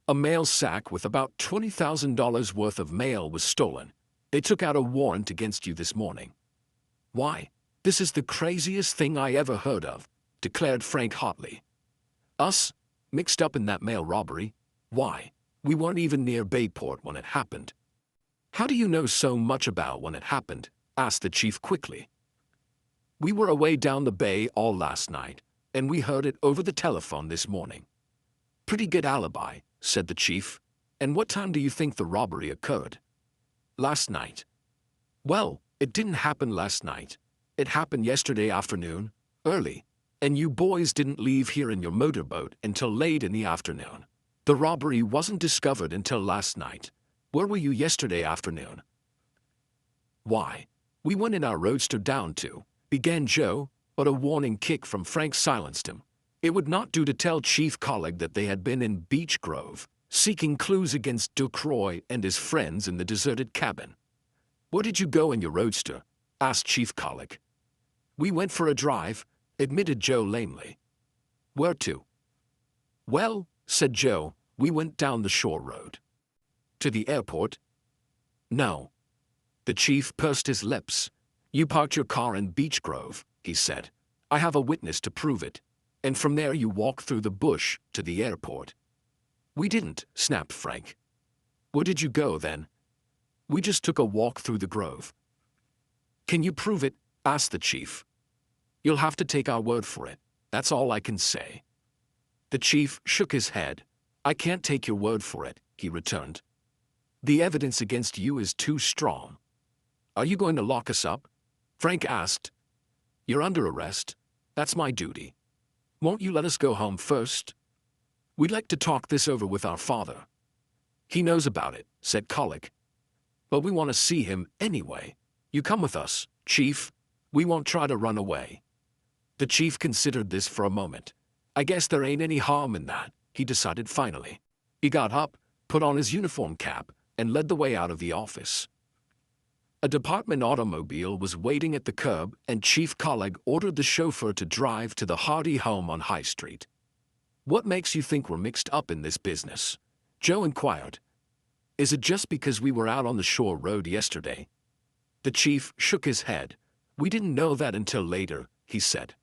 Speaker 1: "A mail sack with about $20,000 worth of mail was stolen. They took out a warrant against you this morning." "Why, this is the craziest thing I ever heard of," declared Frank hotly. "Us? Mixed up in that mail robbery? Why, we weren't even near Bayport when it happened." "How do you know so much about when it happened?" asked the chief quickly. "We were away down the bay all last night, and we heard it over the telephone this morning." "Pretty good alibi," said the chief. "And what time do you think the robbery occurred?" "Last night." "Well, it didn't happen last night. It happened yesterday afternoon, early. And you boys didn't leave here in your motorboat until late in the afternoon. The robbery wasn't discovered until last night. Where were you yesterday afternoon?" "Why, we went in our roadster down to," began Joe, but a warning kick from Frank silenced him. It would not do to tell Chief Colic that they had been in Beech Grove, seeking clues against Ducroix and his friends in the deserted cabin. "Where did you go in your roadster?" asked Chief Colic. "We went for a drive," admitted Joe lamely. "Where to?" "Well," said Joe, "we went down the shore road." "To the airport?" "No." The chief pursed his lips. "You parked your car in Beech Grove," he said. "I have a witness to prove it. And from there you walked through the bush to the airport." "We didn't," snapped Frank. "Where did you go then?" "We just took a walk through the grove." "Can you prove it?" asked the chief. "You'll have to take our word for it. That's all I can say." The chief shook his head. "I can't take your word for it," he returned. "The evidence against you is too strong." "Are you going to lock us up?" Frank asked. "You're under arrest. That's my duty. Won't you let us go home first? We'd like to talk this over with our father." "He knows about it," said Colic. "But we want to see him anyway. You come with us, Chief. We won't try to run away." The chief considered this for a moment. "I guess there ain't any harm in that," he decided finally. He got up, put on his uniform cap, and led the way out of the office. A department automobile was waiting at the curb, and Chief Colleague ordered the chauffeur to drive to the Hardy home on High Street. "What makes you think we're mixed up in this business?" Joe inquired. "Is it just because we were out on the shore road yesterday?" The chief shook his head. "We didn't know that until later," he said.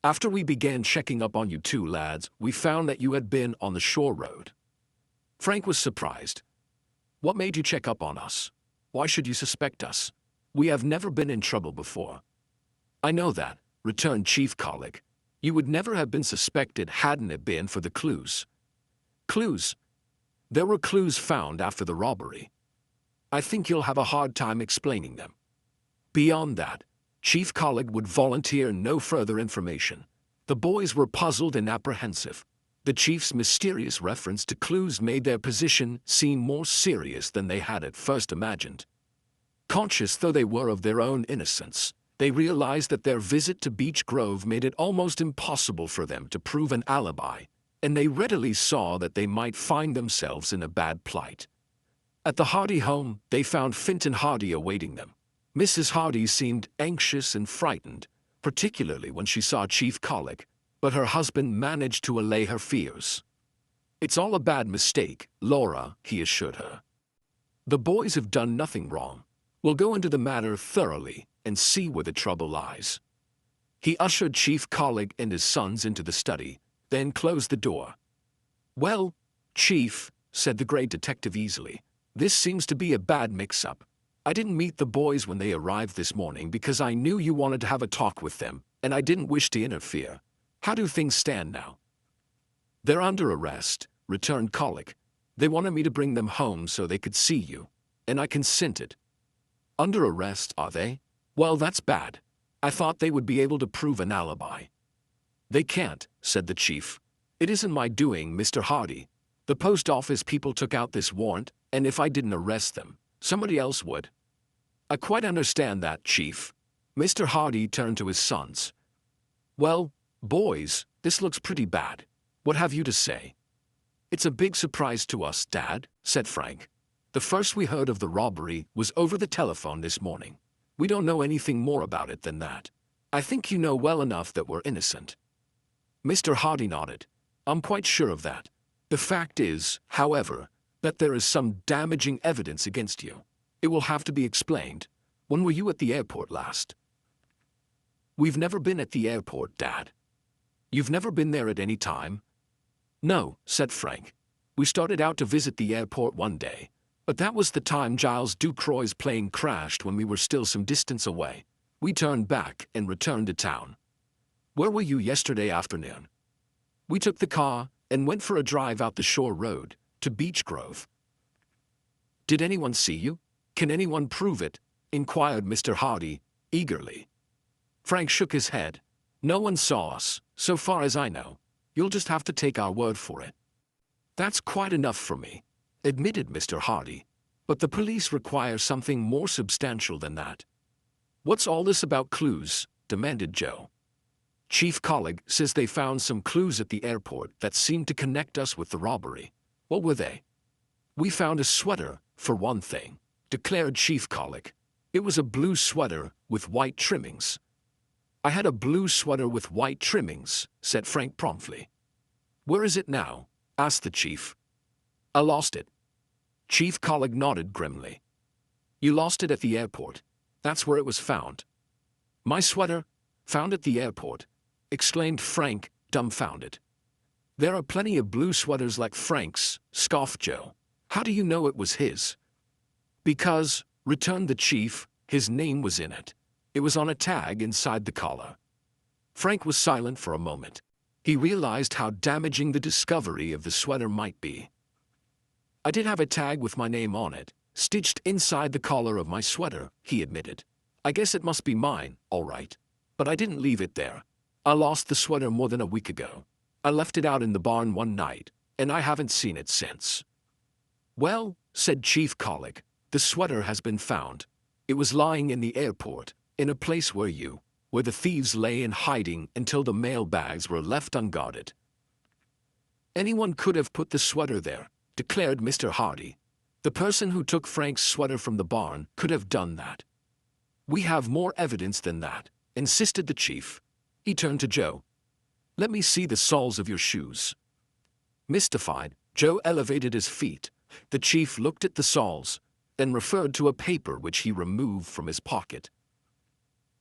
Speaker 1: "After we began checking up on you two lads, we found that you had been on the shore road." Frank was surprised. "What made you check up on us? Why should you suspect us? We have never been in trouble before." "I know that," returned Chief Colleague. "You would never have been suspected hadn't it been for the clues." "Clues?" "There were clues found after the robbery. I think you'll have a hard time explaining them." Beyond that, Chief Colleague would volunteer no further information. The boys were puzzled and apprehensive. The chief's mysterious reference to clues made their position seem more serious than they had at first imagined. Conscious though they were of their own innocence, they realized that their visit to Beech Grove made it almost impossible for them to prove an alibi, and they readily saw that they might find themselves in a bad plight. At the Hardy home, they found Finton Hardy awaiting them. Mrs. Hardy seemed anxious and frightened, particularly when she saw Chief Colleague, but her husband managed to allay her fears. "It's all a bad mistake, Laura," he assured her. "The boys have done nothing wrong. We'll go into the matter thoroughly and see where the trouble lies." He ushered Chief Colleague and his sons into the study, then closed the door. "Well, Chief," said the great detective easily, "this seems to be a bad mix-up. I didn't meet the boys when they arrived this morning because I knew you wanted to have a talk with them, and I didn't wish to interfere. How do things stand now?" "They're under arrest," returned Colleague. "They wanted me to bring them home so they could see you, and I consented." "Under arrest, are they? Well, that's bad. I thought they would be able to prove an alibi." "They can't," said the chief. "It isn't my doing, Mr. Hardy. The post office people took out this warrant, and if I didn't arrest them, somebody else would." "I quite understand that, Chief." Mr. Hardy turned to his sons. "Well, boys, this looks pretty bad. What have you to say?" "It's a big surprise to us, Dad," said Frank. "The first we heard of the robbery was over the telephone this morning. We don't know anything more about it than that. I think you know well enough that we're innocent." Mr. Hardy nodded. "I'm quite sure of that. The fact is, however, that there is some damaging evidence against you. It will have to be explained. When were you at the airport last?" "We've never been at the airport, Dad." "You've never been there at any time?" "No," said Frank. "We started out to visit the airport one day, but that was the time Giles Ducroix's plane crashed when we were still some distance away. We turned back and returned to town." "Where were you yesterday afternoon?" "We took the car and went for a drive out the shore road to Beech Grove." "Did anyone see you? Can anyone prove it?" inquired Mr. Hardy eagerly. Frank shook his head. "No one saw us, so far as I know. You'll just have to take our word for it." "That's quite enough for me," admitted Mr. Hardy. "But the police require something more substantial than that." "What's all this about clues?" demanded Joe. "Chief Colleague says they found some clues at the airport that seemed to connect us with the robbery." "What were they?" "We found a sweater, for one thing," declared Chief Colleague. "It was a blue sweater with white trimmings." "I had a blue sweater with white trimmings," said Frank promptly. "Where is it now?" asked the chief. "I lost it." Chief Colleague nodded grimly. "You lost it at the airport. That's where it was found." "My sweater? Found at the airport?" exclaimed Frank, dumbfounded. "There are plenty of blue sweaters like Frank's," scoffed Joe. "How do you know it was his?" "Because," returned the chief, "his name was in it. It was on a tag inside the collar." Frank was silent for a moment. He realized how damaging the discovery of the sweater might be. "I did have a tag with my name on it, stitched inside the collar of my sweater," he admitted. "I guess it must be mine, all right. But I didn't leave it there. I lost the sweater more than a week ago. I left it out in the barn one night, and I haven't seen it since." "Well," said Chief Colleague, "the sweater has been found. It was lying in the airport, in a place where the thieves lay in hiding until the mail bags were left unguarded." "Anyone could have put the sweater there," declared Mr. Hardy. The person who took Frank's sweater from the barn could have done that. We have more evidence than that, insisted the chief. He turned to Joe. Let me see the soles of your shoes. Mystified, Joe elevated his feet. The chief looked at the soles, then referred to a paper which he removed from his pocket.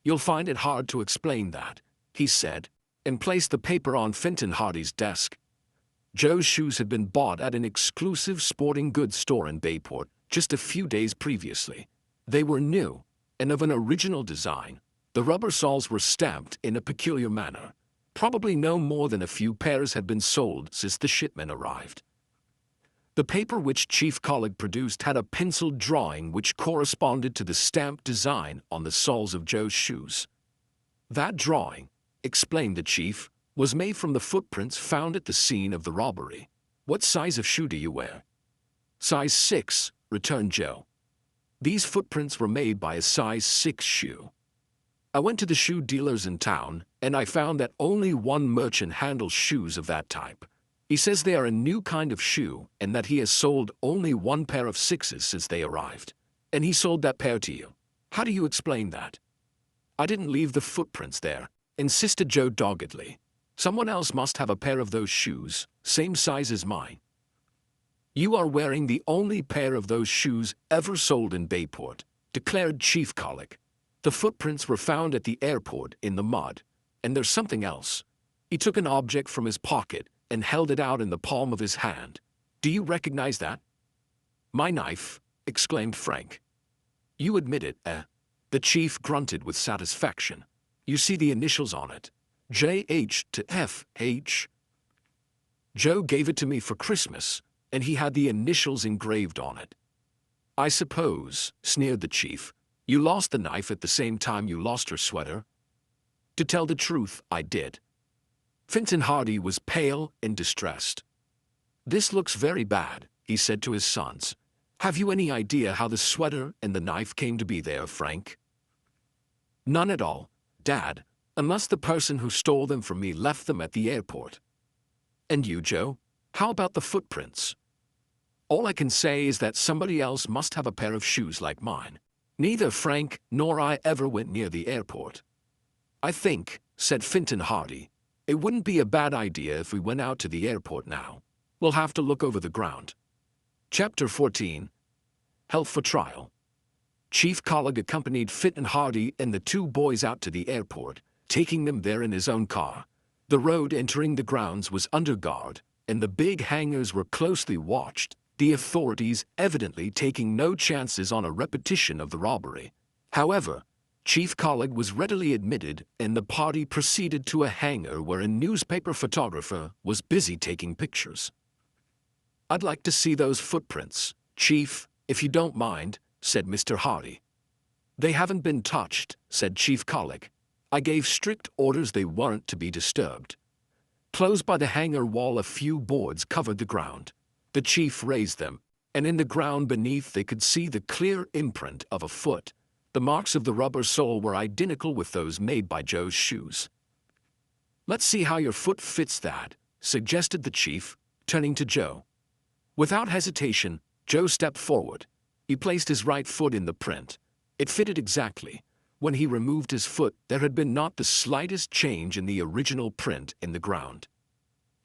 Speaker 1: You'll find it hard to explain that, he said, and placed the paper on Finton Hardy's desk. Joe's shoes had been bought at an exclusive sporting goods store in Bayport just a few days previously. They were new and of an original design. The rubber soles were stamped in a peculiar manner. Probably no more than a few pairs had been sold since the shipment arrived. The paper which Chief Collig produced had a penciled drawing which corresponded to the stamped design on the soles of Joe's shoes. That drawing, explained the chief, was made from the footprints found at the scene of the robbery. What size of shoe do you wear? Size 6, returned Joe. These footprints were made by a size 6 shoe. I went to the shoe dealers in town, and I found that only one merchant handles shoes of that type. He says they are a new kind of shoe and that he has sold only one pair of 6s since they arrived. And he sold that pair to you. How do you explain that? I didn't leave the footprints there, insisted Joe doggedly. Someone else must have a pair of those shoes, same size as mine. You are wearing the only pair of those shoes ever sold in Bayport, declared Chief Collig. The footprints were found at the airport in the mud, and there's something else. He took an object from his pocket and held it out in the palm of his hand. Do you recognize that? My knife, exclaimed Frank. You admit it, eh? The chief grunted with satisfaction. You see the initials on it. J.H. to F.H. Joe gave it to me for Christmas, and he had the initials engraved on it. I suppose, sneered the chief, you lost the knife at the same time you lost your sweater? To tell the truth, I did. Finton Hardy was pale and distressed. This looks very bad, he said to his sons. Have you any idea how the sweater and the knife came to be there, Frank? None at all, Dad, unless the person who stole them from me left them at the airport. And you, Joe? How about the footprints? All I can say is that somebody else must have a pair of shoes like mine. Neither Frank nor I ever went near the airport. I think, said Finton Hardy, it wouldn't be a bad idea if we went out to the airport now. We'll have to look over the ground. Chapter 14. Held for Trial. Chief Collig accompanied Finton Hardy and the two boys out to the airport, taking them there in his own car. The road entering the grounds was under guard, and the big hangars were closely watched, the authorities evidently taking no chances on a repetition of the robbery. However, Chief Collig was readily admitted, and the party proceeded to a hangar where a newspaper photographer was busy taking pictures. I'd like to see those footprints, Chief, if you don't mind, said Mr. Hardy. They haven't been touched, said Chief Collig. I gave strict orders they weren't to be disturbed. Close by the hangar wall a few boards covered the ground. The chief raised them, and in the ground beneath they could see the clear imprint of a foot. The marks of the rubber sole were identical with those made by Joe's shoes. Let's see how your foot fits that, suggested the chief, turning to Joe. Without hesitation, Joe stepped forward. He placed his right foot in the print. It fitted exactly. When he removed his foot, there had been not the slightest change in the original print in the ground.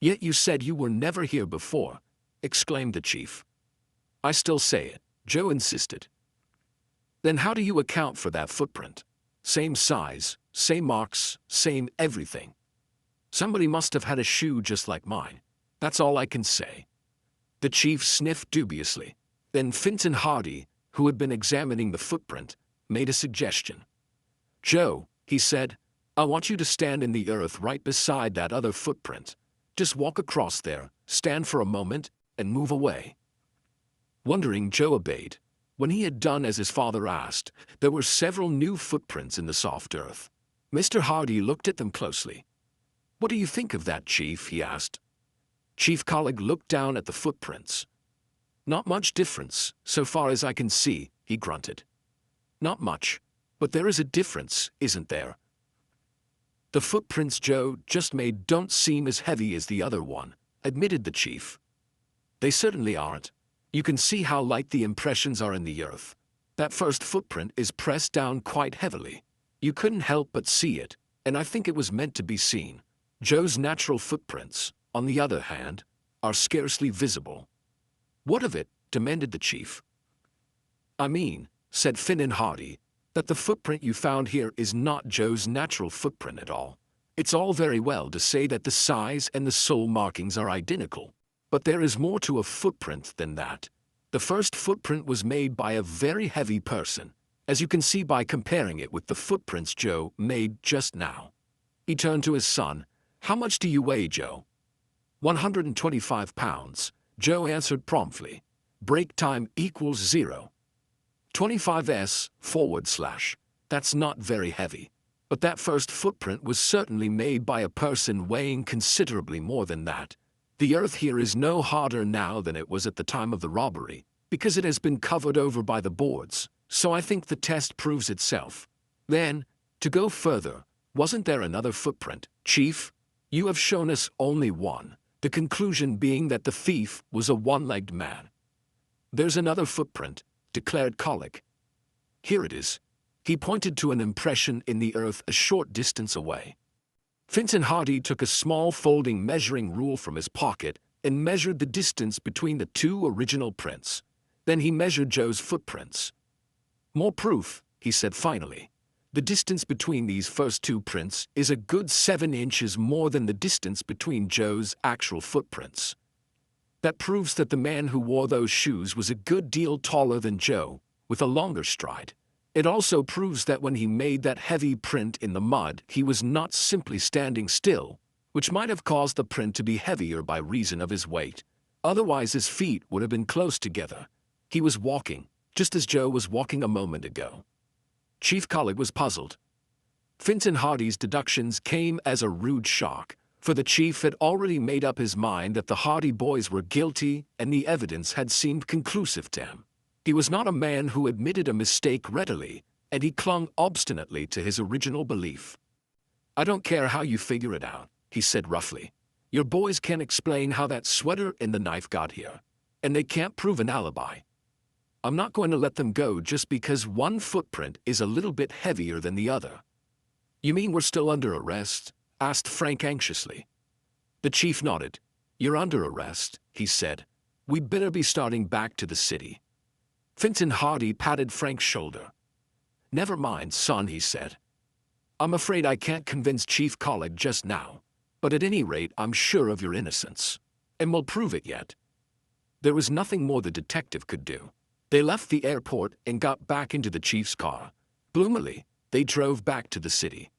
Speaker 1: Yet you said you were never here before, exclaimed the chief. I still say it, Joe insisted. Then how do you account for that footprint? Same size, same marks, same everything. Somebody must have had a shoe just like mine. That's all I can say. The chief sniffed dubiously. Then Finton Hardy, who had been examining the footprint, made a suggestion. Joe, he said, I want you to stand in the earth right beside that other footprint. Just walk across there, stand for a moment, and move away. Wondering, Joe obeyed. When he had done as his father asked, there were several new footprints in the soft earth. Mr. Hardy looked at them closely. What do you think of that, Chief? He asked. Chief Collig looked down at the footprints. Not much difference, so far as I can see, he grunted. Not much, but there is a difference, isn't there? The footprints Joe just made don't seem as heavy as the other one, admitted the chief. They certainly aren't. You can see how light the impressions are in the earth. That first footprint is pressed down quite heavily. You couldn't help but see it, and I think it was meant to be seen. Joe's natural footprints, on the other hand, are scarcely visible. What of it? Demanded the chief. I mean, said Finn and Hardy, that the footprint you found here is not Joe's natural footprint at all. It's all very well to say that the size and the sole markings are identical, but there is more to a footprint than that. The first footprint was made by a very heavy person, as you can see by comparing it with the footprints Joe made just now. He turned to his son. How much do you weigh, Joe? 125 pounds, Joe answered promptly. Break time equals 0. 25s/. That's not very heavy. But that first footprint was certainly made by a person weighing considerably more than that. The earth here is no harder now than it was at the time of the robbery, because it has been covered over by the boards, so I think the test proves itself. Then, to go further, wasn't there another footprint, Chief? You have shown us only one, the conclusion being that the thief was a one-legged man. There's another footprint, declared Colic. Here it is. He pointed to an impression in the earth a short distance away. Finton Hardy took a small folding measuring rule from his pocket and measured the distance between the two original prints. Then he measured Joe's footprints. More proof, he said finally. The distance between these first two prints is a good 7 inches more than the distance between Joe's actual footprints. That proves that the man who wore those shoes was a good deal taller than Joe, with a longer stride. It also proves that when he made that heavy print in the mud, he was not simply standing still, which might have caused the print to be heavier by reason of his weight. Otherwise, his feet would have been close together. He was walking, just as Joe was walking a moment ago. Chief Collig was puzzled. Finton Hardy's deductions came as a rude shock, for the chief had already made up his mind that the Hardy boys were guilty and the evidence had seemed conclusive to him. He was not a man who admitted a mistake readily, and he clung obstinately to his original belief. I don't care how you figure it out, he said roughly. Your boys can't explain how that sweater and the knife got here, and they can't prove an alibi. I'm not going to let them go just because one footprint is a little bit heavier than the other. You mean we're still under arrest? Asked Frank anxiously. The chief nodded. You're under arrest, he said. We'd better be starting back to the city. Finton Hardy patted Frank's shoulder. Never mind, son, he said. I'm afraid I can't convince Chief Collig just now, but at any rate I'm sure of your innocence, and we'll prove it yet. There was nothing more the detective could do. They left the airport and got back into the chief's car. Gloomily, they drove back to the city.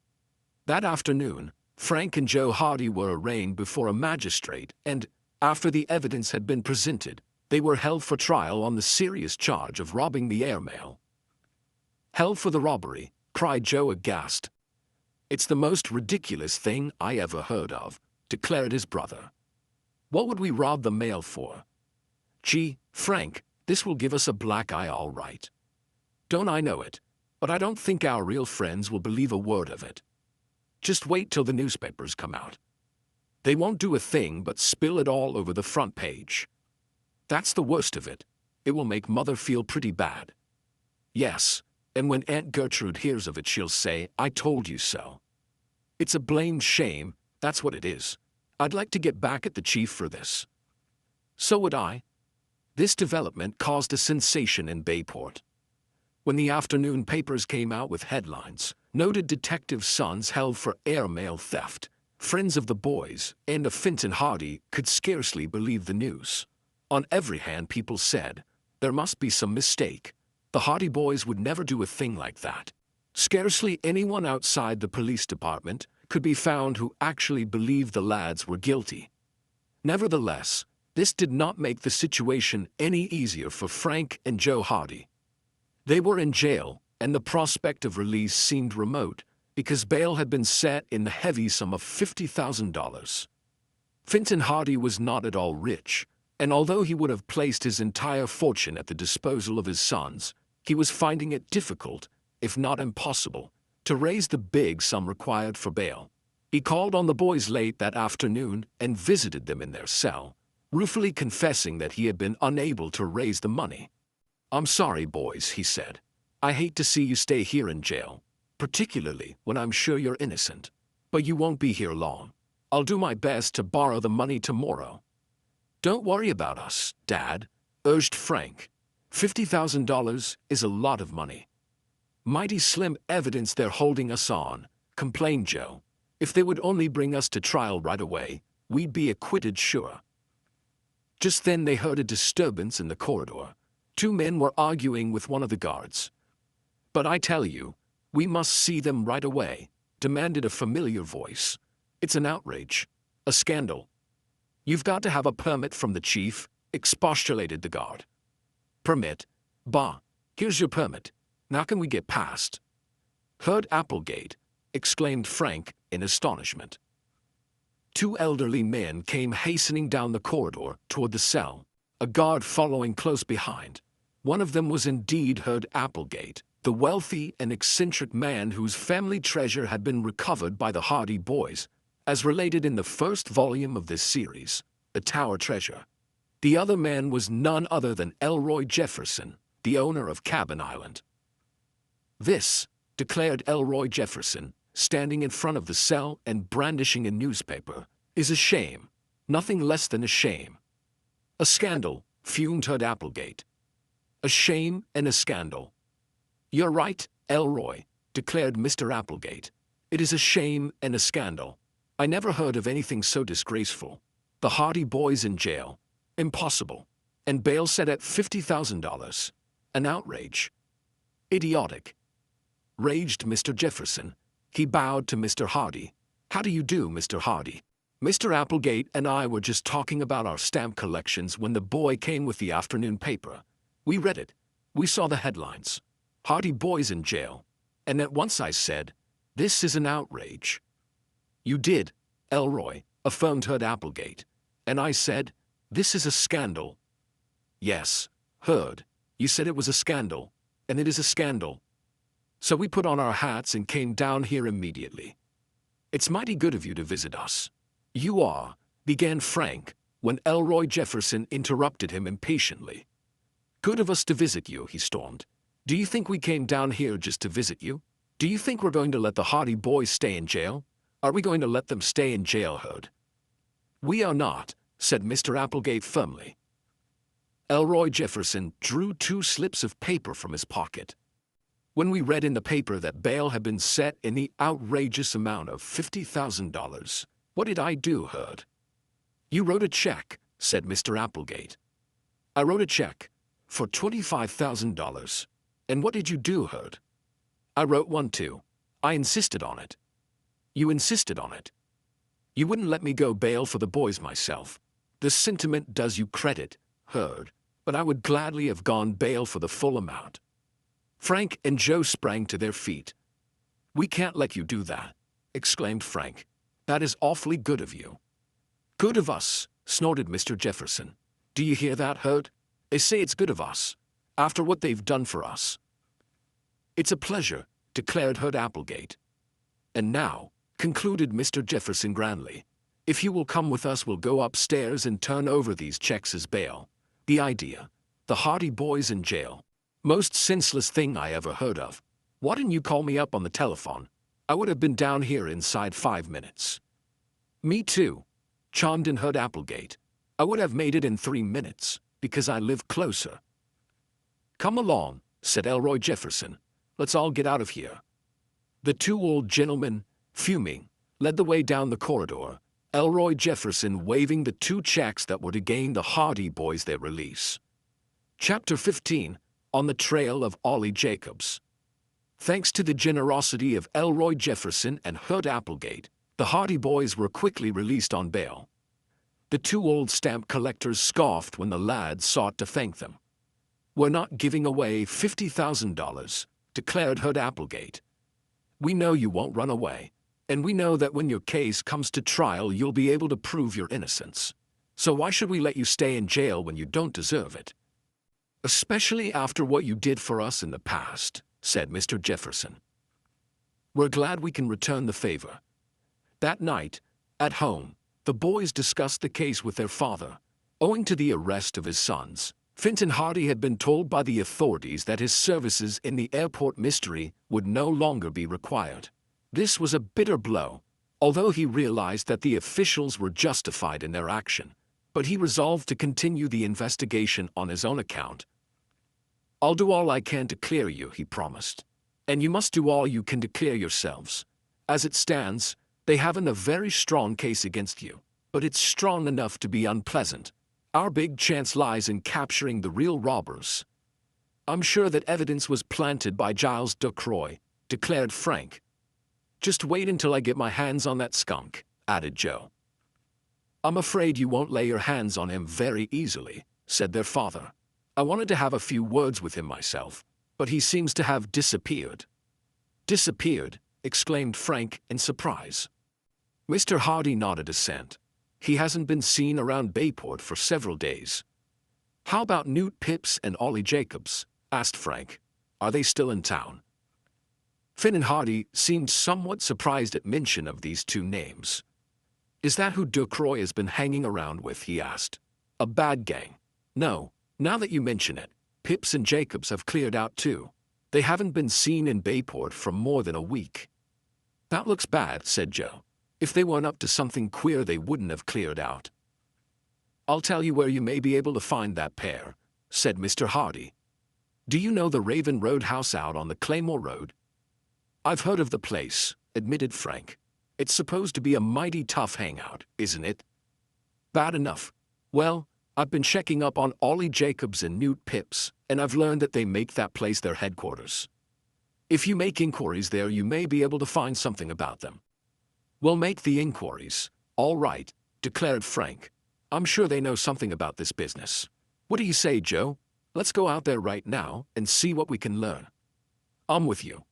Speaker 1: That afternoon, Frank and Joe Hardy were arraigned before a magistrate and, after the evidence had been presented, they were held for trial on the serious charge of robbing the airmail. Held for the robbery, cried Joe aghast. It's the most ridiculous thing I ever heard of, declared his brother. What would we rob the mail for? Gee, Frank, this will give us a black eye all right. Don't I know it? But I don't think our real friends will believe a word of it. Just wait till the newspapers come out. They won't do a thing but spill it all over the front page. That's the worst of it. It will make Mother feel pretty bad. Yes, and when Aunt Gertrude hears of it she'll say, I told you so. It's a blamed shame, that's what it is. I'd like to get back at the chief for this. So would I. This development caused a sensation in Bayport. When the afternoon papers came out with headlines, noted detective sons held for airmail theft, friends of the boys, and of Finton Hardy could scarcely believe the news. On every hand people said, there must be some mistake. The Hardy boys would never do a thing like that. Scarcely anyone outside the police department could be found who actually believed the lads were guilty. Nevertheless, this did not make the situation any easier for Frank and Joe Hardy. They were in jail, and the prospect of release seemed remote, because bail had been set in the heavy sum of $50,000. Finton Hardy was not at all rich, and although he would have placed his entire fortune at the disposal of his sons, he was finding it difficult, if not impossible, to raise the big sum required for bail. He called on the boys late that afternoon and visited them in their cell. ruefully confessing that he had been unable to raise the money. "I'm sorry, boys," he said. "I hate to see you stay here in jail, particularly when I'm sure you're innocent. But you won't be here long. I'll do my best to borrow the money tomorrow." "Don't worry about us, Dad," urged Frank. $50,000 is a lot of money. "Mighty slim evidence they're holding us on," complained Joe. "If they would only bring us to trial right away, we'd be acquitted sure." Just then they heard a disturbance in the corridor. Two men were arguing with one of the guards. "But I tell you, we must see them right away," demanded a familiar voice. "It's an outrage. A scandal." "You've got to have a permit from the chief," expostulated the guard. "Permit? Bah, here's your permit. Now can we get past?" "Heard Applegate," exclaimed Frank in astonishment. Two elderly men came hastening down the corridor toward the cell, a guard following close behind. One of them was indeed Heard Applegate, the wealthy and eccentric man whose family treasure had been recovered by the Hardy Boys, as related in the first volume of this series, The Tower Treasure. The other man was none other than Elroy Jefferson, the owner of Cabin Island. "This," declared Elroy Jefferson, standing in front of the cell and brandishing a newspaper, "is a shame, nothing less than a shame." "A scandal," fumed Heard Applegate. "A shame and a scandal." "You're right, Elroy," declared Mr. Applegate. "It is a shame and a scandal. I never heard of anything so disgraceful. The Hardy Boys in jail. Impossible. And bail set at $50,000. An outrage. Idiotic," raged Mr. Jefferson. He bowed to Mr. Hardy. "How do you do, Mr. Hardy? Mr. Applegate and I were just talking about our stamp collections when the boy came with the afternoon paper. We read it. We saw the headlines. Hardy Boys in jail. And at once I said, 'This is an outrage.'" "You did, Elroy," affirmed Heard Applegate. "And I said, 'This is a scandal.'" "Yes, Heard, you said it was a scandal, and it is a scandal. So we put on our hats and came down here immediately." "It's mighty good of you to visit us." "You are," began Frank, when Elroy Jefferson interrupted him impatiently. "Good of us to visit you," he stormed. "Do you think we came down here just to visit you? Do you think we're going to let the Hardy Boys stay in jail? Are we going to let them stay in jail, Heard?" "We are not," said Mr. Applegate firmly. Elroy Jefferson drew two slips of paper from his pocket. "When we read in the paper that bail had been set in the outrageous amount of $50,000, what did I do, Heard?" "You wrote a check," said Mr. Applegate. "I wrote a check for $25,000. And what did you do, Heard?" "I wrote one too. I insisted on it." "You insisted on it? You wouldn't let me go bail for the boys myself. The sentiment does you credit, Heard, but I would gladly have gone bail for the full amount." Frank and Joe sprang to their feet. "We can't let you do that," exclaimed Frank. "That is awfully good of you." "Good of us," snorted Mr. Jefferson. "Do you hear that, Heard? They say it's good of us, after what they've done for us." "It's a pleasure," declared Heard Applegate. "And now," concluded Mr. Jefferson grandly, "if you will come with us, we'll go upstairs and turn over these checks as bail. The idea. The Hardy Boys in jail. Most senseless thing I ever heard of. Why didn't you call me up on the telephone? I would have been down here inside 5 minutes." "Me too," chimed in Heard Applegate. "I would have made it in 3 minutes, because I live closer." "Come along," said Elroy Jefferson. "Let's all get out of here." The two old gentlemen, fuming, led the way down the corridor, Elroy Jefferson waving the two checks that were to gain the Hardy Boys their release. Chapter 15. On the Trail of Ollie Jacobs. Thanks to the generosity of Elroy Jefferson and Heard Applegate, the Hardy Boys were quickly released on bail. The two old stamp collectors scoffed when the lads sought to thank them. "We're not giving away $50,000, declared Heard Applegate. "We know you won't run away, and we know that when your case comes to trial you'll be able to prove your innocence. So why should we let you stay in jail when you don't deserve it? Especially after what you did for us in the past," said Mr. Jefferson. "We're glad we can return the favor." That night, at home, the boys discussed the case with their father. Owing to the arrest of his sons, Finton Hardy had been told by the authorities that his services in the airport mystery would no longer be required. This was a bitter blow, although he realized that the officials were justified in their action, but he resolved to continue the investigation on his own account. "I'll do all I can to clear you," he promised. "And you must do all you can to clear yourselves. As it stands, they haven't a very strong case against you, but it's strong enough to be unpleasant. Our big chance lies in capturing the real robbers." "I'm sure that evidence was planted by Giles Ducroix," declared Frank. "Just wait until I get my hands on that skunk," added Joe. "I'm afraid you won't lay your hands on him very easily," said their father. "I wanted to have a few words with him myself, but he seems to have disappeared." "Disappeared?" exclaimed Frank in surprise. Mr. Hardy nodded assent. "He hasn't been seen around Bayport for several days." "How about Newt Pips and Ollie Jacobs?" asked Frank. "Are they still in town?" Finton Hardy seemed somewhat surprised at mention of these two names. "Is that who Ducroix has been hanging around with?" he asked. "A bad gang?" "No, now that you mention it, Pips and Jacobs have cleared out too. They haven't been seen in Bayport for more than a week." "That looks bad," said Joe. "If they weren't up to something queer, they wouldn't have cleared out." "I'll tell you where you may be able to find that pair," said Mr. Hardy. "Do you know the Raven Roadhouse out on the Claymore Road?" "I've heard of the place," admitted Frank. "It's supposed to be a mighty tough hangout, isn't it?" "Bad enough. Well, I've been checking up on Ollie Jacobs and Newt Pips, and I've learned that they make that place their headquarters. If you make inquiries there, you may be able to find something about them." "We'll make the inquiries, all right," declared Frank. "I'm sure they know something about this business. What do you say, Joe? Let's go out there right now and see what we can learn." "I'm with you."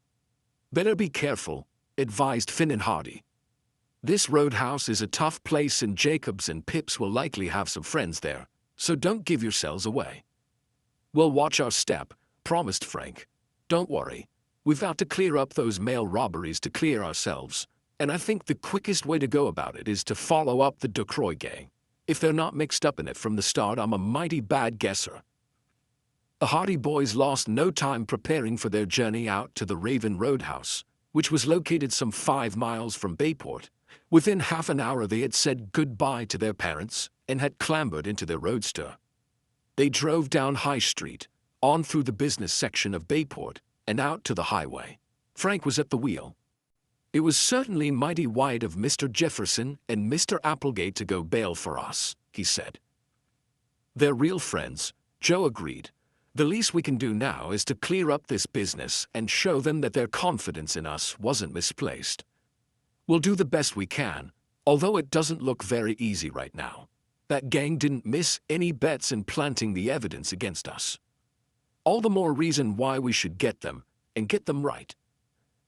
Speaker 1: "Better be careful," advised Finton Hardy. "This roadhouse is a tough place, and Jacobs and Pips will likely have some friends there, so don't give yourselves away." "We'll watch our step," promised Frank. "Don't worry. We've got to clear up those mail robberies to clear ourselves, and I think the quickest way to go about it is to follow up the Ducroix gang. If they're not mixed up in it from the start, I'm a mighty bad guesser." The Hardy boys lost no time preparing for their journey out to the Raven Roadhouse, which was located some 5 miles from Bayport. Within half an hour they had said goodbye to their parents and had clambered into their roadster. They drove down High Street, on through the business section of Bayport, and out to the highway. Frank was at the wheel. "It was certainly mighty wide of Mr. Jefferson and Mr. Applegate to go bail for us," he said. "They're real friends," Joe agreed. "The least we can do now is to clear up this business and show them that their confidence in us wasn't misplaced. We'll do the best we can, although it doesn't look very easy right now. That gang didn't miss any bets in planting the evidence against us. All the more reason why we should get them, and get them right.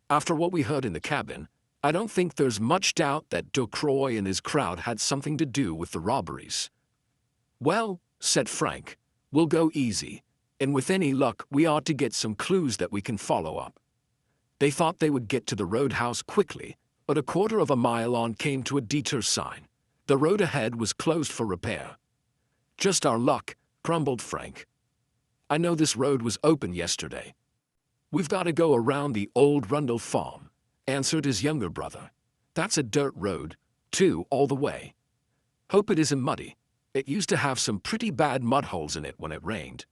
Speaker 1: After what we heard in the cabin, I don't think there's much doubt that Ducroix and his crowd had something to do with the robberies." "Well," said Frank, "we'll go easy, and with any luck we ought to get some clues that we can follow up." They thought they would get to the roadhouse quickly, but a quarter of a mile on came to a detour sign. The road ahead was closed for repair. "Just our luck," grumbled Frank. "I know this road was open yesterday." "We've got to go around the old Rundle farm," answered his younger brother. "That's a dirt road, too, all the way. Hope it isn't muddy. It used to have some pretty bad mud holes in it when it rained."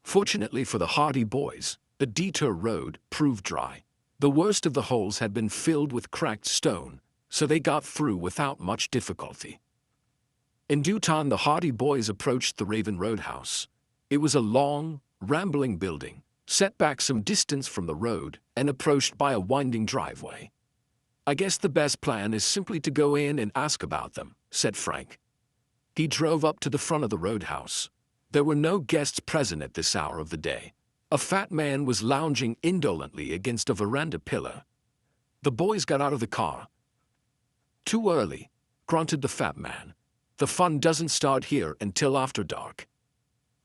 Speaker 1: Fortunately for the Hardy boys, the detour road proved dry. The worst of the holes had been filled with cracked stone, so they got through without much difficulty. In due time the Hardy boys approached the Raven Roadhouse. It was a long, rambling building, set back some distance from the road and approached by a winding driveway. "I guess the best plan is simply to go in and ask about them," said Frank. He drove up to the front of the roadhouse. There were no guests present at this hour of the day. A fat man was lounging indolently against a veranda pillar. The boys got out of the car. "Too early," grunted the fat man. "The fun doesn't start here until after dark."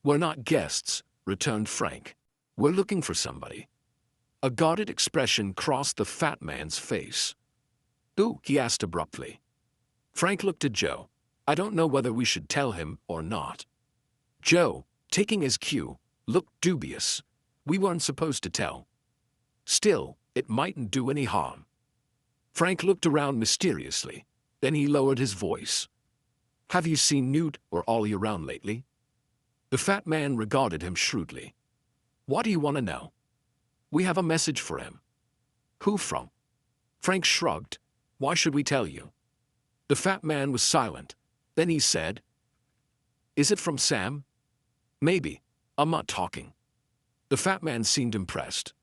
Speaker 1: "We're not guests," returned Frank. "We're looking for somebody." A guarded expression crossed the fat man's face. "Who?" he asked abruptly. Frank looked at Joe. I don't know whether we should tell him or not. Joe, taking his cue, looked dubious. We weren't supposed to tell. Still, it mightn't do any harm. Frank looked around mysteriously. Then he lowered his voice. Have you seen Newt or Ollie around lately? The fat man regarded him shrewdly. What do you want to know? We have a message for him. Who from? Frank shrugged. Why should we tell you? The fat man was silent. Then he said, Is it from Sam? Maybe. I'm not talking. The fat man seemed impressed.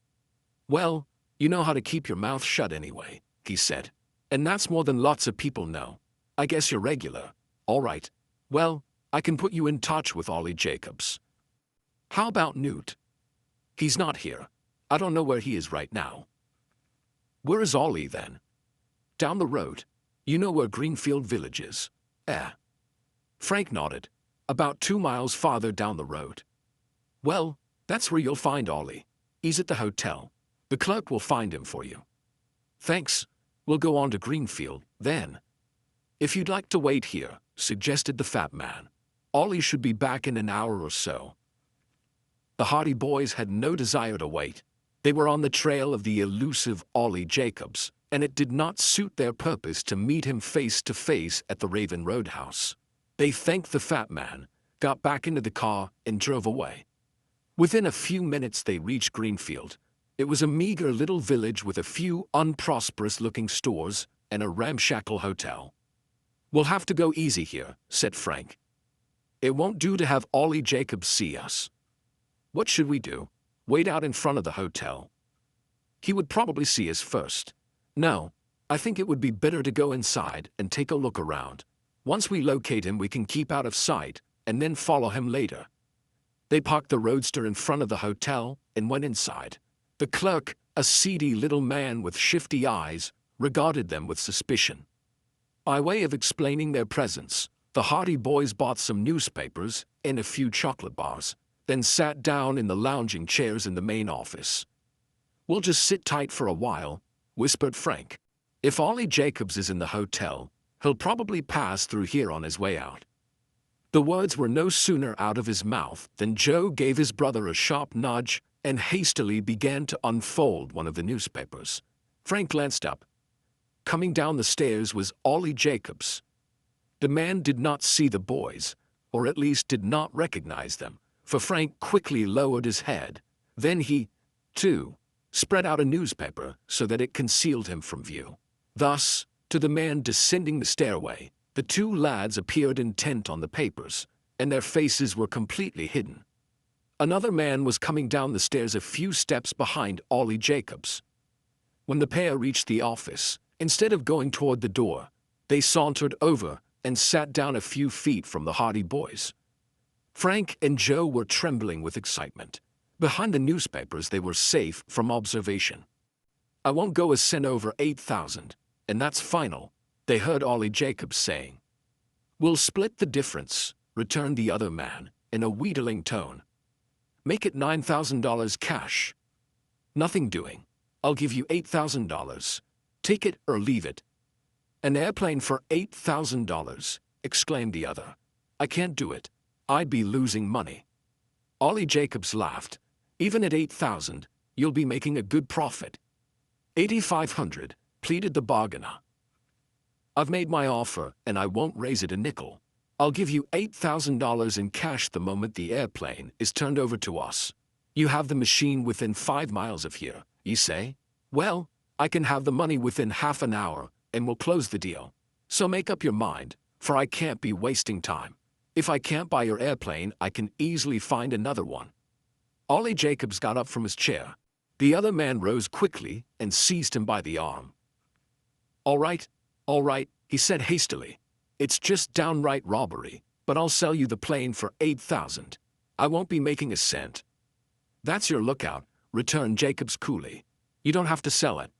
Speaker 1: Well, you know how to keep your mouth shut anyway, he said. And that's more than lots of people know. I guess you're regular. All right. Well, I can put you in touch with Ollie Jacobs. How about Newt? He's not here. I don't know where he is right now. Where is Ollie then? Down the road. You know where Greenfield Village is? Frank nodded. About 2 miles farther down the road. Well, that's where you'll find Ollie. He's at the hotel. The clerk will find him for you. Thanks. We'll go on to Greenfield, then. If you'd like to wait here, suggested the fat man. Ollie should be back in an hour or so. The Hardy boys had no desire to wait. They were on the trail of the elusive Ollie Jacobs, and it did not suit their purpose to meet him face to face at the Raven Roadhouse. They thanked the fat man, got back into the car, and drove away. Within a few minutes they reached Greenfield. It was a meager little village with a few unprosperous-looking stores and a ramshackle hotel. We'll have to go easy here, said Frank. It won't do to have Ollie Jacobs see us. What should we do? Wait out in front of the hotel? He would probably see us first. No, I think it would be better to go inside and take a look around. Once we locate him, we can keep out of sight and then follow him later. They parked the roadster in front of the hotel and went inside. The clerk, a seedy little man with shifty eyes, regarded them with suspicion. By way of explaining their presence, the Hardy boys bought some newspapers and a few chocolate bars, then sat down in the lounging chairs in the main office. We'll just sit tight for a while, whispered Frank. If Ollie Jacobs is in the hotel, he'll probably pass through here on his way out. The words were no sooner out of his mouth than Joe gave his brother a sharp nudge and hastily began to unfold one of the newspapers. Frank glanced up. Coming down the stairs was Ollie Jacobs. The man did not see the boys, or at least did not recognize them, for Frank quickly lowered his head. Then he, too, spread out a newspaper so that it concealed him from view. Thus, to the man descending the stairway, the two lads appeared intent on the papers, and their faces were completely hidden. Another man was coming down the stairs a few steps behind Ollie Jacobs. When the pair reached the office, instead of going toward the door, they sauntered over and sat down a few feet from the Hardy boys. Frank and Joe were trembling with excitement. Behind the newspapers they were safe from observation. I won't go a cent over 8,000, and that's final, they heard Ollie Jacobs saying. We'll split the difference, returned the other man, in a wheedling tone. Make it $9,000 cash. Nothing doing. I'll give you $8,000. Take it or leave it. An airplane for $8,000, exclaimed the other. I can't do it. I'd be losing money. Ollie Jacobs laughed. Even at $8,000, you'll be making a good profit. $8,500, pleaded the bargainer. I've made my offer, and I won't raise it a nickel. I'll give you $8,000 in cash the moment the airplane is turned over to us. You have the machine within 5 miles of here, you say? Well, I can have the money within half an hour, and we'll close the deal. So make up your mind, for I can't be wasting time. If I can't buy your airplane, I can easily find another one. Ollie Jacobs got up from his chair. The other man rose quickly and seized him by the arm. All right, he said hastily. It's just downright robbery, but I'll sell you the plane for $8,000. I won't be making a cent. That's your lookout, returned Jacobs coolly. You don't have to sell it.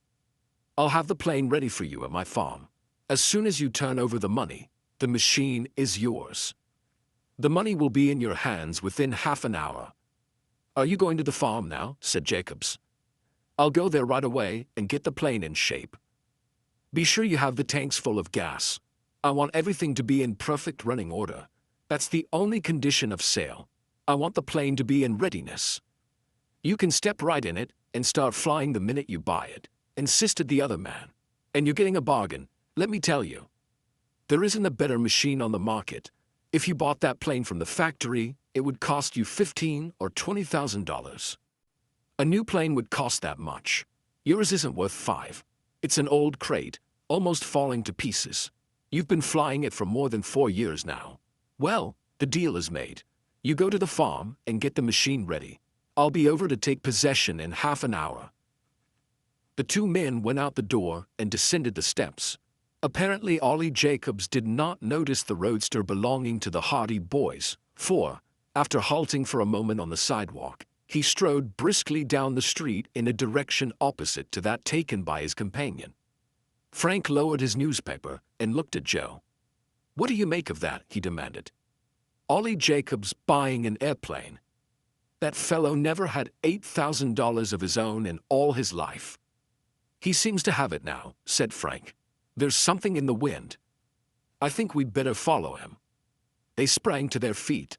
Speaker 1: I'll have the plane ready for you at my farm. As soon as you turn over the money, the machine is yours. The money will be in your hands within half an hour. Are you going to the farm now? Said Jacobs. I'll go there right away and get the plane in shape. Be sure you have the tanks full of gas. I want everything to be in perfect running order. That's the only condition of sale. I want the plane to be in readiness. You can step right in it and start flying the minute you buy it, insisted the other man. And you're getting a bargain, let me tell you. There isn't a better machine on the market. If you bought that plane from the factory, it would cost you $15,000 or $20,000. A new plane would cost that much. Yours isn't worth $5,000. It's an old crate, almost falling to pieces. You've been flying it for more than 4 years now. Well, the deal is made. You go to the farm and get the machine ready. I'll be over to take possession in half an hour. The two men went out the door and descended the steps. Apparently, Ollie Jacobs did not notice the roadster belonging to the Hardy boys, for, after halting for a moment on the sidewalk, he strode briskly down the street in a direction opposite to that taken by his companion. Frank lowered his newspaper and looked at Joe. "What do you make of that?" he demanded. "Ollie Jacobs buying an airplane. That fellow never had $8,000 of his own in all his life." "He seems to have it now," said Frank. "There's something in the wind. I think we'd better follow him." They sprang to their feet.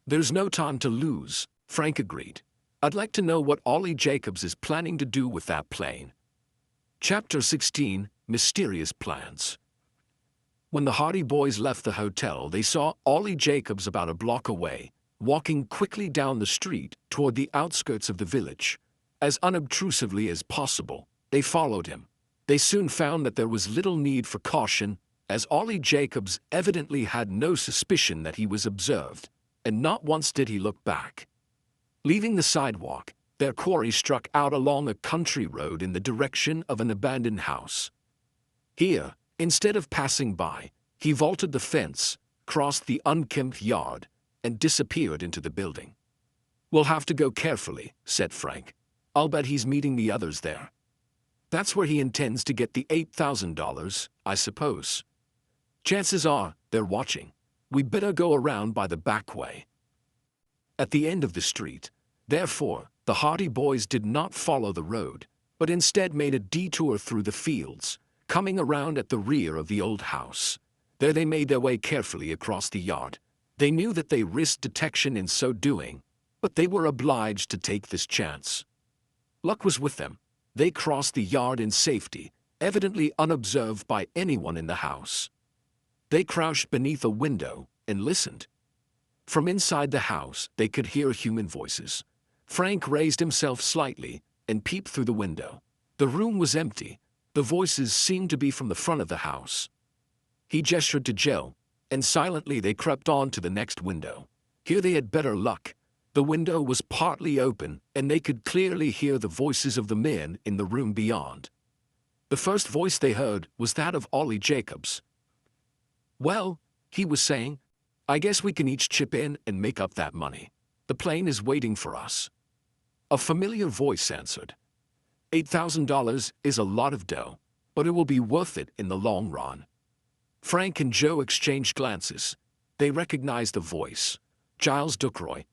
Speaker 1: "There's no time to lose," Frank agreed. "I'd like to know what Ollie Jacobs is planning to do with that plane." Chapter 16, Mysterious Plans. When the Hardy boys left the hotel, they saw Ollie Jacobs about a block away, walking quickly down the street toward the outskirts of the village. As unobtrusively as possible, they followed him. They soon found that there was little need for caution, as Ollie Jacobs evidently had no suspicion that he was observed, and not once did he look back. Leaving the sidewalk, their quarry struck out along a country road in the direction of an abandoned house. Here, instead of passing by, he vaulted the fence, crossed the unkempt yard, and disappeared into the building. "We'll have to go carefully," said Frank. "I'll bet he's meeting the others there. That's where he intends to get the $8,000, I suppose. Chances are they're watching. We better go around by the back way." At the end of the street, therefore, the Hardy boys did not follow the road, but instead made a detour through the fields, coming around at the rear of the old house. There they made their way carefully across the yard. They knew that they risked detection in so doing, but they were obliged to take this chance. Luck was with them. They crossed the yard in safety, evidently unobserved by anyone in the house. They crouched beneath a window and listened. From inside the house, they could hear human voices. Frank raised himself slightly and peeped through the window. The room was empty. The voices seemed to be from the front of the house. He gestured to Joe, and silently they crept on to the next window. Here they had better luck. The window was partly open, and they could clearly hear the voices of the men in the room beyond. The first voice they heard was that of Ollie Jacobs. "Well," he was saying, "I guess we can each chip in and make up that money. The plane is waiting for us." A familiar voice answered. $8,000 is a lot of dough, but it will be worth it in the long run." Frank and Joe exchanged glances. They recognized the voice. "Giles Duckroy."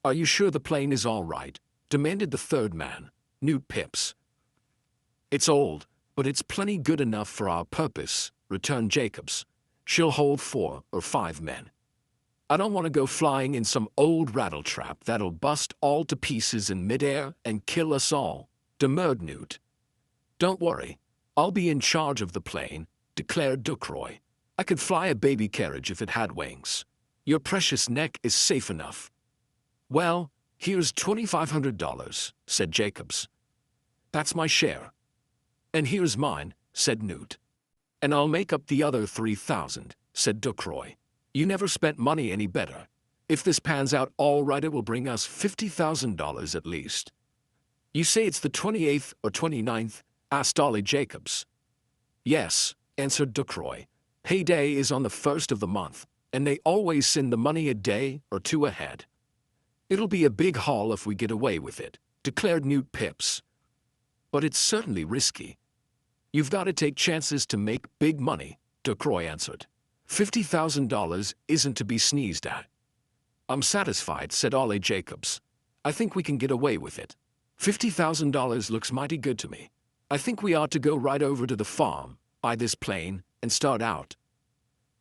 Speaker 1: "Are you sure the plane is all right?" demanded the third man, Newt Pips. "It's old, but it's plenty good enough for our purpose," returned Jacobs. "She'll hold 4 or 5 men. I don't want to go flying in some old rattletrap that'll bust all to pieces in midair and kill us all," demurred Newt. "Don't worry, I'll be in charge of the plane," declared Duckroy. "I could fly a baby carriage if it had wings. Your precious neck is safe enough." "Well, here's $2,500, said Jacobs. "That's my share." "And here's mine," said Newt. "And I'll make up the other 3,000, said Duckroy. "You never spent money any better. If this pans out all right, it will bring us $50,000 at least." "You say it's the 28th or 29th?" asked Ollie Jacobs. "Yes," answered Duckroy. "Payday is on the 1st of the month, and they always send the money a day or 2 ahead." "It'll be a big haul if we get away with it," declared Newt Pips. "But it's certainly risky." "You've got to take chances to make big money," Duckroy answered. $50,000 isn't to be sneezed at." "I'm satisfied," said Ollie Jacobs. "I think we can get away with it. $50,000 looks mighty good to me. I think we ought to go right over to the farm, buy this plane, and start out."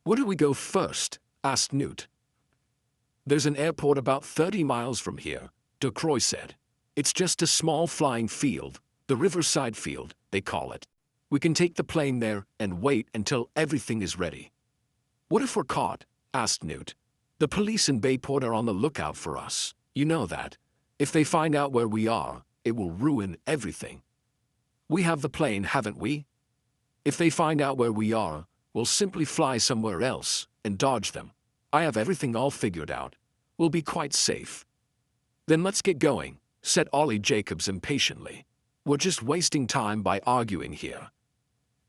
Speaker 1: Where do we go first? Asked Newt. There's an airport about 30 miles from here, Ducroix said. It's just a small flying field, the Riverside Field, they call it. We can take the plane there and wait until everything is ready. What if we're caught? Asked Newt. The police in Bayport are on the lookout for us. You know that. If they find out where we are, it will ruin everything. We have the plane, haven't we? If they find out where we are, we'll simply fly somewhere else and dodge them. I have everything all figured out. We'll be quite safe. Then let's get going, said Ollie Jacobs impatiently. We're just wasting time by arguing here.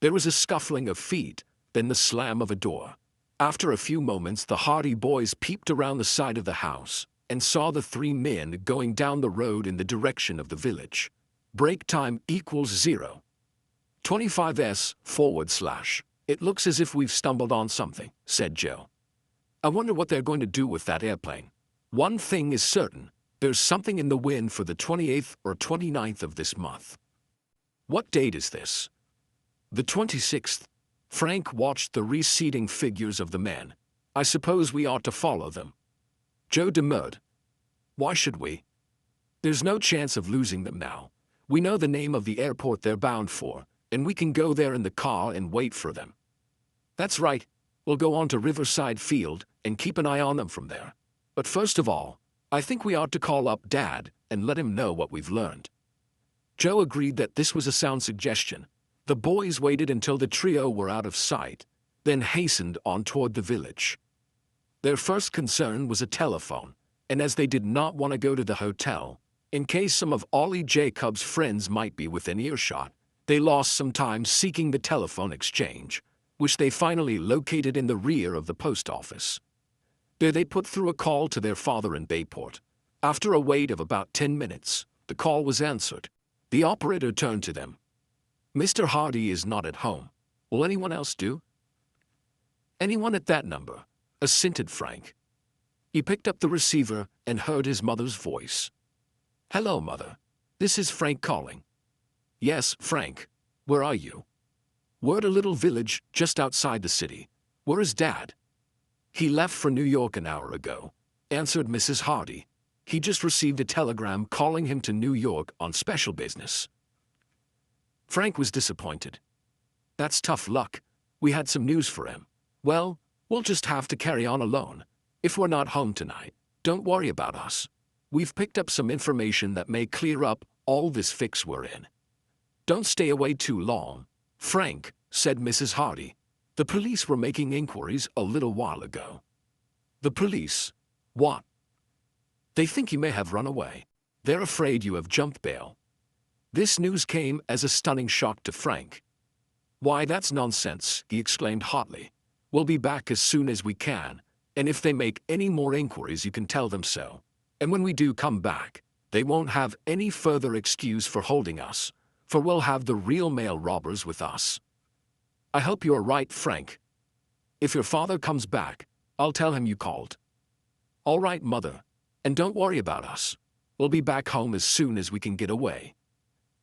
Speaker 1: There was a scuffling of feet, then the slam of a door. After a few moments, the Hardy boys peeped around the side of the house and saw the three men going down the road in the direction of the village. Break time equals 0. 25s/. It looks as if we've stumbled on something, said Joe. I wonder what they're going to do with that airplane. One thing is certain, there's something in the wind for the 28th or 29th of this month. What date is this? The 26th. Frank watched the receding figures of the men. I suppose we ought to follow them. Joe demurred. Why should we? There's no chance of losing them now. We know the name of the airport they're bound for, and we can go there in the car and wait for them. That's right. We'll go on to Riverside Field and keep an eye on them from there. But first of all, I think we ought to call up Dad and let him know what we've learned. Joe agreed that this was a sound suggestion. The boys waited until the trio were out of sight, then hastened on toward the village. Their first concern was a telephone, and as they did not want to go to the hotel, in case some of Ollie Jacobs' friends might be within earshot, they lost some time seeking the telephone exchange, which they finally located in the rear of the post office. There they put through a call to their father in Bayport. After a wait of about 10 minutes, the call was answered. The operator turned to them. Mr. Hardy is not at home. Will anyone else do? Anyone at that number, assented Frank. He picked up the receiver and heard his mother's voice. Hello, Mother. This is Frank calling. Yes, Frank. Where are you? We're at a little village just outside the city. Where is Dad? He left for New York an hour ago, answered Mrs. Hardy. He just received a telegram calling him to New York on special business. Frank was disappointed. That's tough luck. We had some news for him. Well, we'll just have to carry on alone. If we're not home tonight, don't worry about us. We've picked up some information that may clear up all this fix we're in. Don't stay away too long, Frank, said Mrs. Hardy. The police were making inquiries a little while ago. The police? What? They think you may have run away. They're afraid you have jumped bail. This news came as a stunning shock to Frank. Why, that's nonsense, he exclaimed hotly. We'll be back as soon as we can, and if they make any more inquiries you can tell them so. And when we do come back, they won't have any further excuse for holding us, for we'll have the real mail robbers with us. I hope you're right, Frank. If your father comes back, I'll tell him you called. All right, Mother, and don't worry about us. We'll be back home as soon as we can get away.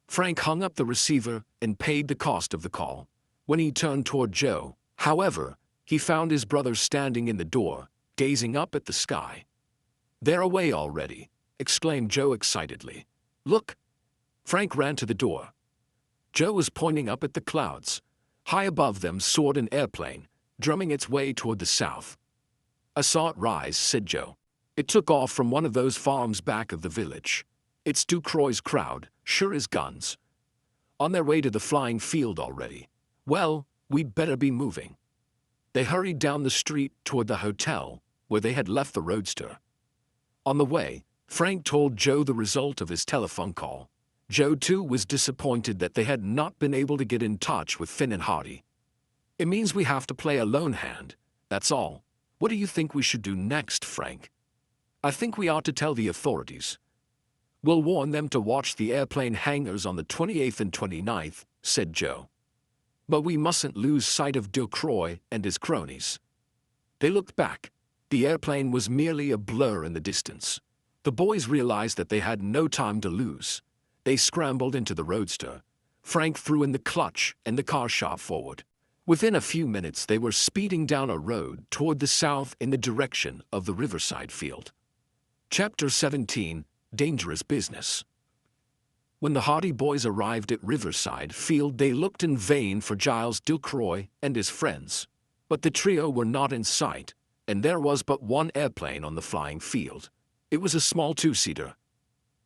Speaker 1: Frank hung up the receiver and paid the cost of the call. When he turned toward Joe, however, he found his brother standing in the door, gazing up at the sky. They're away already, exclaimed Joe excitedly. Look! Frank ran to the door. Joe was pointing up at the clouds. High above them soared an airplane, drumming its way toward the south. I saw it rise, said Joe. It took off from one of those farms back of the village. It's Ducroix's crowd, sure as guns. On their way to the flying field already. Well, we'd better be moving. They hurried down the street toward the hotel, where they had left the roadster. On the way, Frank told Joe the result of his telephone call. Joe, too, was disappointed that they had not been able to get in touch with Finn and Hardy. It means we have to play a lone hand, that's all. What do you think we should do next, Frank? I think we ought to tell the authorities. We'll warn them to watch the airplane hangars on the 28th and 29th, said Joe. But we mustn't lose sight of Ducroix and his cronies. They looked back. The airplane was merely a blur in the distance. The boys realized that they had no time to lose. They scrambled into the roadster. Frank threw in the clutch and the car shot forward. Within a few minutes they were speeding down a road toward the south in the direction of the riverside field. Chapter 17, Dangerous Business. When the Hardy boys arrived at Riverside Field, they looked in vain for Giles Ducroix and his friends. But the trio were not in sight, and there was but one airplane on the flying field. It was a small two-seater.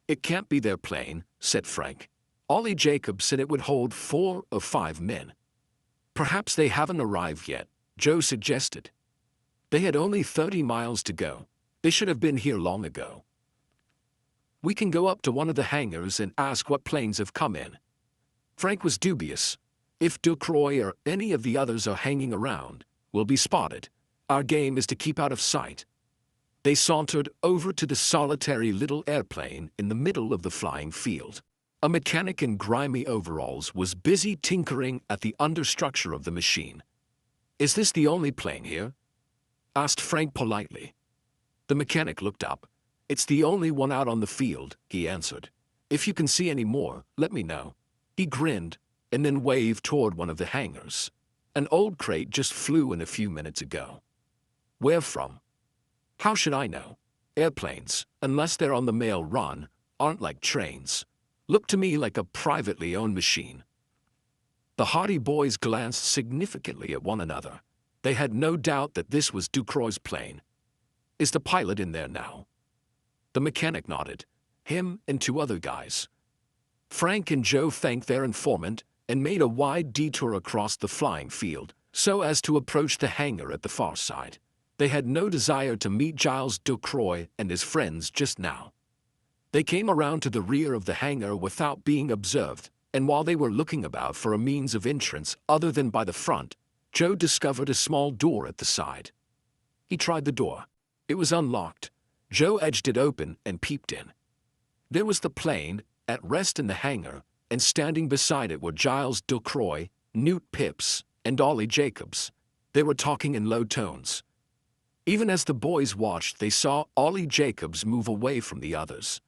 Speaker 1: "It can't be their plane," said Frank. "Ollie Jacobs said it would hold 4 or 5 men." "Perhaps they haven't arrived yet," Joe suggested. "They had only 30 miles to go. They should have been here long ago." "We can go up to one of the hangars and ask what planes have come in." Frank was dubious. "If Ducroix or any of the others are hanging around, we'll be spotted. Our game is to keep out of sight." They sauntered over to the solitary little airplane in the middle of the flying field. A mechanic in grimy overalls was busy tinkering at the understructure of the machine. "Is this the only plane here?" asked Frank politely. The mechanic looked up. "It's the only one out on the field," he answered. "If you can see any more, let me know." He grinned and then waved toward one of the hangars. "An old crate just flew in a few minutes ago." "Where from?" "How should I know? Airplanes, unless they're on the mail run, aren't like trains. Look to me like a privately owned machine." The Hardy boys glanced significantly at one another. They had no doubt that this was Ducroix's plane. "Is the pilot in there now?" The mechanic nodded. "Him and 2 other guys." Frank and Joe thanked their informant and made a wide detour across the flying field so as to approach the hangar at the far side. They had no desire to meet Giles Ducroix and his friends just now. They came around to the rear of the hangar without being observed, and while they were looking about for a means of entrance other than by the front, Joe discovered a small door at the side. He tried the door. It was unlocked. Joe edged it open and peeped in. There was the plane, at rest in the hangar, and standing beside it were Giles Ducroix, Newt Phipps, and Ollie Jacobs. They were talking in low tones. Even as the boys watched, they saw Ollie Jacobs move away from the others.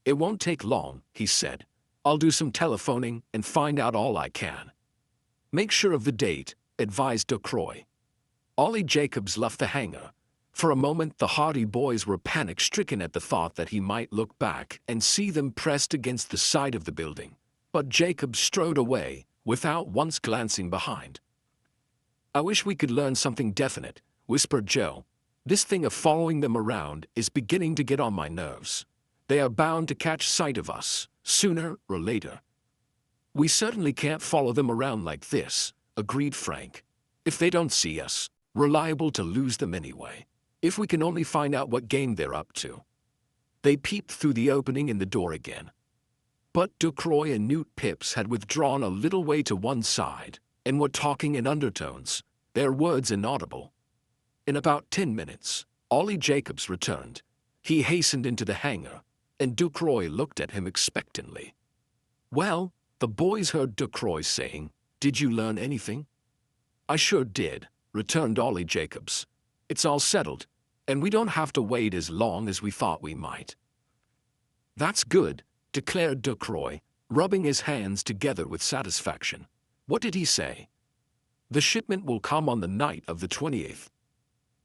Speaker 1: "It won't take long," he said. "I'll do some telephoning and find out all I can." "Make sure of the date," advised Ducroix. Ollie Jacobs left the hangar. For a moment the Hardy boys were panic-stricken at the thought that he might look back and see them pressed against the side of the building. But Jacobs strode away, without once glancing behind. "I wish we could learn something definite," whispered Joe. "This thing of following them around is beginning to get on my nerves. They are bound to catch sight of us, sooner or later." "We certainly can't follow them around like this," agreed Frank. "If they don't see us, we're liable to lose them anyway. If we can only find out what game they're up to." They peeped through the opening in the door again. But Ducroix and Newt Phipps had withdrawn a little way to one side and were talking in undertones, their words inaudible. In about 10 minutes, Ollie Jacobs returned. He hastened into the hangar, and Ducroix looked at him expectantly. "Well," the boys heard Ducroix saying, "did you learn anything?" "I sure did," returned Ollie Jacobs. "It's all settled, and we don't have to wait as long as we thought we might." "That's good," declared Ducroix, rubbing his hands together with satisfaction. "What did he say?" "The shipment will come on the night of the 28th.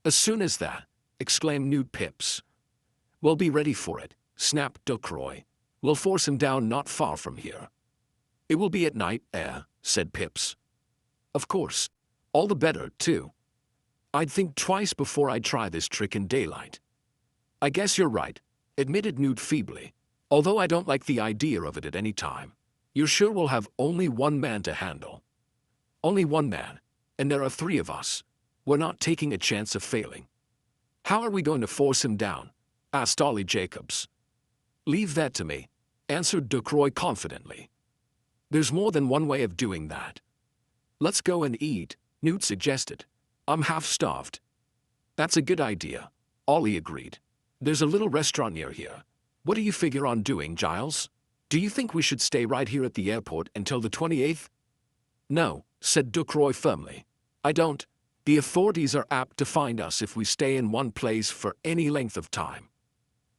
Speaker 1: "As soon as that," exclaimed Newt Phipps. "We'll be ready for it," snapped Ducroix. "We'll force him down not far from here." "It will be at night, said Phipps. "Of course. All the better, too. I'd think twice before I'd try this trick in daylight." "I guess you're right," admitted Newt feebly, "although I don't like the idea of it at any time. You're sure we'll have only one man to handle?" "Only one man, and there are 3 of us. We're not taking a chance of failing." "How are we going to force him down?" asked Ollie Jacobs. "Leave that to me," answered Ducroix confidently. "There's more than one way of doing that." "Let's go and eat," Newt suggested. "I'm half-starved." "That's a good idea," Ollie agreed. "There's a little restaurant near here. What do you figure on doing, Giles? Do you think we should stay right here at the airport until the 28th? "No," said Ducroix firmly. "I don't. The authorities are apt to find us if we stay in one place for any length of time.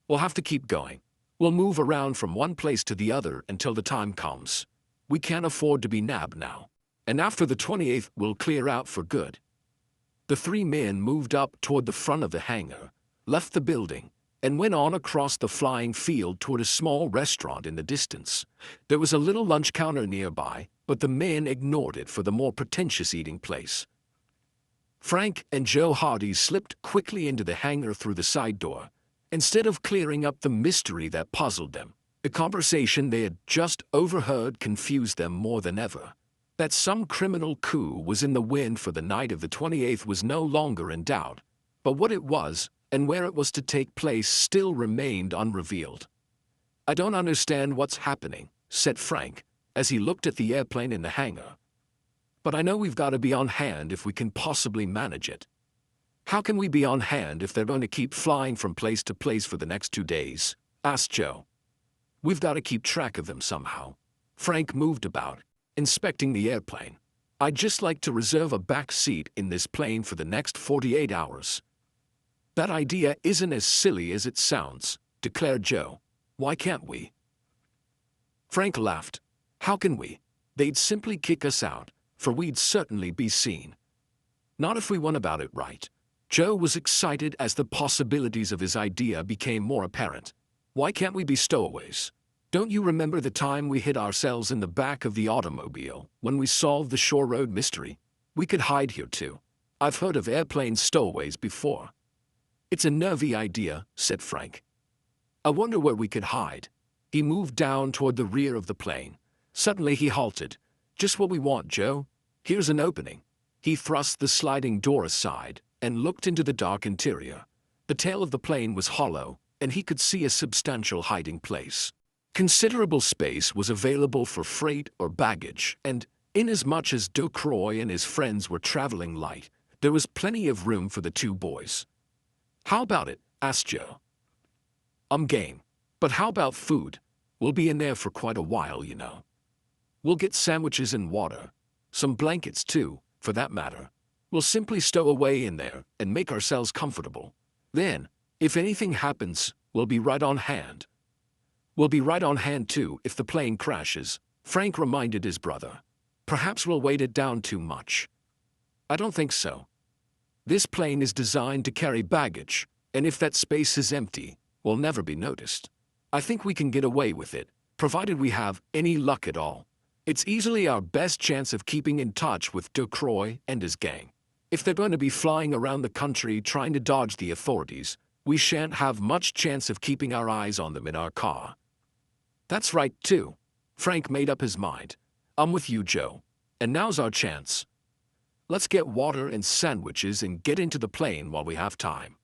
Speaker 1: We'll have to keep going. We'll move around from one place to the other until the time comes. We can't afford to be nabbed now." and after the 28th we'll clear out for good. The three men moved up toward the front of the hangar, left the building, and went on across the flying field toward a small restaurant in the distance. There was a little lunch counter nearby, but the men ignored it for the more pretentious eating place. Frank and Joe Hardy slipped quickly into the hangar through the side door. Instead of clearing up the mystery that puzzled them, the conversation they had just overheard confused them more than ever. That some criminal coup was in the wind for the night of the 28th was no longer in doubt, but what it was and where it was to take place still remained unrevealed. "I don't understand what's happening," said Frank, as he looked at the airplane in the hangar. "But I know we've got to be on hand if we can possibly manage it." "How can we be on hand if they're going to keep flying from place to place for the next 2 days?" asked Joe. "We've got to keep track of them somehow." Frank moved about, inspecting the airplane. "I'd just like to reserve a back seat in this plane for the next 48 hours. "That idea isn't as silly as it sounds," declared Joe. "Why can't we?" Frank laughed. "How can we? They'd simply kick us out, for we'd certainly be seen." "Not if we went about it right." Joe was excited as the possibilities of his idea became more apparent. "Why can't we be stowaways? Don't you remember the time we hid ourselves in the back of the automobile when we solved the Shore Road mystery? We could hide here too. I've heard of airplane stowaways before." "It's a nervy idea," said Frank. "I wonder where we could hide." He moved down toward the rear of the plane. Suddenly he halted. "Just what we want, Joe. Here's an opening." He thrust the sliding door aside and looked into the dark interior. The tail of the plane was hollow, and he could see a substantial hiding place. Considerable space was available for freight or baggage, and inasmuch as Ducroix and his friends were traveling light, there was plenty of room for the two boys. "How about it?" asked Joe. "I'm game. But how about food? We'll be in there for quite a while, you know. We'll get sandwiches and water. Some blankets, too, for that matter. We'll simply stow away in there and make ourselves comfortable. Then, if anything happens, we'll be right on hand." "We'll be right on hand, too, if the plane crashes," Frank reminded his brother. "Perhaps we'll weight it down too much." "I don't think so. This plane is designed to carry baggage, and if that space is empty, we'll never be noticed. I think we can get away with it, provided we have any luck at all. It's easily our best chance of keeping in touch with Ducroix and his gang. If they're going to be flying around the country trying to dodge the authorities, we shan't have much chance of keeping our eyes on them in our car." "That's right, too." Frank made up his mind. "I'm with you, Joe. And now's our chance. Let's get water and sandwiches and get into the plane while we have time."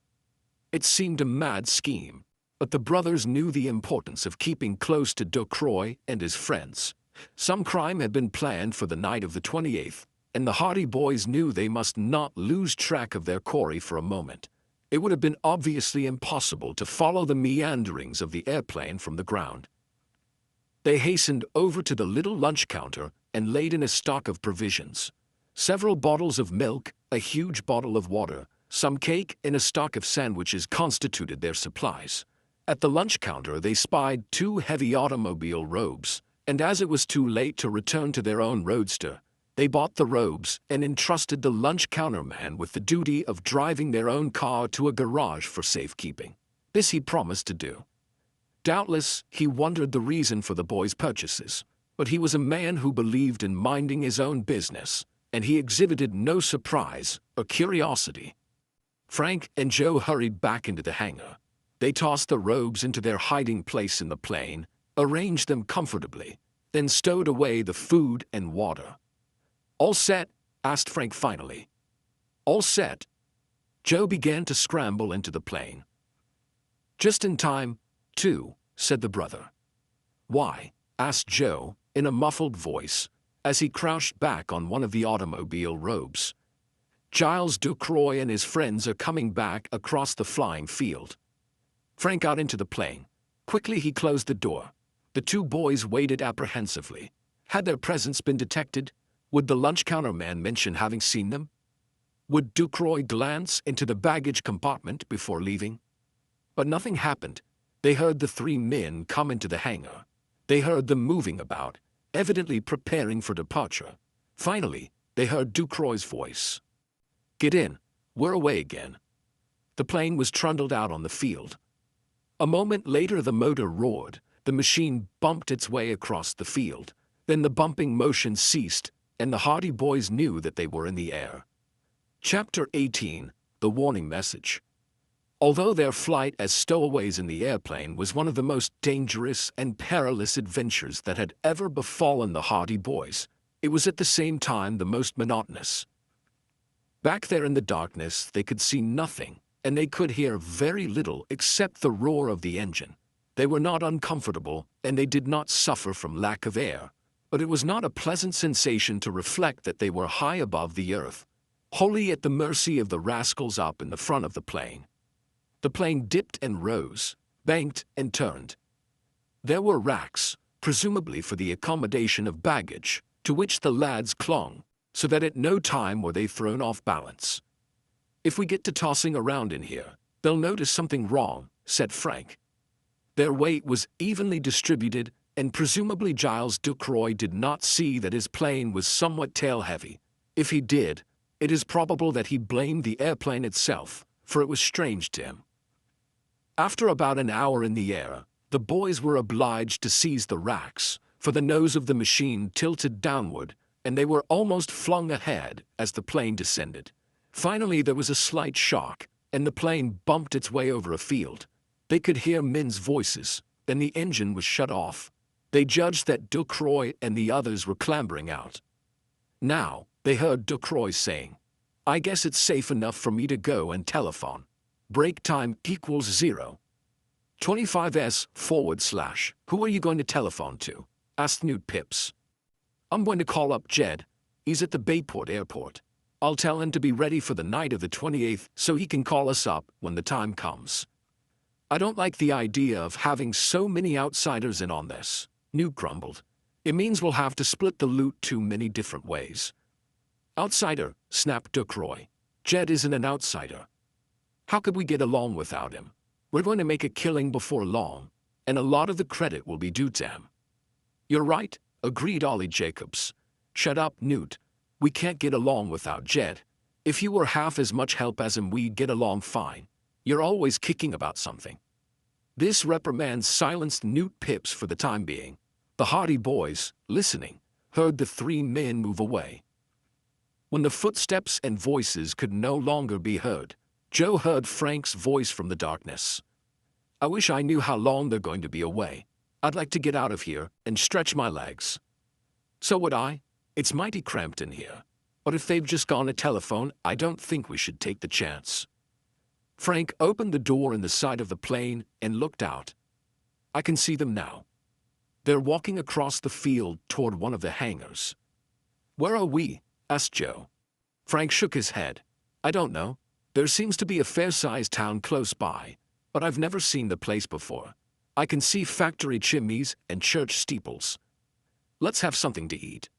Speaker 1: It seemed a mad scheme, but the brothers knew the importance of keeping close to Ducroix and his friends. Some crime had been planned for the night of the 28th, and the Hardy boys knew they must not lose track of their quarry for a moment. It would have been obviously impossible to follow the meanderings of the airplane from the ground. They hastened over to the little lunch counter and laid in a stock of provisions. Several bottles of milk, a huge bottle of water, some cake, and a stock of sandwiches constituted their supplies. At the lunch counter they spied 2 heavy automobile robes, and as it was too late to return to their own roadster, they bought the robes and entrusted the lunch counterman with the duty of driving their own car to a garage for safekeeping. This he promised to do. Doubtless, he wondered the reason for the boys' purchases, but he was a man who believed in minding his own business, and he exhibited no surprise or curiosity. Frank and Joe hurried back into the hangar. They tossed the robes into their hiding place in the plane, arranged them comfortably, then stowed away the food and water. "All set?" asked Frank finally. "All set." Joe began to scramble into the plane. "Just in time, too," said the brother. "Why?" asked Joe, in a muffled voice, as he crouched back on one of the automobile robes. "Giles Ducroix and his friends are coming back across the flying field." Frank got into the plane. Quickly he closed the door. The two boys waited apprehensively. Had their presence been detected? Would the lunch counterman mention having seen them? Would Ducroix glance into the baggage compartment before leaving? But nothing happened. They heard the 3 men come into the hangar. They heard them moving about, evidently preparing for departure. Finally, they heard Ducroix's voice. "Get in, we're away again." The plane was trundled out on the field. A moment later the motor roared, the machine bumped its way across the field, then the bumping motion ceased, and the Hardy Boys knew that they were in the air. Chapter 18, The Warning Message. Although their flight as stowaways in the airplane was one of the most dangerous and perilous adventures that had ever befallen the Hardy Boys, it was at the same time the most monotonous. Back there in the darkness they could see nothing, and they could hear very little except the roar of the engine. They were not uncomfortable, and they did not suffer from lack of air, but it was not a pleasant sensation to reflect that they were high above the earth, wholly at the mercy of the rascals up in the front of the plane. The plane dipped and rose, banked and turned. There were racks, presumably for the accommodation of baggage, to which the lads clung, so that at no time were they thrown off balance. "If we get to tossing around in here, they'll notice something wrong," said Frank. Their weight was evenly distributed, and presumably Giles Ducroix did not see that his plane was somewhat tail-heavy. If he did, it is probable that he blamed the airplane itself, for it was strange to him. After about an hour in the air, the boys were obliged to seize the racks, for the nose of the machine tilted downward, and they were almost flung ahead as the plane descended. Finally there was a slight shock, and the plane bumped its way over a field. They could hear men's voices, then the engine was shut off. They judged that Ducroix and the others were clambering out. Now, they heard Ducroix saying, "I guess it's safe enough for me to go and telephone. Break time equals 0. 25S/. Who are you going to telephone to?" asked Newt Pips. "I'm going to call up Jed. He's at the Bayport airport. I'll tell him to be ready for the night of the 28th so he can call us up when the time comes." "I don't like the idea of having so many outsiders in on this," Newt grumbled. "It means we'll have to split the loot too many different ways." "Outsider," snapped Ducroix. "Jed isn't an outsider. How could we get along without him? We're going to make a killing before long, and a lot of the credit will be due to him." "You're right," agreed Ollie Jacobs. "Shut up, Newt. We can't get along without Jed. If you were half as much help as him, we'd get along fine. You're always kicking about something." This reprimand silenced Newt Pips for the time being. The Hardy Boys, listening, heard the three men move away. When the footsteps and voices could no longer be heard, Joe heard Frank's voice from the darkness. "I wish I knew how long they're going to be away. I'd like to get out of here and stretch my legs." "So would I. It's mighty cramped in here. But if they've just gone to telephone, I don't think we should take the chance." Frank opened the door in the side of the plane and looked out. "I can see them now. They're walking across the field toward one of the hangars." "Where are we?" asked Joe. Frank shook his head. "I don't know. There seems to be a fair-sized town close by, but I've never seen the place before. I can see factory chimneys and church steeples. Let's have something to eat."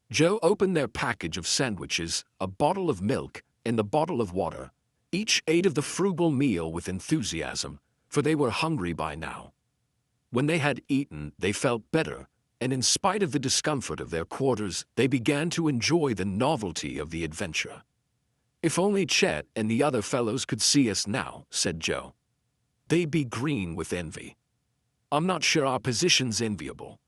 Speaker 1: Joe opened their package of sandwiches, a bottle of milk, and a bottle of water. Each ate of the frugal meal with enthusiasm, for they were hungry by now. When they had eaten, they felt better, and in spite of the discomfort of their quarters, they began to enjoy the novelty of the adventure. "If only Chet and the other fellows could see us now," said Joe. "They'd be green with envy." "I'm not sure our position's enviable."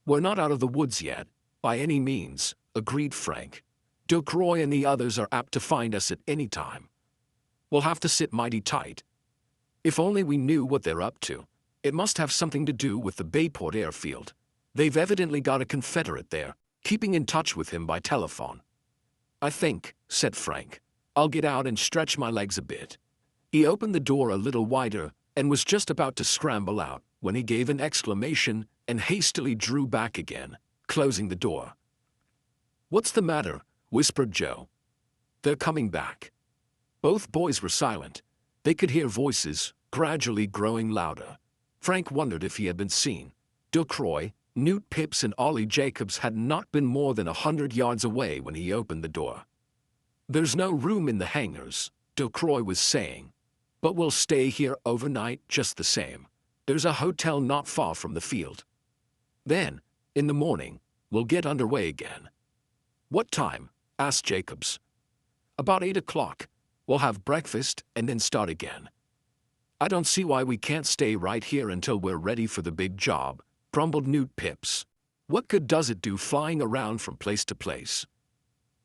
Speaker 1: "We're not out of the woods yet, by any means," agreed Frank. "Ducroix and the others are apt to find us at any time. We'll have to sit mighty tight. If only we knew what they're up to. It must have something to do with the Bayport airfield. They've evidently got a Confederate there, keeping in touch with him by telephone." "I think," said Frank, "I'll get out and stretch my legs a bit." He opened the door a little wider and was just about to scramble out when he gave an exclamation and hastily drew back again, closing the door. "What's the matter?" whispered Joe. "They're coming back." Both boys were silent. They could hear voices, gradually growing louder. Frank wondered if he had been seen. Ducroix, Newt Pips and Ollie Jacobs had not been more than 100 yards away when he opened the door. "There's no room in the hangars," Ducroix was saying. "But we'll stay here overnight just the same. There's a hotel not far from the field. Then, in the morning, we'll get underway again." What time? Asked Jacobs. About 8 o'clock. We'll have breakfast and then start again. I don't see why we can't stay right here until we're ready for the big job, grumbled Newt Pips. What good does it do flying around from place to place?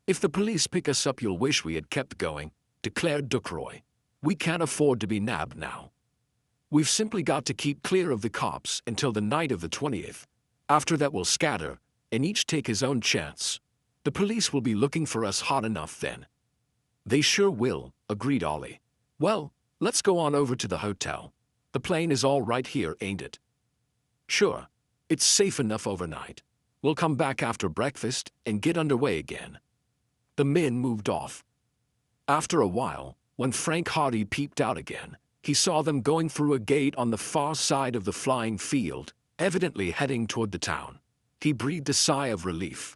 Speaker 1: If the police pick us up, you'll wish we had kept going, declared Duckroy. We can't afford to be nabbed now. We've simply got to keep clear of the cops until the night of the 20th. After that we'll scatter, and each take his own chance. The police will be looking for us hot enough then. They sure will, agreed Ollie. Well, let's go on over to the hotel. The plane is all right here, ain't it? Sure. It's safe enough overnight. We'll come back after breakfast and get underway again. The men moved off. After a while, when Frank Hardy peeped out again, he saw them going through a gate on the far side of the flying field, evidently heading toward the town. He breathed a sigh of relief.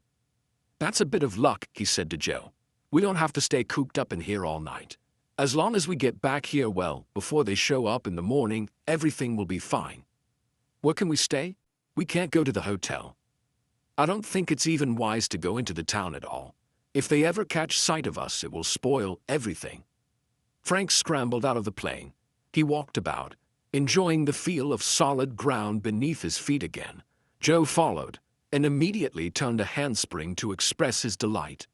Speaker 1: That's a bit of luck, he said to Joe. We don't have to stay cooped up in here all night. As long as we get back here well before they show up in the morning, everything will be fine. Where can we stay? We can't go to the hotel. I don't think it's even wise to go into the town at all. If they ever catch sight of us, it will spoil everything. Frank scrambled out of the plane. He walked about, enjoying the feel of solid ground beneath his feet again. Joe followed, and immediately turned a handspring to express his delight.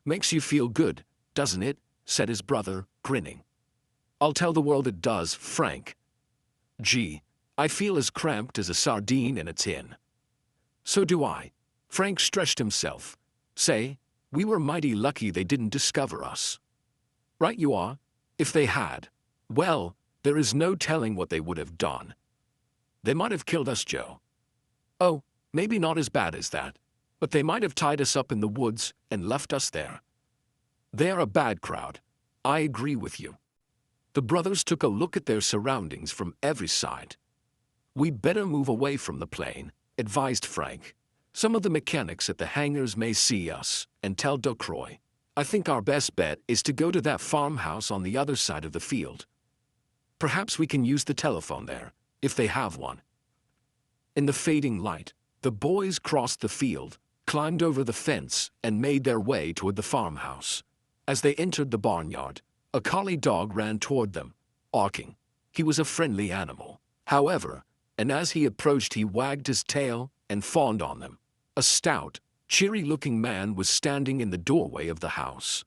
Speaker 1: Makes you feel good, doesn't it? Said his brother, grinning. I'll tell the world it does, Frank. Gee, I feel as cramped as a sardine in a tin. So do I. Frank stretched himself. Say, we were mighty lucky they didn't discover us. Right you are. If they had, well, there is no telling what they would have done. They might have killed us, Joe. Oh, maybe not as bad as that, but they might have tied us up in the woods and left us there. They're a bad crowd. I agree with you. The brothers took a look at their surroundings from every side. We'd better move away from the plane, advised Frank. Some of the mechanics at the hangars may see us and tell Duckroy. I think our best bet is to go to that farmhouse on the other side of the field. Perhaps we can use the telephone there, if they have one. In the fading light, the boys crossed the field, climbed over the fence, and made their way toward the farmhouse. As they entered the barnyard, a collie dog ran toward them, barking. He was a friendly animal, however, and as he approached he wagged his tail and fawned on them. A stout, cheery-looking man was standing in the doorway of the house.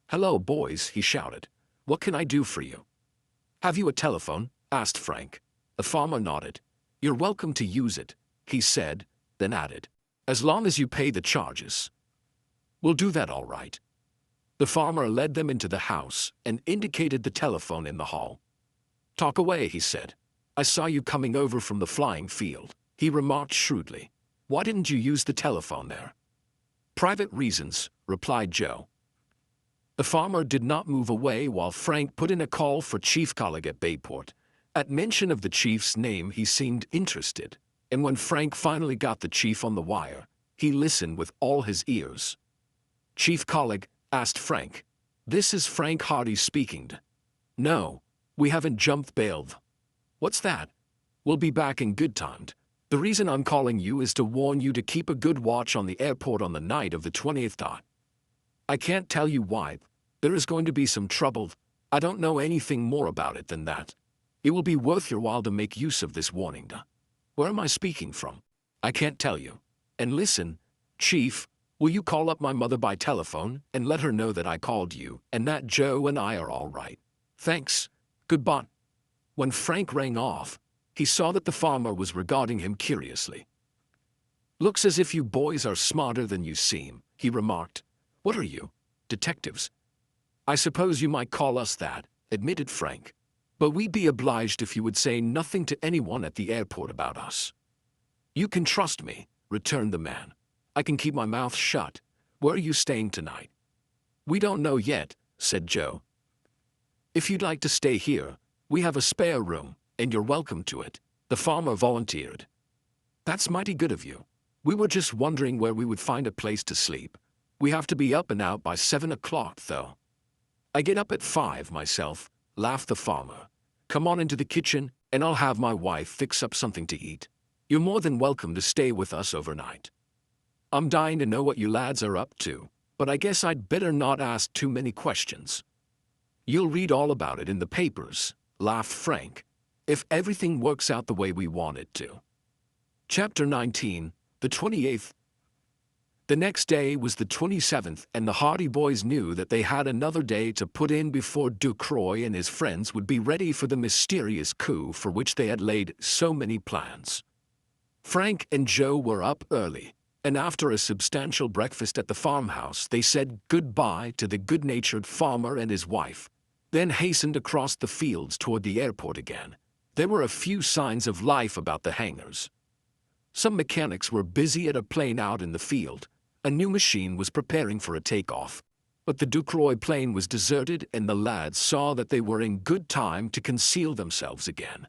Speaker 1: "Hello, boys," he shouted. "What can I do for you?" "Have you a telephone?" asked Frank. The farmer nodded. "You're welcome to use it," he said, then added, "as long as you pay the charges." "We'll do that all right." The farmer led them into the house and indicated the telephone in the hall. "Talk away," he said. "I saw you coming over from the flying field," he remarked shrewdly. "Why didn't you use the telephone there?" "Private reasons," replied Joe. The farmer did not move away while Frank put in a call for Chief Colleague at Bayport. At mention of the chief's name he seemed interested, and when Frank finally got the chief on the wire, he listened with all his ears. "Chief Colleague?" asked Frank. "This is Frank Hardy speaking." "No, we haven't jumped bail." "What's that?" "We'll be back in good time. The reason I'm calling you is to warn you to keep a good watch on the airport on the night of the 20th. I can't tell you why. There is going to be some trouble. I don't know anything more about it than that. It will be worth your while to make use of this warning. Where am I speaking from? I can't tell you. And listen, Chief, will you call up my mother by telephone and let her know that I called you and that Joe and I are all right? Thanks. Goodbye." When Frank rang off, he saw that the farmer was regarding him curiously. "Looks as if you boys are smarter than you seem," he remarked. "What are you, detectives?" "I suppose you might call us that," admitted Frank. "But we'd be obliged if you would say nothing to anyone at the airport about us." "You can trust me," returned the man. "I can keep my mouth shut. Where are you staying tonight?" "We don't know yet," said Joe. "If you'd like to stay here, we have a spare room, and you're welcome to it," the farmer volunteered. "That's mighty good of you. We were just wondering where we would find a place to sleep. We have to be up and out by 7 o'clock, though." "I get up at 5 myself," laughed the farmer. "Come on into the kitchen, and I'll have my wife fix up something to eat. You're more than welcome to stay with us overnight." I'm dying to know what you lads are up to, but I guess I'd better not ask too many questions. You'll read all about it in the papers, laughed Frank, if everything works out the way we want it to. Chapter 19, the 28th. The next day was the 27th, and the Hardy boys knew that they had another day to put in before Ducroix and his friends would be ready for the mysterious coup for which they had laid so many plans. Frank and Joe were up early, and after a substantial breakfast at the farmhouse, they said goodbye to the good-natured farmer and his wife, then hastened across the fields toward the airport again. There were a few signs of life about the hangars. Some mechanics were busy at a plane out in the field. A new machine was preparing for a takeoff, but the Ducroix plane was deserted, and the lads saw that they were in good time to conceal themselves again.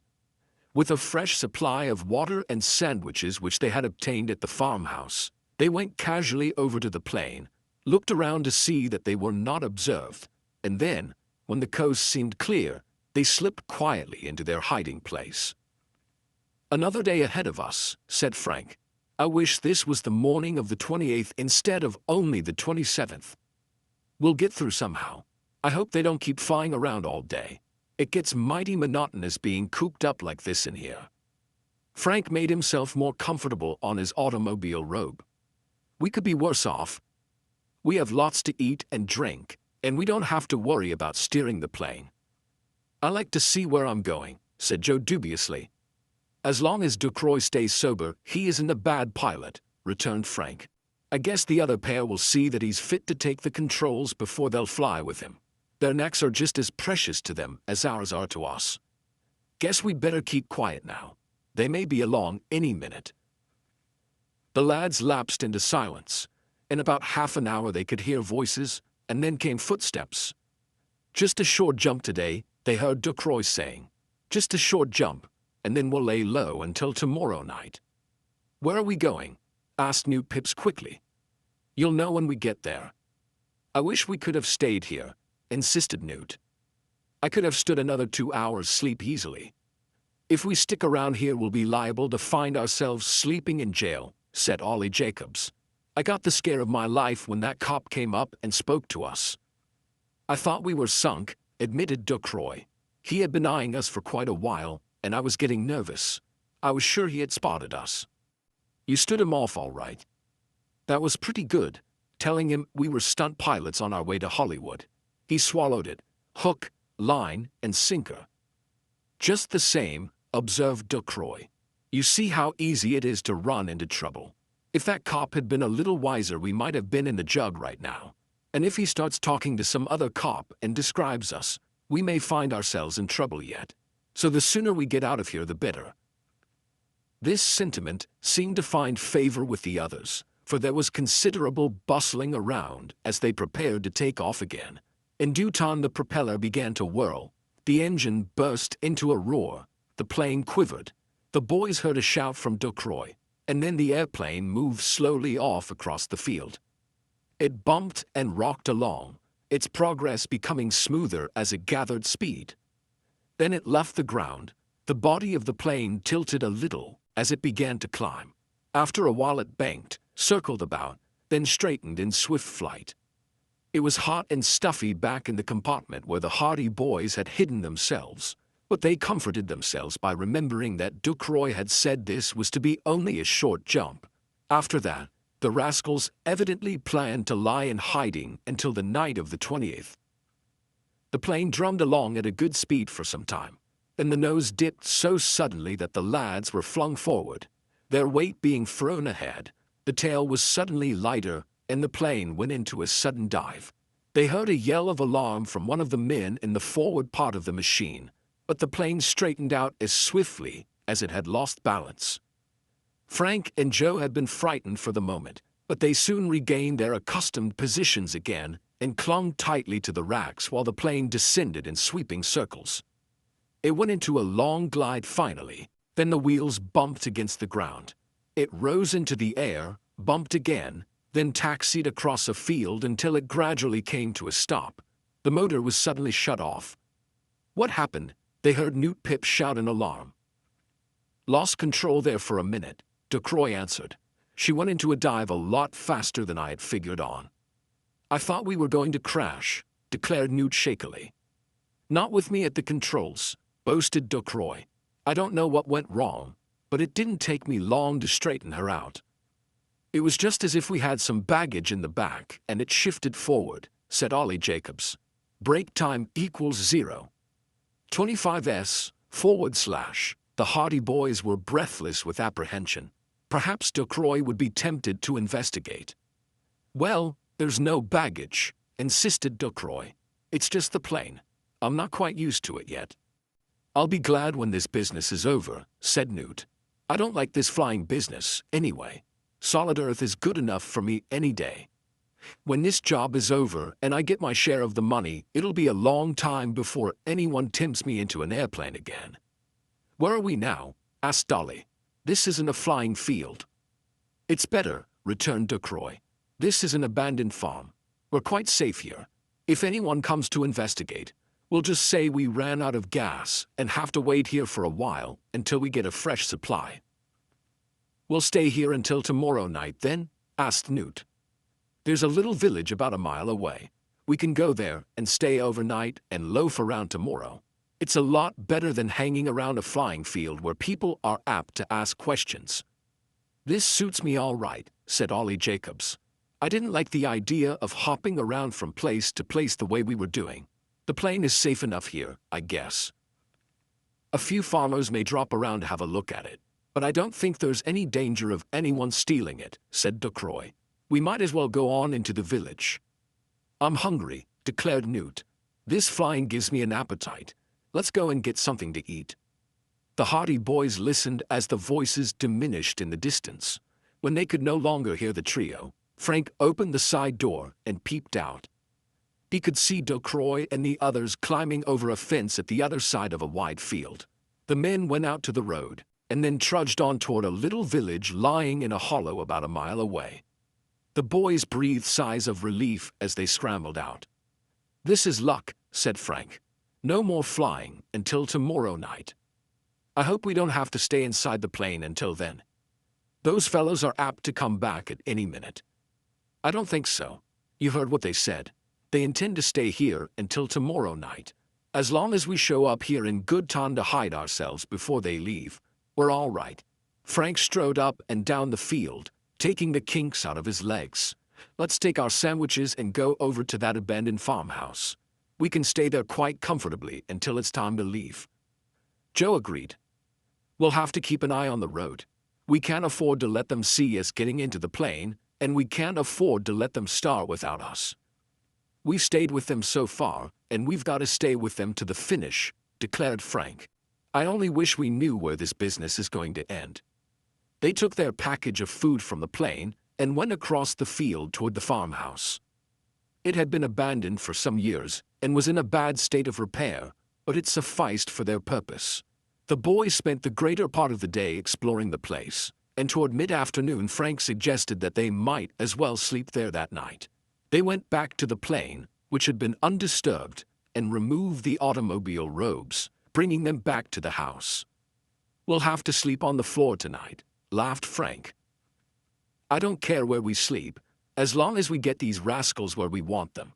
Speaker 1: With a fresh supply of water and sandwiches which they had obtained at the farmhouse, they went casually over to the plane, looked around to see that they were not observed, and then, when the coast seemed clear, they slipped quietly into their hiding place. "Another day ahead of us," said Frank. "I wish this was the morning of the 28th instead of only the 27th. We'll get through somehow. I hope they don't keep flying around all day. It gets mighty monotonous being cooped up like this in here." Frank made himself more comfortable on his automobile robe. "We could be worse off. We have lots to eat and drink, and we don't have to worry about steering the plane." "I like to see where I'm going," said Joe dubiously. "As long as Ducroix stays sober, he isn't a bad pilot," returned Frank. "I guess the other pair will see that he's fit to take the controls before they'll fly with him. Their necks are just as precious to them as ours are to us. Guess we'd better keep quiet now. They may be along any minute." The lads lapsed into silence. In about half an hour they could hear voices, and then came footsteps. "Just a short jump today," they heard Ducroix saying. "Just a short jump, and then we'll lay low until tomorrow night." "Where are we going?" asked Newt Pips quickly. "You'll know when we get there." "I wish we could have stayed here," insisted Newt. "I could have stood another 2 hours' sleep easily." "If we stick around here, we'll be liable to find ourselves sleeping in jail," said Ollie Jacobs. "I got the scare of my life when that cop came up and spoke to us." "I thought we were sunk," admitted Ducroix. "He had been eyeing us for quite a while, and I was getting nervous. I was sure he had spotted us." "You stood him off all right." "That was pretty good, telling him we were stunt pilots on our way to Hollywood. He swallowed it, hook, line, and sinker." "Just the same," observed Ducroix, "you see how easy it is to run into trouble. If that cop had been a little wiser, we might have been in the jug right now. And if he starts talking to some other cop and describes us, we may find ourselves in trouble yet. So the sooner we get out of here, the better." This sentiment seemed to find favor with the others, for there was considerable bustling around as they prepared to take off again. In due time the propeller began to whirl, the engine burst into a roar, the plane quivered, the boys heard a shout from Ducroix, and then the airplane moved slowly off across the field. It bumped and rocked along, its progress becoming smoother as it gathered speed. Then it left the ground. The body of the plane tilted a little as it began to climb. After a while it banked, circled about, then straightened in swift flight. It was hot and stuffy back in the compartment where the Hardy boys had hidden themselves, but they comforted themselves by remembering that Ducroix had said this was to be only a short jump. After that, the rascals evidently planned to lie in hiding until the night of the 20th. The plane drummed along at a good speed for some time. Then the nose dipped so suddenly that the lads were flung forward, their weight being thrown ahead. The tail was suddenly lighter, and the plane went into a sudden dive. They heard a yell of alarm from one of the men in the forward part of the machine, but the plane straightened out as swiftly as it had lost balance. Frank and Joe had been frightened for the moment, but they soon regained their accustomed positions again and clung tightly to the racks while the plane descended in sweeping circles. It went into a long glide finally, then the wheels bumped against the ground. It rose into the air, bumped again, then taxied across a field until it gradually came to a stop. The motor was suddenly shut off. "What happened?" they heard Newt Pips shout in alarm. "Lost control there for a minute," Ducroix answered. She went into a dive a lot faster than I had figured on. I thought we were going to crash, declared Newt shakily. Not with me at the controls, boasted Ducroy. I don't know what went wrong, but it didn't take me long to straighten her out. It was just as if we had some baggage in the back and it shifted forward, said Ollie Jacobs. Brake time equals 0. 25s, /. The Hardy boys were breathless with apprehension. Perhaps Ducroy would be tempted to investigate. Well, there's no baggage, insisted Ducroy. It's just the plane. I'm not quite used to it yet. I'll be glad when this business is over, said Newt. I don't like this flying business, anyway. Solid Earth is good enough for me any day. When this job is over and I get my share of the money, it'll be a long time before anyone tempts me into an airplane again. Where are we now? Asked Ollie. This isn't a flying field. It's better, returned Ducroy. This is an abandoned farm. We're quite safe here. If anyone comes to investigate, we'll just say we ran out of gas and have to wait here for a while until we get a fresh supply. We'll stay here until tomorrow night then? Asked Newt. There's a little village about a mile away. We can go there and stay overnight and loaf around tomorrow. It's a lot better than hanging around a flying field where people are apt to ask questions. This suits me all right, said Ollie Jacobs. I didn't like the idea of hopping around from place to place the way we were doing. The plane is safe enough here, I guess. A few farmers may drop around to have a look at it, but I don't think there's any danger of anyone stealing it, said Ducroy. We might as well go on into the village. I'm hungry, declared Newt. This flying gives me an appetite. Let's go and get something to eat. The Hardy boys listened as the voices diminished in the distance. When they could no longer hear the trio, Frank opened the side door and peeped out. He could see Ducroy and the others climbing over a fence at the other side of a wide field. The men went out to the road and then trudged on toward a little village lying in a hollow about a mile away. The boys breathed sighs of relief as they scrambled out. This is luck, said Frank. No more flying until tomorrow night. I hope we don't have to stay inside the plane until then. Those fellows are apt to come back at any minute. I don't think so. You heard what they said. They intend to stay here until tomorrow night. As long as we show up here in good time to hide ourselves before they leave, we're all right. Frank strode up and down the field, taking the kinks out of his legs. Let's take our sandwiches and go over to that abandoned farmhouse. We can stay there quite comfortably until it's time to leave. Joe agreed. We'll have to keep an eye on the road. We can't afford to let them see us getting into the plane, and we can't afford to let them start without us. We've stayed with them so far, and we've got to stay with them to the finish, declared Frank. I only wish we knew where this business is going to end. They took their package of food from the plane and went across the field toward the farmhouse. It had been abandoned for some years and was in a bad state of repair, but it sufficed for their purpose. The boys spent the greater part of the day exploring the place, and toward mid-afternoon Frank suggested that they might as well sleep there that night. They went back to the plane, which had been undisturbed, and removed the automobile robes, bringing them back to the house. We'll have to sleep on the floor tonight, laughed Frank. I don't care where we sleep, as long as we get these rascals where we want them.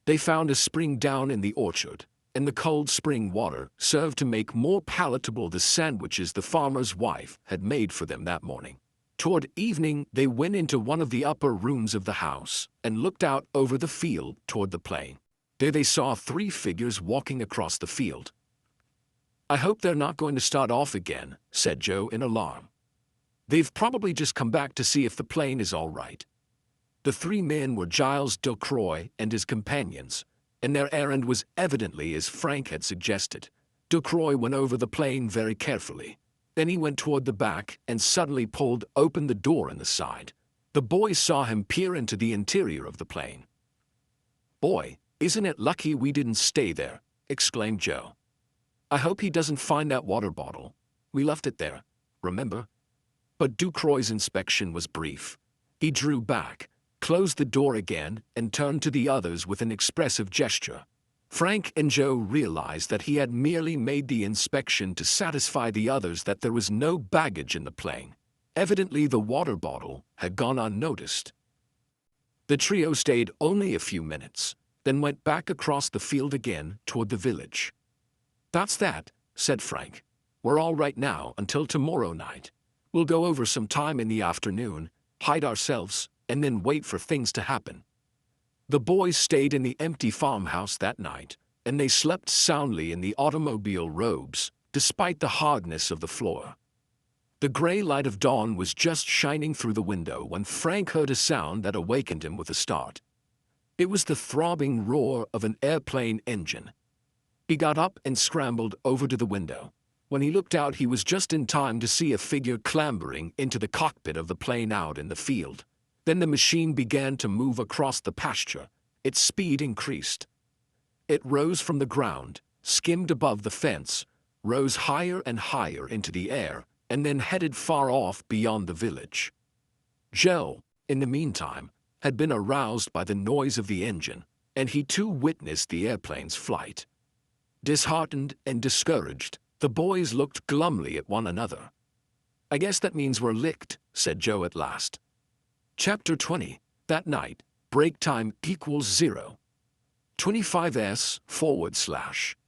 Speaker 1: They found a spring down in the orchard, and the cold spring water served to make more palatable the sandwiches the farmer's wife had made for them that morning. Toward evening, they went into one of the upper rooms of the house and looked out over the field toward the plane. There they saw 3 figures walking across the field. I hope they're not going to start off again, said Joe in alarm. They've probably just come back to see if the plane is all right. The 3 men were Giles Ducroy and his companions, and their errand was evidently as Frank had suggested. Ducroy went over the plane very carefully. Then he went toward the back and suddenly pulled open the door in the side. The boys saw him peer into the interior of the plane. Boy, isn't it lucky we didn't stay there, exclaimed Joe. I hope he doesn't find that water bottle. We left it there, remember? But Ducroy's inspection was brief. He drew back, closed the door again, and turned to the others with an expressive gesture. Frank and Joe realized that he had merely made the inspection to satisfy the others that there was no baggage in the plane. Evidently, the water bottle had gone unnoticed. The trio stayed only a few minutes, then went back across the field again toward the village. "That's that," said Frank. "We're all right now until tomorrow night. We'll go over some time in the afternoon, hide ourselves, and then wait for things to happen." The boys stayed in the empty farmhouse that night, and they slept soundly in the automobile robes, despite the hardness of the floor. The gray light of dawn was just shining through the window when Frank heard a sound that awakened him with a start. It was the throbbing roar of an airplane engine. He got up and scrambled over to the window. When he looked out, he was just in time to see a figure clambering into the cockpit of the plane out in the field. Then the machine began to move across the pasture. Its speed increased. It rose from the ground, skimmed above the fence, rose higher and higher into the air, and then headed far off beyond the village. Joe, in the meantime, had been aroused by the noise of the engine, and he too witnessed the airplane's flight. Disheartened and discouraged, the boys looked glumly at one another. "I guess that means we're licked," said Joe at last. Chapter 20. That night, break time equals 0. 25s/.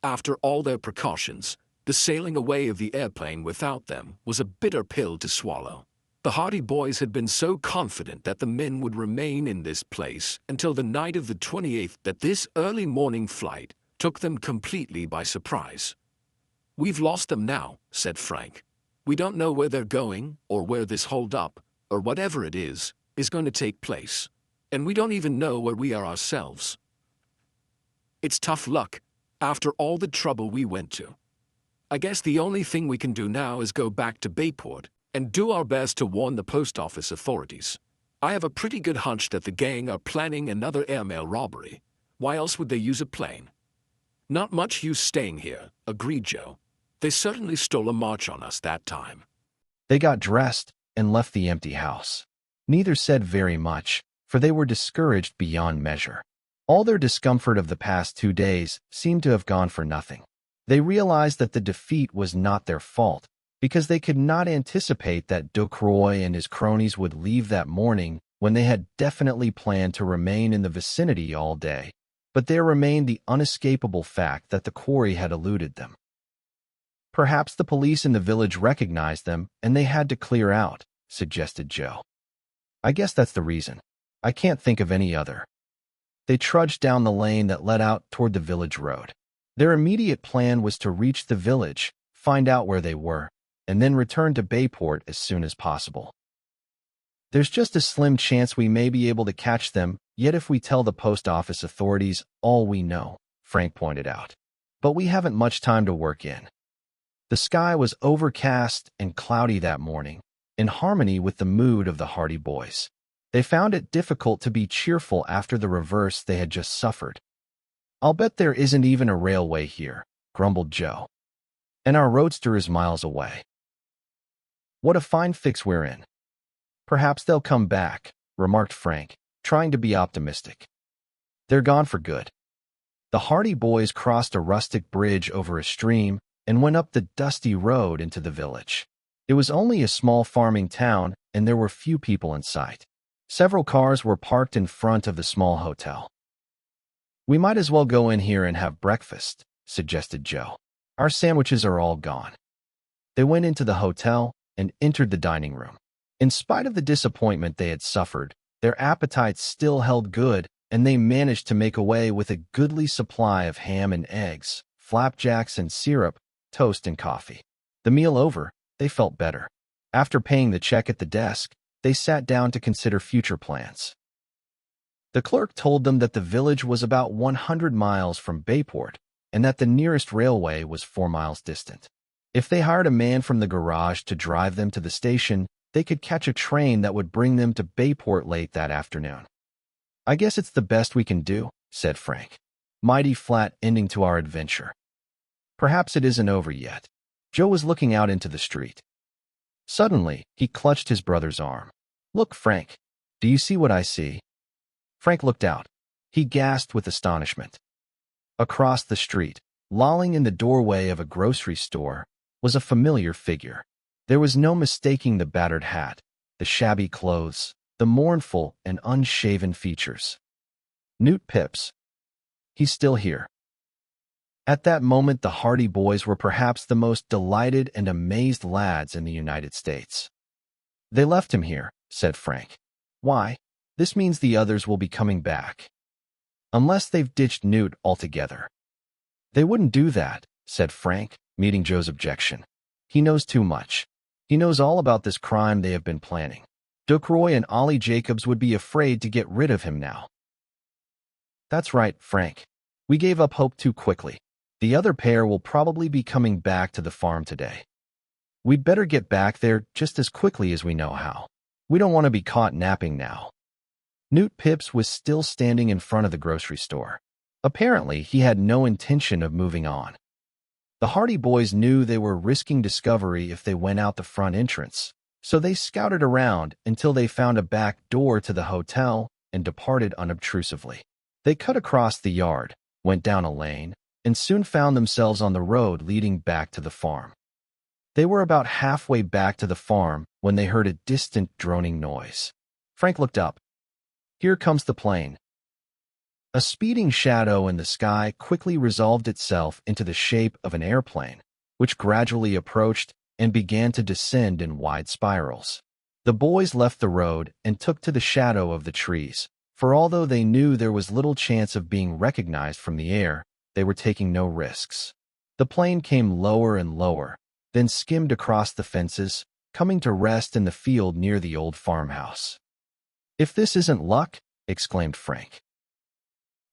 Speaker 1: After all their precautions, the sailing away of the airplane without them was a bitter pill to swallow. The Hardy boys had been so confident that the men would remain in this place until the night of the 28th that this early morning flight took them completely by surprise. "We've lost them now," said Frank. "We don't know where they're going, or where this hold-up, or whatever it is going to take place. And we don't even know where we are ourselves. It's tough luck, after all the trouble we went to. I guess the only thing we can do now is go back to Bayport and do our best to warn the post office authorities. I have a pretty good hunch that the gang are planning another airmail robbery. Why else would they use a plane?" "Not much use staying here," agreed Joe. "They certainly stole a march on us that time."
Speaker 2: They got dressed and left the empty house. Neither said very much, for they were discouraged beyond measure. All their discomfort of the past 2 days seemed to have gone for nothing. They realized that the defeat was not their fault, because they could not anticipate that Ducroix and his cronies would leave that morning when they had definitely planned to remain in the vicinity all day. But there remained the unescapable fact that the quarry had eluded them. "Perhaps the police in the village recognized them and they had to clear out," suggested Joe. "I guess that's the reason. I can't think of any other." They trudged down the lane that led out toward the village road. Their immediate plan was to reach the village, find out where they were, and then return to Bayport as soon as possible. "There's just a slim chance we may be able to catch them, yet if we tell the post office authorities all we know," Frank pointed out. "But we haven't much time to work in." The sky was overcast and cloudy that morning, in harmony with the mood of the Hardy boys. They found it difficult to be cheerful after the reverse they had just suffered. "I'll bet there isn't even a railway here," grumbled Joe. "And our roadster is miles away. What a fine fix we're in." "Perhaps they'll come back," remarked Frank, trying to be optimistic. "They're gone for good." The Hardy boys crossed a rustic bridge over a stream and went up the dusty road into the village. It was only a small farming town, and there were few people in sight. Several cars were parked in front of the small hotel. "We might as well go in here and have breakfast," suggested Joe. "Our sandwiches are all gone." They went into the hotel and entered the dining room. In spite of the disappointment they had suffered, their appetites still held good, and they managed to make away with a goodly supply of ham and eggs, flapjacks and syrup, toast and coffee. The meal over, they felt better. After paying the check at the desk, they sat down to consider future plans. The clerk told them that the village was about 100 miles from Bayport and that the nearest railway was 4 miles distant. If they hired a man from the garage to drive them to the station, they could catch a train that would bring them to Bayport late that afternoon. "I guess it's the best we can do," said Frank. "Mighty flat ending to our adventure." "Perhaps it isn't over yet." Joe was looking out into the street. Suddenly, he clutched his brother's arm. "Look, Frank. Do you see what I see?" Frank looked out. He gasped with astonishment. Across the street, lolling in the doorway of a grocery store, was a familiar figure. There was no mistaking the battered hat, the shabby clothes, the mournful and unshaven features. Newt Pips. He's still here. At that moment, the Hardy boys were perhaps the most delighted and amazed lads in the United States. They left him here, said Frank. Why? This means the others will be coming back. Unless they've ditched Newt altogether. They wouldn't do that, said Frank, meeting Joe's objection. He knows too much. He knows all about this crime they have been planning. Duckroy and Ollie Jacobs would be afraid to get rid of him now. That's right, Frank. We gave up hope too quickly. The other pair will probably be coming back to the farm today. We'd better get back there just as quickly as we know how. We don't want to be caught napping now. Newt Pips was still standing in front of the grocery store. Apparently, he had no intention of moving on. The Hardy boys knew they were risking discovery if they went out the front entrance, so they scouted around until they found a back door to the hotel and departed unobtrusively. They cut across the yard, went down a lane, and soon found themselves on the road leading back to the farm. They were about halfway back to the farm when they heard a distant droning noise. Frank looked up. Here comes the plane. A speeding shadow in the sky quickly resolved itself into the shape of an airplane, which gradually approached and began to descend in wide spirals. The boys left the road and took to the shadow of the trees, for although they knew there was little chance of being recognized from the air, they were taking no risks. The plane came lower and lower, then skimmed across the fences, coming to rest in the field near the old farmhouse. If this isn't luck, exclaimed Frank.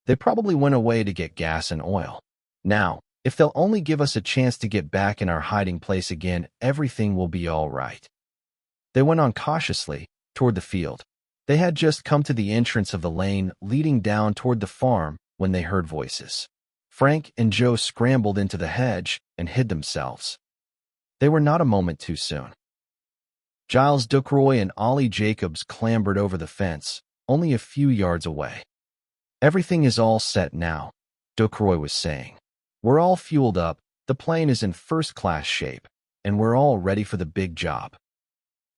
Speaker 2: They probably went away to get gas and oil. Now, if they'll only give us a chance to get back in our hiding place again, everything will be all right. They went on cautiously toward the field. They had just come to the entrance of the lane leading down toward the farm when they heard voices. Frank and Joe scrambled into the hedge and hid themselves. They were not a moment too soon. Giles Duckroy and Ollie Jacobs clambered over the fence, only a few yards away. Everything is all set now, Duckroy was saying. We're all fueled up, the plane is in first-class shape, and we're all ready for the big job.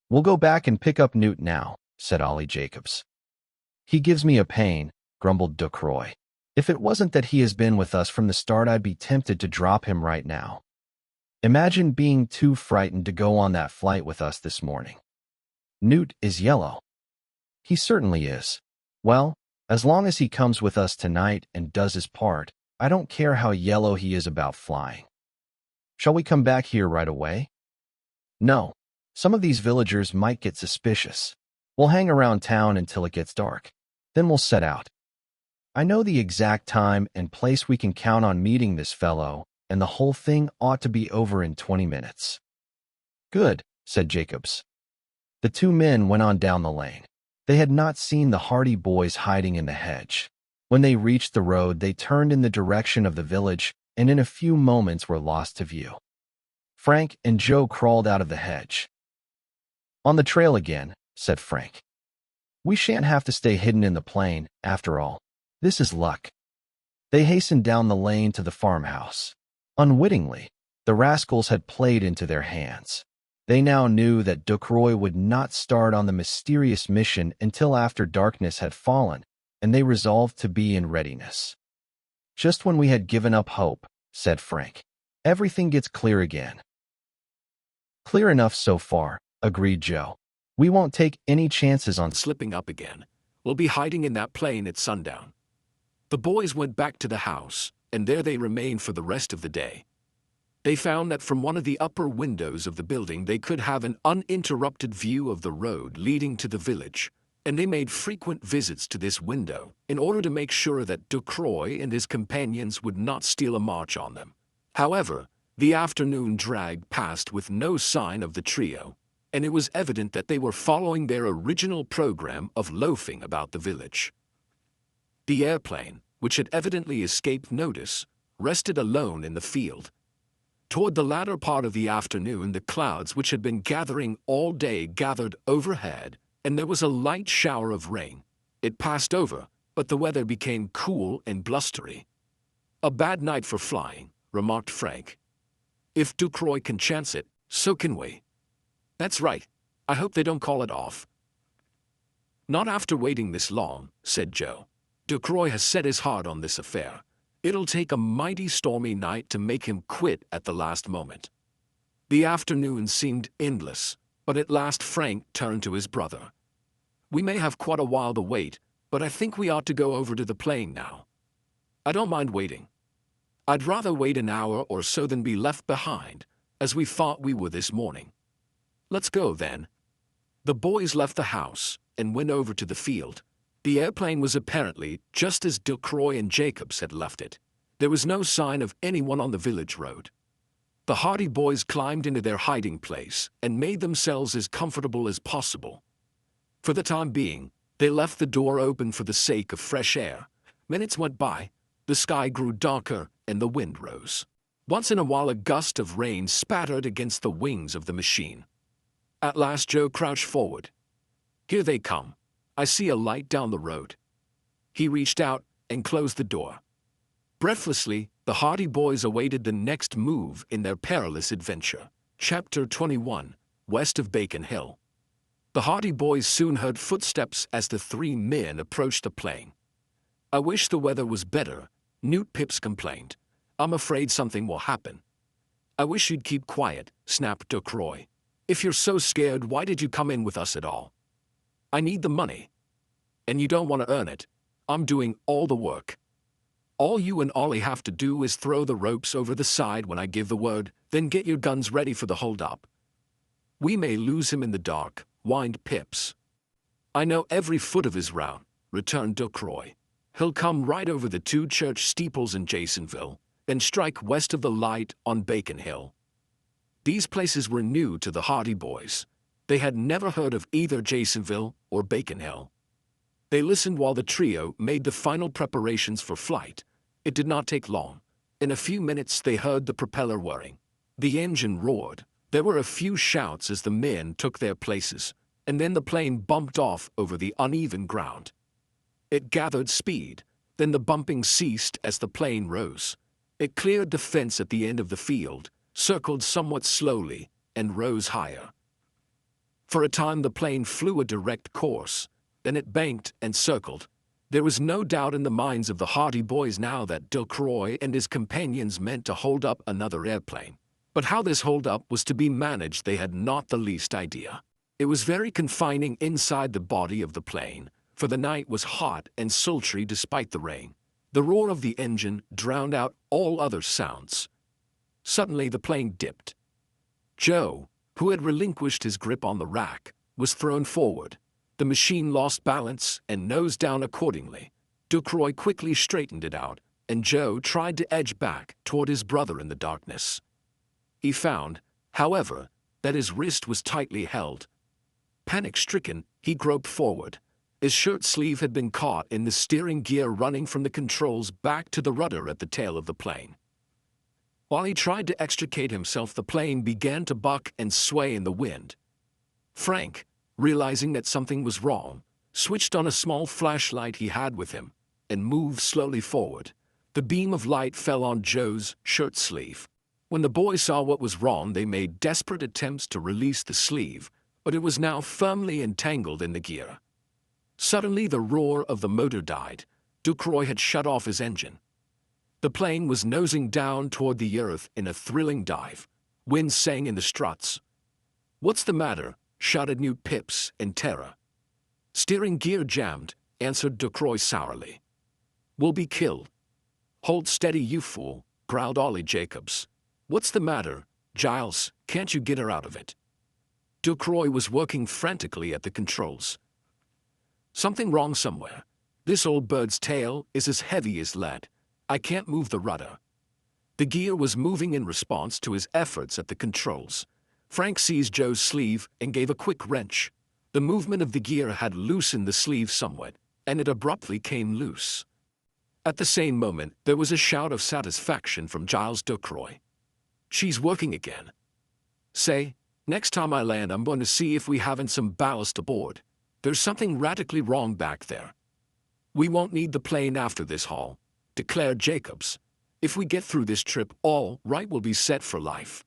Speaker 2: We'll go back and pick up Newt now, said Ollie Jacobs. He gives me a pain, grumbled Duckroy. If it wasn't that he has been with us from the start, I'd be tempted to drop him right now. Imagine being too frightened to go on that flight with us this morning. Newt is yellow. He certainly is. Well, as long as he comes with us tonight and does his part, I don't care how yellow he is about flying. Shall we come back here right away? No. Some of these villagers might get suspicious. We'll hang around town until it gets dark. Then we'll set out. I know the exact time and place we can count on meeting this fellow, and the whole thing ought to be over in 20 minutes. Good, said Jacobs. The two men went on down the lane. They had not seen the Hardy boys hiding in the hedge. When they reached the road, they turned in the direction of the village and in a few moments were lost to view. Frank and Joe crawled out of the hedge. On the trail again, said Frank. We shan't have to stay hidden in the plane, after all. This is luck. They hastened down the lane to the farmhouse. Unwittingly, the rascals had played into their hands. They now knew that Duckroy would not start on the mysterious mission until after darkness had fallen, and they resolved to be in readiness. Just when we had given up hope, said Frank, everything gets clear again. Clear enough so far, agreed Joe. We won't take any chances on
Speaker 1: slipping up again. We'll be hiding in that plane at sundown. The boys went back to the house, and there they remained for the rest of the day. They found that from one of the upper windows of the building they could have an uninterrupted view of the road leading to the village, and they made frequent visits to this window in order to make sure that Duckroy and his companions would not steal a march on them. However, the afternoon dragged past with no sign of the trio, and it was evident that they were following their original program of loafing about the village. The airplane, which had evidently escaped notice, rested alone in the field. Toward the latter part of the afternoon, the clouds which had been gathering all day gathered overhead, and there was a light shower of rain. It passed over, but the weather became cool and blustery. A bad night for flying, remarked Frank. If Duckroy can chance it, so can we. That's right. I hope they don't call it off. Not after waiting this long, said Joe. Ducroy has set his heart on this affair. It'll take a mighty stormy night to make him quit at the last moment. The afternoon seemed endless, but at last Frank turned to his brother. We may have quite a while to wait, but I think we ought to go over to the plane now. I don't mind waiting. I'd rather wait an hour or so than be left behind, as we thought we were this morning. Let's go, then. The boys left the house and went over to the field. The airplane was apparently just as Ducroy and Jacobs had left it. There was no sign of anyone on the village road. The Hardy boys climbed into their hiding place and made themselves as comfortable as possible. For the time being, they left the door open for the sake of fresh air. Minutes went by, the sky grew darker and the wind rose. Once in a while a gust of rain spattered against the wings of the machine. At last Joe crouched forward. Here they come. I see a light down the road. He reached out and closed the door. Breathlessly, the Hardy boys awaited the next move in their perilous adventure. Chapter 21, West of Bacon Hill. The Hardy boys soon heard footsteps as the three men approached the plane. I wish the weather was better, Newt Pips complained. I'm afraid something will happen. I wish you'd keep quiet, snapped Ducroy. If you're so scared, why did you come in with us at all? I need the money. And you don't want to earn it. I'm doing all the work. All you and Ollie have to do is throw the ropes over the side when I give the word, then get your guns ready for the hold-up. We may lose him in the dark, whined Pips. I know every foot of his route, returned Ducroy. He'll come right over the two church steeples in Jasonville, and strike west of the light on Bacon Hill. These places were new to the Hardy boys. They had never heard of either Jasonville or Bacon Hill. They listened while the trio made the final preparations for flight. It did not take long. In a few minutes they heard the propeller whirring. The engine roared. There were a few shouts as the men took their places, and then the plane bumped off over the uneven ground. It gathered speed, then the bumping ceased as the plane rose. It cleared the fence at the end of the field, circled somewhat slowly, and rose higher. For a time the plane flew a direct course, then it banked and circled. There was no doubt in the minds of the Hardy boys now that Ducroy and his companions meant to hold up another airplane. But how this hold-up was to be managed they had not the least idea. It was very confining inside the body of the plane, for the night was hot and sultry despite the rain. The roar of the engine drowned out all other sounds. Suddenly the plane dipped. Joe, who had relinquished his grip on the rack, was thrown forward. The machine lost balance and nosed down accordingly. Ducroy quickly straightened it out, and Joe tried to edge back toward his brother in the darkness. He found, however, that his wrist was tightly held. Panic-stricken, he groped forward. His shirt sleeve had been caught in the steering gear running from the controls back to the rudder at the tail of the plane. While he tried to extricate himself, the plane began to buck and sway in the wind. Frank, realizing that something was wrong, switched on a small flashlight he had with him and moved slowly forward. The beam of light fell on Joe's shirt sleeve. When the boys saw what was wrong, they made desperate attempts to release the sleeve, but it was now firmly entangled in the gear. Suddenly the roar of the motor died. Ducroy had shut off his engine. The plane was nosing down toward the earth in a thrilling dive. Wind sang in the struts. "What's the matter?" shouted Newt Pips in terror. "Steering gear jammed," answered Ducroy sourly. "We'll be killed." "Hold steady, you fool," growled Ollie Jacobs. "What's the matter, Giles? Can't you get her out of it?" Ducroy was working frantically at the controls. "Something wrong somewhere. This old bird's tail is as heavy as lead. I can't move the rudder." The gear was moving in response to his efforts at the controls. Frank seized Joe's sleeve and gave a quick wrench. The movement of the gear had loosened the sleeve somewhat, and it abruptly came loose. At the same moment, there was a shout of satisfaction from Giles Ducroy. "She's working again. Say, next time I land, I'm going to see if we haven't some ballast aboard. There's something radically wrong back there." "We won't need the plane after this haul," declared Jacobs. "If we get through this trip, all right will be set for life."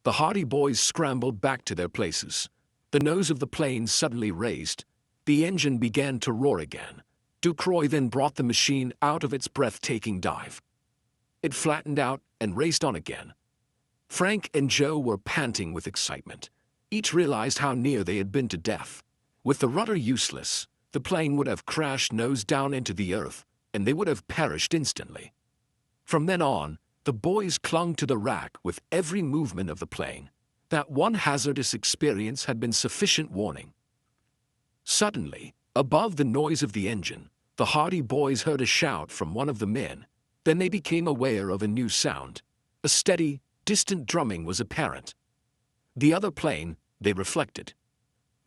Speaker 1: The Hardy boys scrambled back to their places. The nose of the plane suddenly raised. The engine began to roar again. Ducroix then brought the machine out of its breathtaking dive. It flattened out and raced on again. Frank and Joe were panting with excitement. Each realized how near they had been to death. With the rudder useless, the plane would have crashed nose down into the earth, and they would have perished instantly. From then on, the boys clung to the rack with every movement of the plane. That one hazardous experience had been sufficient warning. Suddenly, above the noise of the engine, the Hardy boys heard a shout from one of the men. Then they became aware of a new sound. A steady, distant drumming was apparent. The other plane, they reflected.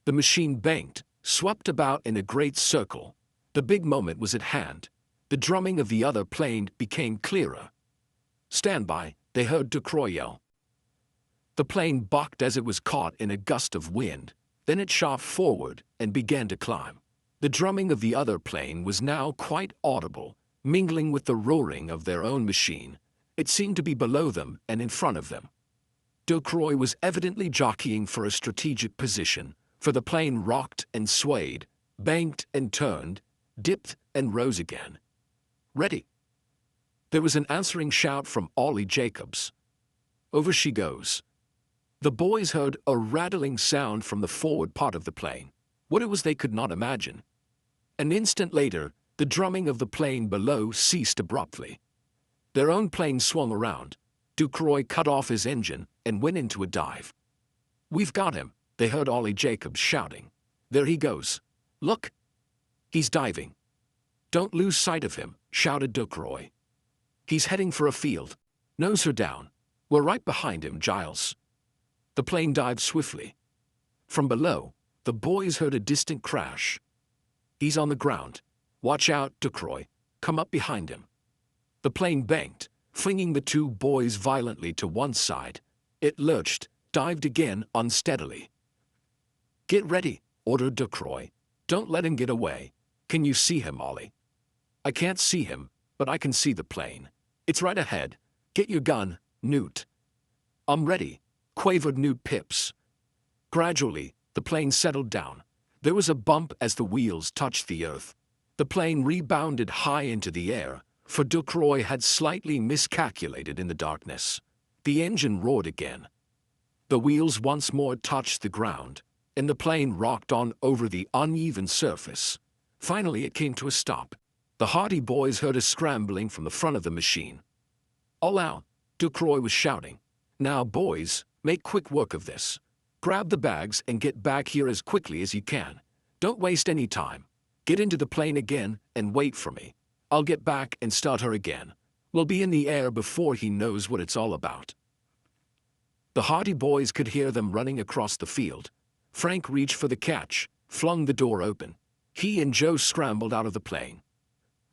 Speaker 1: The machine banked, swept about in a great circle. The big moment was at hand. The drumming of the other plane became clearer. "Stand by," they heard Ducroix yell. The plane bucked as it was caught in a gust of wind. Then it shot forward and began to climb. The drumming of the other plane was now quite audible, mingling with the roaring of their own machine. It seemed to be below them and in front of them. Ducroix was evidently jockeying for a strategic position, for the plane rocked and swayed, banked and turned, dipped and rose again. "Ready!" There was an answering shout from Ollie Jacobs. "Over she goes." The boys heard a rattling sound from the forward part of the plane. What it was they could not imagine. An instant later, the drumming of the plane below ceased abruptly. Their own plane swung around. Ducroix cut off his engine and went into a dive. "We've got him," they heard Ollie Jacobs shouting. "There he goes. Look! He's diving." "Don't lose sight of him," shouted Ducroix. "He's heading for a field. Nose her down. We're right behind him, Giles." The plane dived swiftly. From below, the boys heard a distant crash. "He's on the ground. Watch out, Ducroix. Come up behind him." The plane banked, flinging the two boys violently to one side. It lurched, dived again unsteadily. "Get ready," ordered Ducroix. "Don't let him get away. Can you see him, Ollie?" "I can't see him, but I can see the plane. It's right ahead. Get your gun, Newt." "I'm ready," quavered Newt Pips. Gradually, the plane settled down. There was a bump as the wheels touched the earth. The plane rebounded high into the air, for Ducroix had slightly miscalculated in the darkness. The engine roared again. The wheels once more touched the ground, and the plane rocked on over the uneven surface. Finally, it came to a stop. The Hardy boys heard a scrambling from the front of the machine. "All out," Ducroix was shouting. "Now, boys, make quick work of this. Grab the bags and get back here as quickly as you can. Don't waste any time. Get into the plane again and wait for me. I'll get back and start her again. We'll be in the air before he knows what it's all about." The Hardy boys could hear them running across the field. Frank reached for the catch, flung the door open. He and Joe scrambled out of the plane.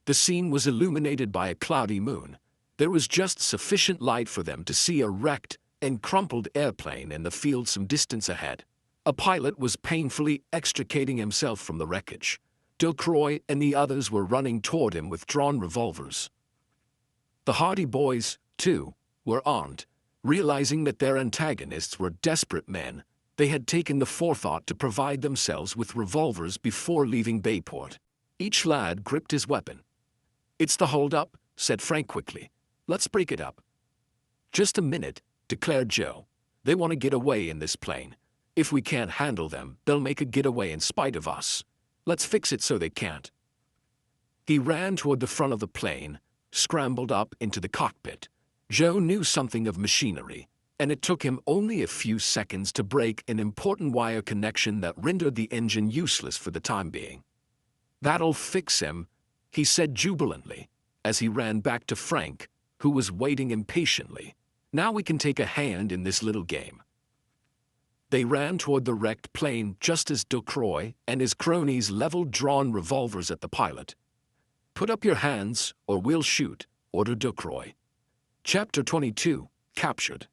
Speaker 1: The scene was illuminated by a cloudy moon. There was just sufficient light for them to see a wrecked and crumpled airplane in the field some distance ahead. A pilot was painfully extricating himself from the wreckage. Ducroix and the others were running toward him with drawn revolvers. The Hardy boys, too, were armed. Realizing that their antagonists were desperate men, they had taken the forethought to provide themselves with revolvers before leaving Bayport. Each lad gripped his weapon. "It's the hold-up," said Frank quickly. "Let's break it up." "Just a minute," declared Joe. "They want to get away in this plane. If we can't handle them, they'll make a getaway in spite of us. Let's fix it so they can't." He ran toward the front of the plane, scrambled up into the cockpit. Joe knew something of machinery, and it took him only a few seconds to break an important wire connection that rendered the engine useless for the time being. "That'll fix him," he said jubilantly, as he ran back to Frank, who was waiting impatiently. "Now we can take a hand in this little game." They ran toward the wrecked plane just as Ducroix and his cronies leveled drawn revolvers at the pilot. "Put up your hands, or we'll shoot," ordered Ducroix. Chapter 22, Captured.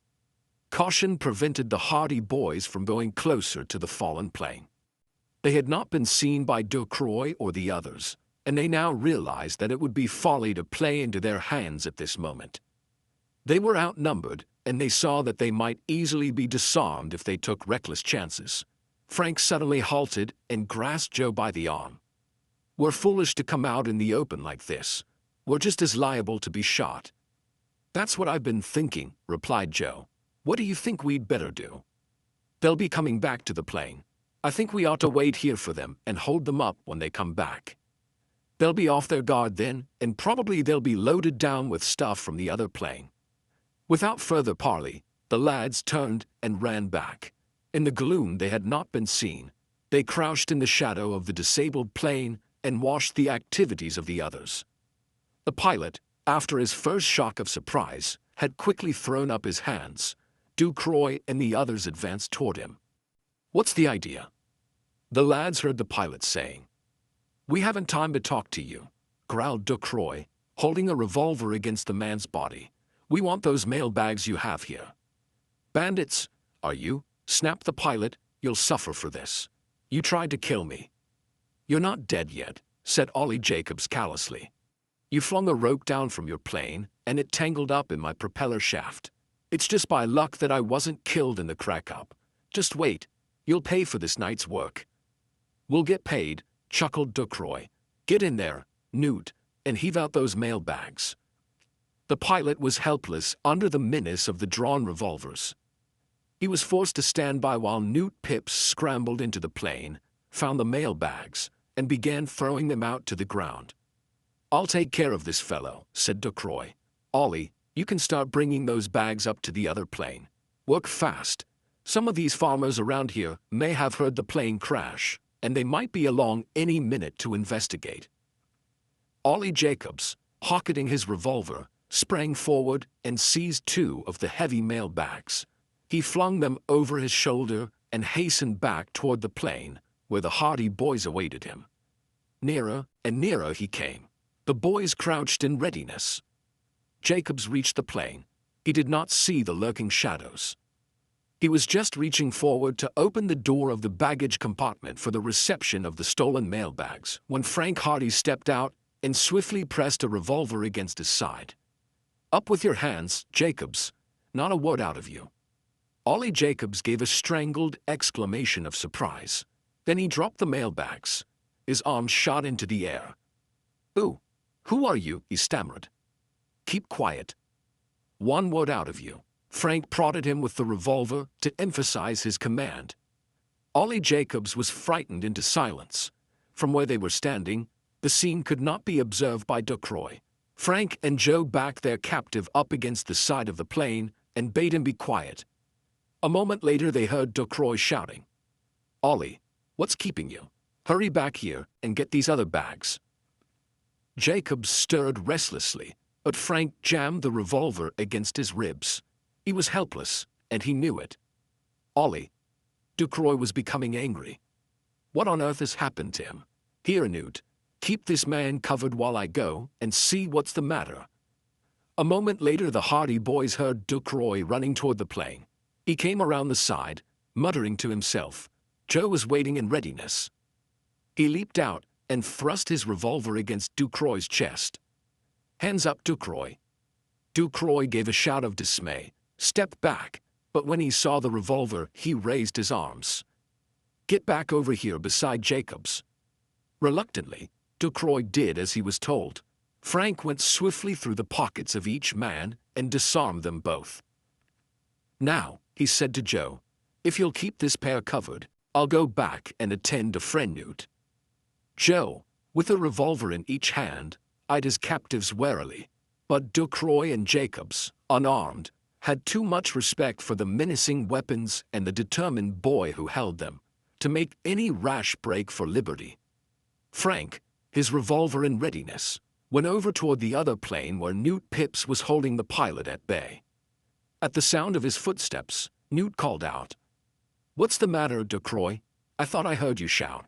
Speaker 1: Caution prevented the Hardy boys from going closer to the fallen plane. They had not been seen by Ducroix or the others, and they now realized that it would be folly to play into their hands at this moment. They were outnumbered, and they saw that they might easily be disarmed if they took reckless chances. Frank suddenly halted and grasped Joe by the arm. "We're foolish to come out in the open like this. We're just as liable to be shot." "That's what I've been thinking," replied Joe. "What do you think we'd better do?" "They'll be coming back to the plane. I think we ought to wait here for them and hold them up when they come back. They'll be off their guard then, and probably they'll be loaded down with stuff from the other plane." Without further parley, the lads turned and ran back. In the gloom they had not been seen. They crouched in the shadow of the disabled plane and watched the activities of the others. The pilot, after his first shock of surprise, had quickly thrown up his hands. Ducroix and the others advanced toward him. "What's the idea?" the lads heard the pilot saying. "We haven't time to talk to you," growled Ducroix, holding a revolver against the man's body. "We want those mailbags you have here." "Bandits, are you?" snapped the pilot. "You'll suffer for this. You tried to kill me." "You're not dead yet," said Ollie Jacobs callously. "You flung a rope down from your plane, and it tangled up in my propeller shaft. It's just by luck that I wasn't killed in the crack-up. Just wait. You'll pay for this night's work." "We'll get paid," chuckled Ducroix. "Get in there, Newt, and heave out those mailbags." The pilot was helpless under the menace of the drawn revolvers. He was forced to stand by while Newt Pips scrambled into the plane, found the mailbags, and began throwing them out to the ground. "I'll take care of this fellow," said Ducroix. "Ollie, you can start bringing those bags up to the other plane. Work fast. Some of these farmers around here may have heard the plane crash, and they might be along any minute to investigate." Ollie Jacobs, pocketing his revolver, sprang forward and seized 2 of the heavy mailbags. He flung them over his shoulder and hastened back toward the plane, where the hardy boys awaited him. Nearer and nearer he came. The boys crouched in readiness. Jacobs reached the plane. He did not see the lurking shadows. He was just reaching forward to open the door of the baggage compartment for the reception of the stolen mailbags when Frank Hardy stepped out and swiftly pressed a revolver against his side. "Up with your hands, Jacobs. Not a word out of you." Ollie Jacobs gave a strangled exclamation of surprise. Then he dropped the mailbags. His arms shot into the air. Who are you?" he stammered. "Keep quiet. One word out of you." Frank prodded him with the revolver to emphasize his command. Ollie Jacobs was frightened into silence. From where they were standing, the scene could not be observed by Ducroix. Frank and Joe backed their captive up against the side of the plane and bade him be quiet. A moment later they heard Ducroix shouting, "Ollie, what's keeping you? Hurry back here and get these other bags." Jacobs stirred restlessly, but Frank jammed the revolver against his ribs. He was helpless, and he knew it. "Ollie." Ducroix was becoming angry. "What on earth has happened to him? Here, Newt, keep this man covered while I go and see what's the matter." A moment later the Hardy boys heard Ducroix running toward the plane. He came around the side, muttering to himself. Joe was waiting in readiness. He leaped out and thrust his revolver against Ducroix's chest. "Hands up, Ducroix." Ducroix gave a shout of dismay, stepped back, but when he saw the revolver, he raised his arms. "Get back over here beside Jacobs." Reluctantly, Ducroix did as he was told. Frank went swiftly through the pockets of each man and disarmed them both. "Now," he said to Joe, "if you'll keep this pair covered, I'll go back and attend to friend Newt." Joe, with a revolver in each hand, eyed his captives warily, but Ducroix and Jacobs, unarmed, had too much respect for the menacing weapons and the determined boy who held them to make any rash break for liberty. Frank, his revolver in readiness, went over toward the other plane where Newt Pips was holding the pilot at bay. At the sound of his footsteps, Newt called out, "What's the matter, Ducroix? I thought I heard you shout."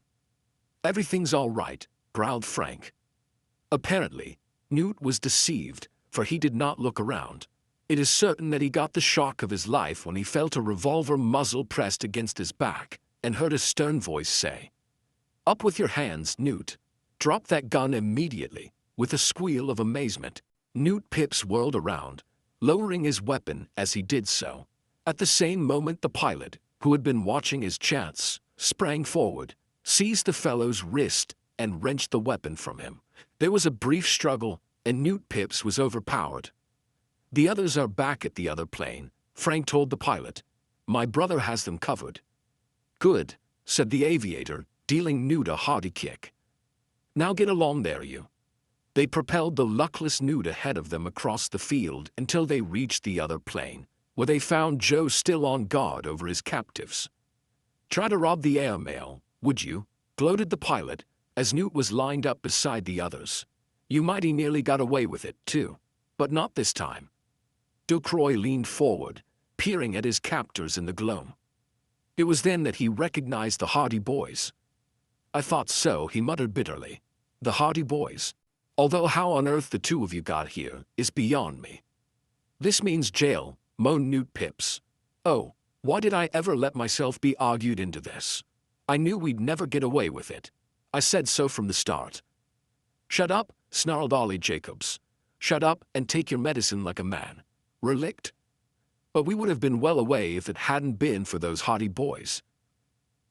Speaker 1: "Everything's all right," growled Frank. Apparently, Newt was deceived, for he did not look around. It is certain that he got the shock of his life when he felt a revolver muzzle pressed against his back and heard a stern voice say, "Up with your hands, Newt. Drop that gun immediately." With a squeal of amazement, Newt Pips whirled around, lowering his weapon as he did so. At the same moment, the pilot, who had been watching his chance, sprang forward, seized the fellow's wrist, and wrenched the weapon from him. There was a brief struggle, and Newt Pips was overpowered. "The others are back at the other plane," Frank told the pilot. "My brother has them covered." "Good," said the aviator, dealing Newt a hearty kick. "Now get along there, you." They propelled the luckless Newt ahead of them across the field until they reached the other plane, where they found Joe still on guard over his captives. "Try to rob the airmail, would you?" gloated the pilot, as Newt was lined up beside the others. "You mighty nearly got away with it, too. But not this time." Ducroix leaned forward, peering at his captors in the gloam. It was then that he recognized the Hardy Boys. "I thought so," he muttered bitterly. "The Hardy Boys. Although how on earth the two of you got here is beyond me." "This means jail," moaned Newt Pips. "Oh, why did I ever let myself be argued into this? I knew we'd never get away with it. I said so from the start." "Shut up," snarled Ollie Jacobs. "Shut up and take your medicine like a man. Relict." "But we would have been well away if it hadn't been for those Hardy Boys."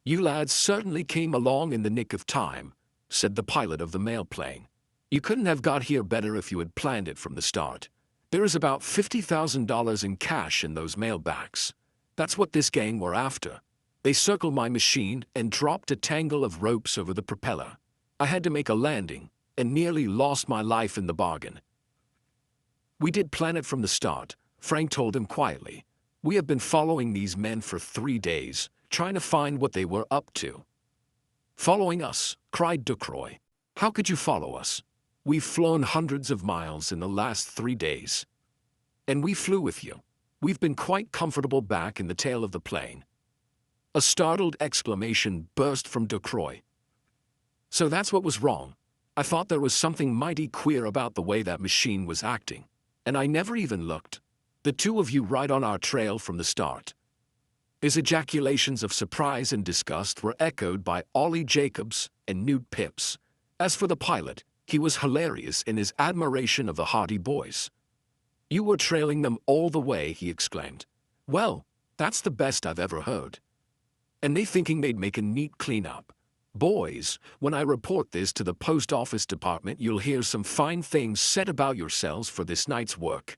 Speaker 1: "You lads certainly came along in the nick of time," said the pilot of the mail plane. "You couldn't have got here better if you had planned it from the start. There is about $50,000 in cash in those mailbags. That's what this gang were after. They circled my machine and dropped a tangle of ropes over the propeller. I had to make a landing and nearly lost my life in the bargain." "We did plan it from the start," Frank told him quietly. "We have been following these men for 3 days, trying to find what they were up to." "Following us?" cried Ducroix. "How could you follow us? We've flown hundreds of miles in the last 3 days." "And we flew with you. We've been quite comfortable back in the tail of the plane." A startled exclamation burst from Ducroix. "So that's what was wrong. I thought there was something mighty queer about the way that machine was acting, and I never even looked. The two of you right on our trail from the start." His ejaculations of surprise and disgust were echoed by Ollie Jacobs and Newt Pips. As for the pilot, he was hilarious in his admiration of the Hardy Boys. "You were trailing them all the way," he exclaimed. "Well, that's the best I've ever heard. And they thinking they'd make a neat cleanup. Boys, when I report this to the post office department, you'll hear some fine things said about yourselves for this night's work."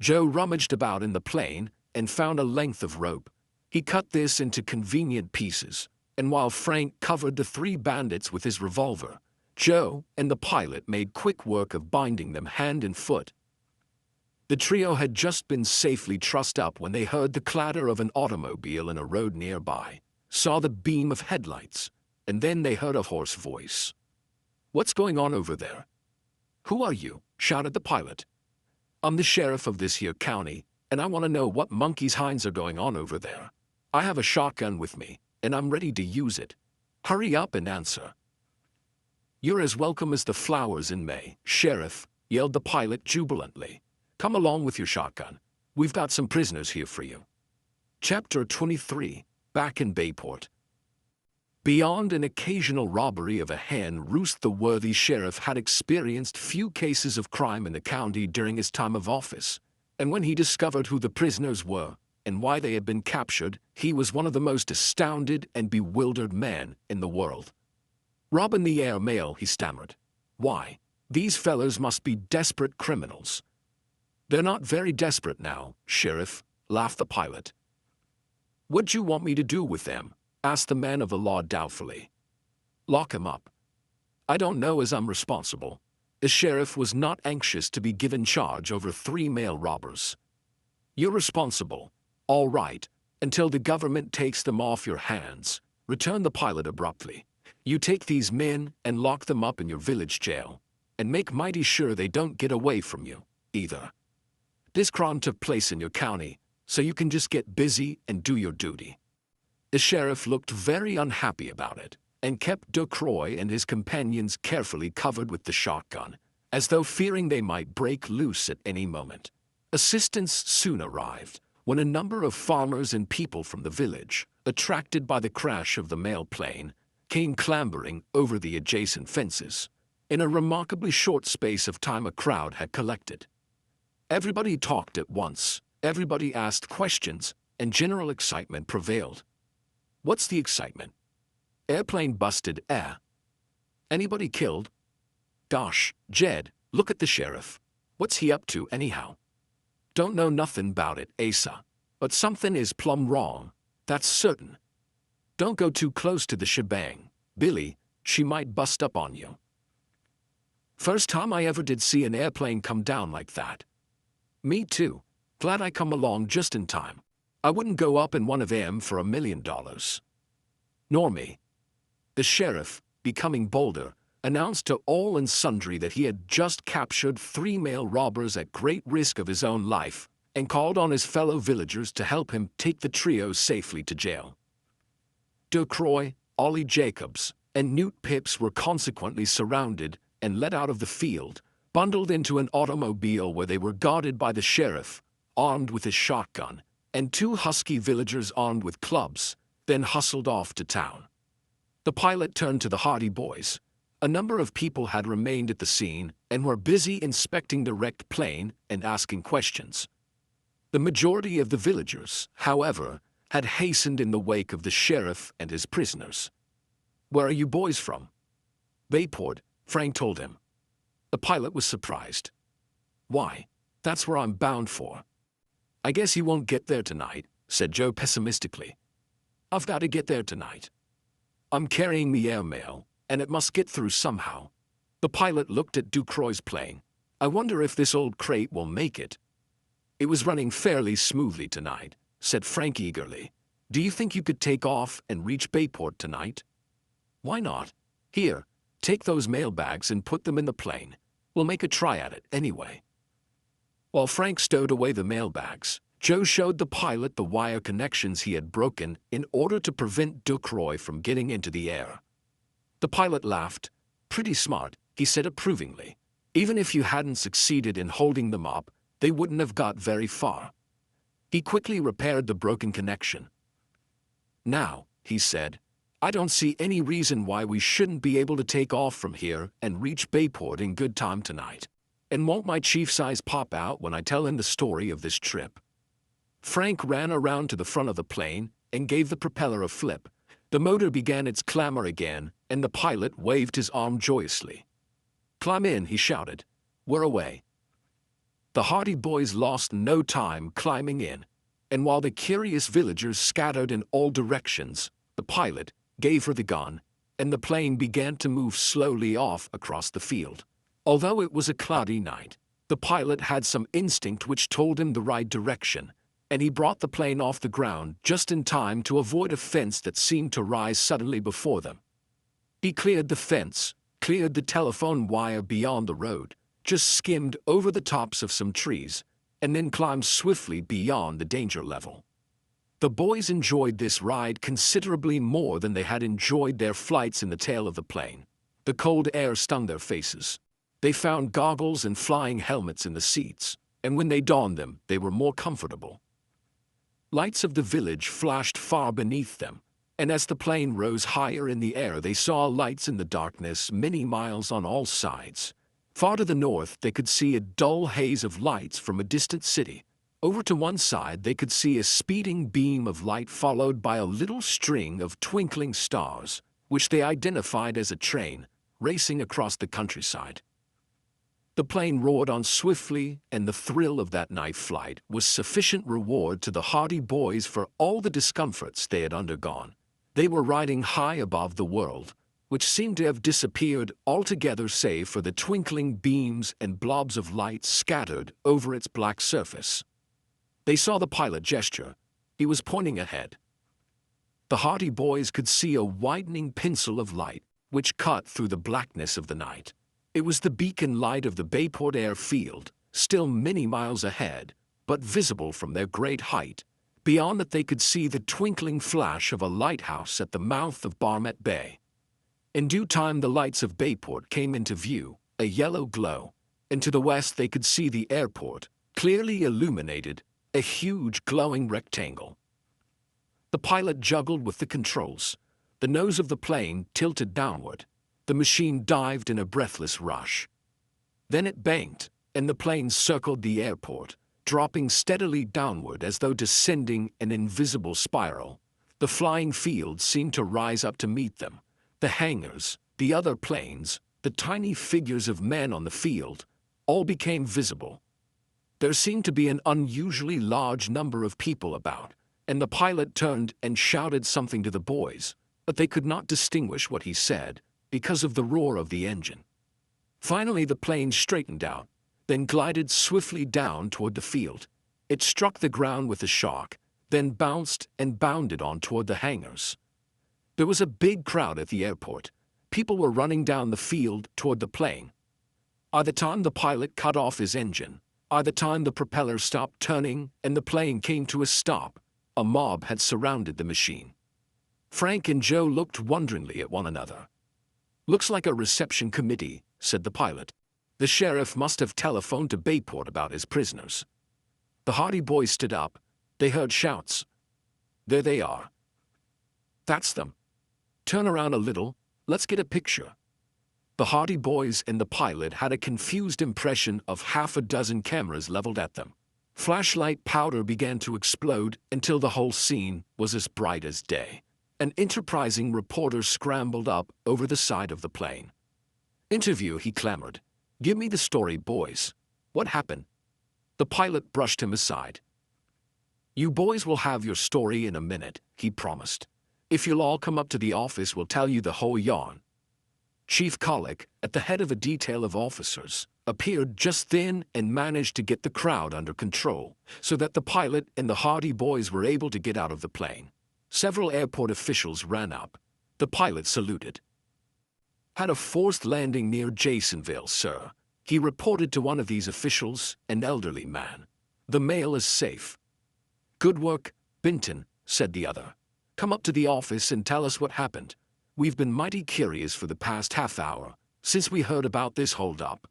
Speaker 1: Joe rummaged about in the plane and found a length of rope. He cut this into convenient pieces, and while Frank covered the 3 bandits with his revolver, Joe and the pilot made quick work of binding them hand and foot. The trio had just been safely trussed up when they heard the clatter of an automobile in a road nearby, saw the beam of headlights, and then they heard a hoarse voice. "What's going on over there?" "Who are you?" shouted the pilot. "I'm the sheriff of this here county, and I want to know what monkey's hinds are going on over there. I have a shotgun with me, and I'm ready to use it. Hurry up and answer." "You're as welcome as the flowers in May, Sheriff," yelled the pilot jubilantly. "Come along with your shotgun. We've got some prisoners here for you." Chapter 23, Back in Bayport. Beyond an occasional robbery of a hen roost, the worthy sheriff had experienced few cases of crime in the county during his time of office, and when he discovered who the prisoners were and why they had been captured, he was one of the most astounded and bewildered men in the world. "Robbing the air mail," he stammered. "Why, these fellers must be desperate criminals." "They're not very desperate now, Sheriff," laughed the pilot. "What'd you want me to do with them?" asked the man of the law doubtfully. "Lock 'em up." "I don't know as I'm responsible." The sheriff was not anxious to be given charge over 3 mail robbers. "You're responsible, all right, until the government takes them off your hands," returned the pilot abruptly. "You take these men and lock them up in your village jail, and make mighty sure they don't get away from you, either. This crime took place in your county, so you can just get busy and do your duty." The sheriff looked very unhappy about it, and kept Ducroix and his companions carefully covered with the shotgun, as though fearing they might break loose at any moment. Assistance soon arrived, when a number of farmers and people from the village, attracted by the crash of the mail plane, came clambering over the adjacent fences. In a remarkably short space of time a crowd had collected. Everybody talked at once, everybody asked questions, and general excitement prevailed. What's the excitement? Airplane busted air. Anybody killed? Gosh, Jed, look at the sheriff. What's he up to anyhow? Don't know nothing about it, Asa. But something is plumb wrong, that's certain. Don't go too close to the shebang, Billy, she might bust up on you. First time I ever did see an airplane come down like that. Me too. Glad I come along just in time. I wouldn't go up in one of them for $1 million. Nor me. The sheriff, becoming bolder, announced to all and sundry that he had just captured 3 male robbers at great risk of his own life, and called on his fellow villagers to help him take the trio safely to jail. Ducroix, Ollie Jacobs, and Newt Pips were consequently surrounded and led out of the field, bundled into an automobile where they were guarded by the sheriff, armed with his shotgun, and 2 husky villagers armed with clubs, then hustled off to town. The pilot turned to the Hardy Boys. A number of people had remained at the scene and were busy inspecting the wrecked plane and asking questions. The majority of the villagers, however, had hastened in the wake of the sheriff and his prisoners. "Where are you boys from?" "Bayport," Frank told him. The pilot was surprised. "Why, that's where I'm bound for." "I guess you won't get there tonight," said Joe pessimistically. "I've got to get there tonight. I'm carrying the airmail, and it must get through somehow." The pilot looked at Ducroix's plane. "I wonder if this old crate will make it." "It was running fairly smoothly tonight," said Frank eagerly. "Do you think you could take off and reach Bayport tonight?" "Why not? Here, take those mailbags and put them in the plane. We'll make a try at it anyway." While Frank stowed away the mailbags, Joe showed the pilot the wire connections he had broken in order to prevent Ducroix from getting into the air. The pilot laughed. "Pretty smart," he said approvingly. "Even if you hadn't succeeded in holding them up, they wouldn't have got very far." He quickly repaired the broken connection. "Now," he said, "I don't see any reason why we shouldn't be able to take off from here and reach Bayport in good time tonight. And won't my chief's eyes pop out when I tell him the story of this trip?" Frank ran around to the front of the plane and gave the propeller a flip. The motor began its clamor again, and the pilot waved his arm joyously. "Climb in," he shouted. "We're away." The Hardy Boys lost no time climbing in, and while the curious villagers scattered in all directions, the pilot gave her the gun, and the plane began to move slowly off across the field. Although it was a cloudy night, the pilot had some instinct which told him the right direction, and he brought the plane off the ground just in time to avoid a fence that seemed to rise suddenly before them. He cleared the fence, cleared the telephone wire beyond the road, just skimmed over the tops of some trees, and then climbed swiftly beyond the danger level. The boys enjoyed this ride considerably more than they had enjoyed their flights in the tail of the plane. The cold air stung their faces. They found goggles and flying helmets in the seats, and when they donned them, they were more comfortable. Lights of the village flashed far beneath them, and as the plane rose higher in the air, they saw lights in the darkness many miles on all sides. Far to the north, they could see a dull haze of lights from a distant city. Over to one side, they could see a speeding beam of light followed by a little string of twinkling stars, which they identified as a train, racing across the countryside. The plane roared on swiftly, and the thrill of that night flight was sufficient reward to the Hardy Boys for all the discomforts they had undergone. They were riding high above the world, which seemed to have disappeared altogether save for the twinkling beams and blobs of light scattered over its black surface. They saw the pilot gesture. He was pointing ahead. The Hardy Boys could see a widening pencil of light, which cut through the blackness of the night. It was the beacon light of the Bayport airfield, still many miles ahead, but visible from their great height. Beyond that they could see the twinkling flash of a lighthouse at the mouth of Barmet Bay. In due time the lights of Bayport came into view, a yellow glow, and to the west they could see the airport, clearly illuminated, a huge glowing rectangle. The pilot juggled with the controls. The nose of the plane tilted downward. The machine dived in a breathless rush. Then it banked, and the plane circled the airport, dropping steadily downward as though descending an invisible spiral. The flying field seemed to rise up to meet them. The hangars, the other planes, the tiny figures of men on the field, all became visible. There seemed to be an unusually large number of people about, and the pilot turned and shouted something to the boys, but they could not distinguish what he said because of the roar of the engine. Finally, the plane straightened out, then glided swiftly down toward the field. It struck the ground with a shock, then bounced and bounded on toward the hangars. There was a big crowd at the airport. People were running down the field toward the plane. By the time the pilot cut off his engine, by the time the propeller stopped turning and the plane came to a stop, a mob had surrounded the machine. Frank and Joe looked wonderingly at one another. "Looks like a reception committee," said the pilot. "The sheriff must have telephoned to Bayport about his prisoners." The Hardy boys stood up. They heard shouts. "There they are. That's them. Turn around a little. Let's get a picture." The Hardy boys and the pilot had a confused impression of half a dozen cameras leveled at them. Flashlight powder began to explode until the whole scene was as bright as day. An enterprising reporter scrambled up over the side of the plane. "Interview," he clamored. "Give me the story, boys. What happened?" The pilot brushed him aside. "You boys will have your story in a minute," he promised. "If you'll all come up to the office, we'll tell you the whole yarn." Chief Colic, at the head of a detail of officers, appeared just then and managed to get the crowd under control so that the pilot and the Hardy boys were able to get out of the plane. Several airport officials ran up. The pilot saluted. "Had a forced landing near Jasonville, sir," he reported to one of these officials, an elderly man. "The mail is safe." "Good work, Benton," said the other. "Come up to the office and tell us what happened. We've been mighty curious for the past half hour, since we heard about this holdup."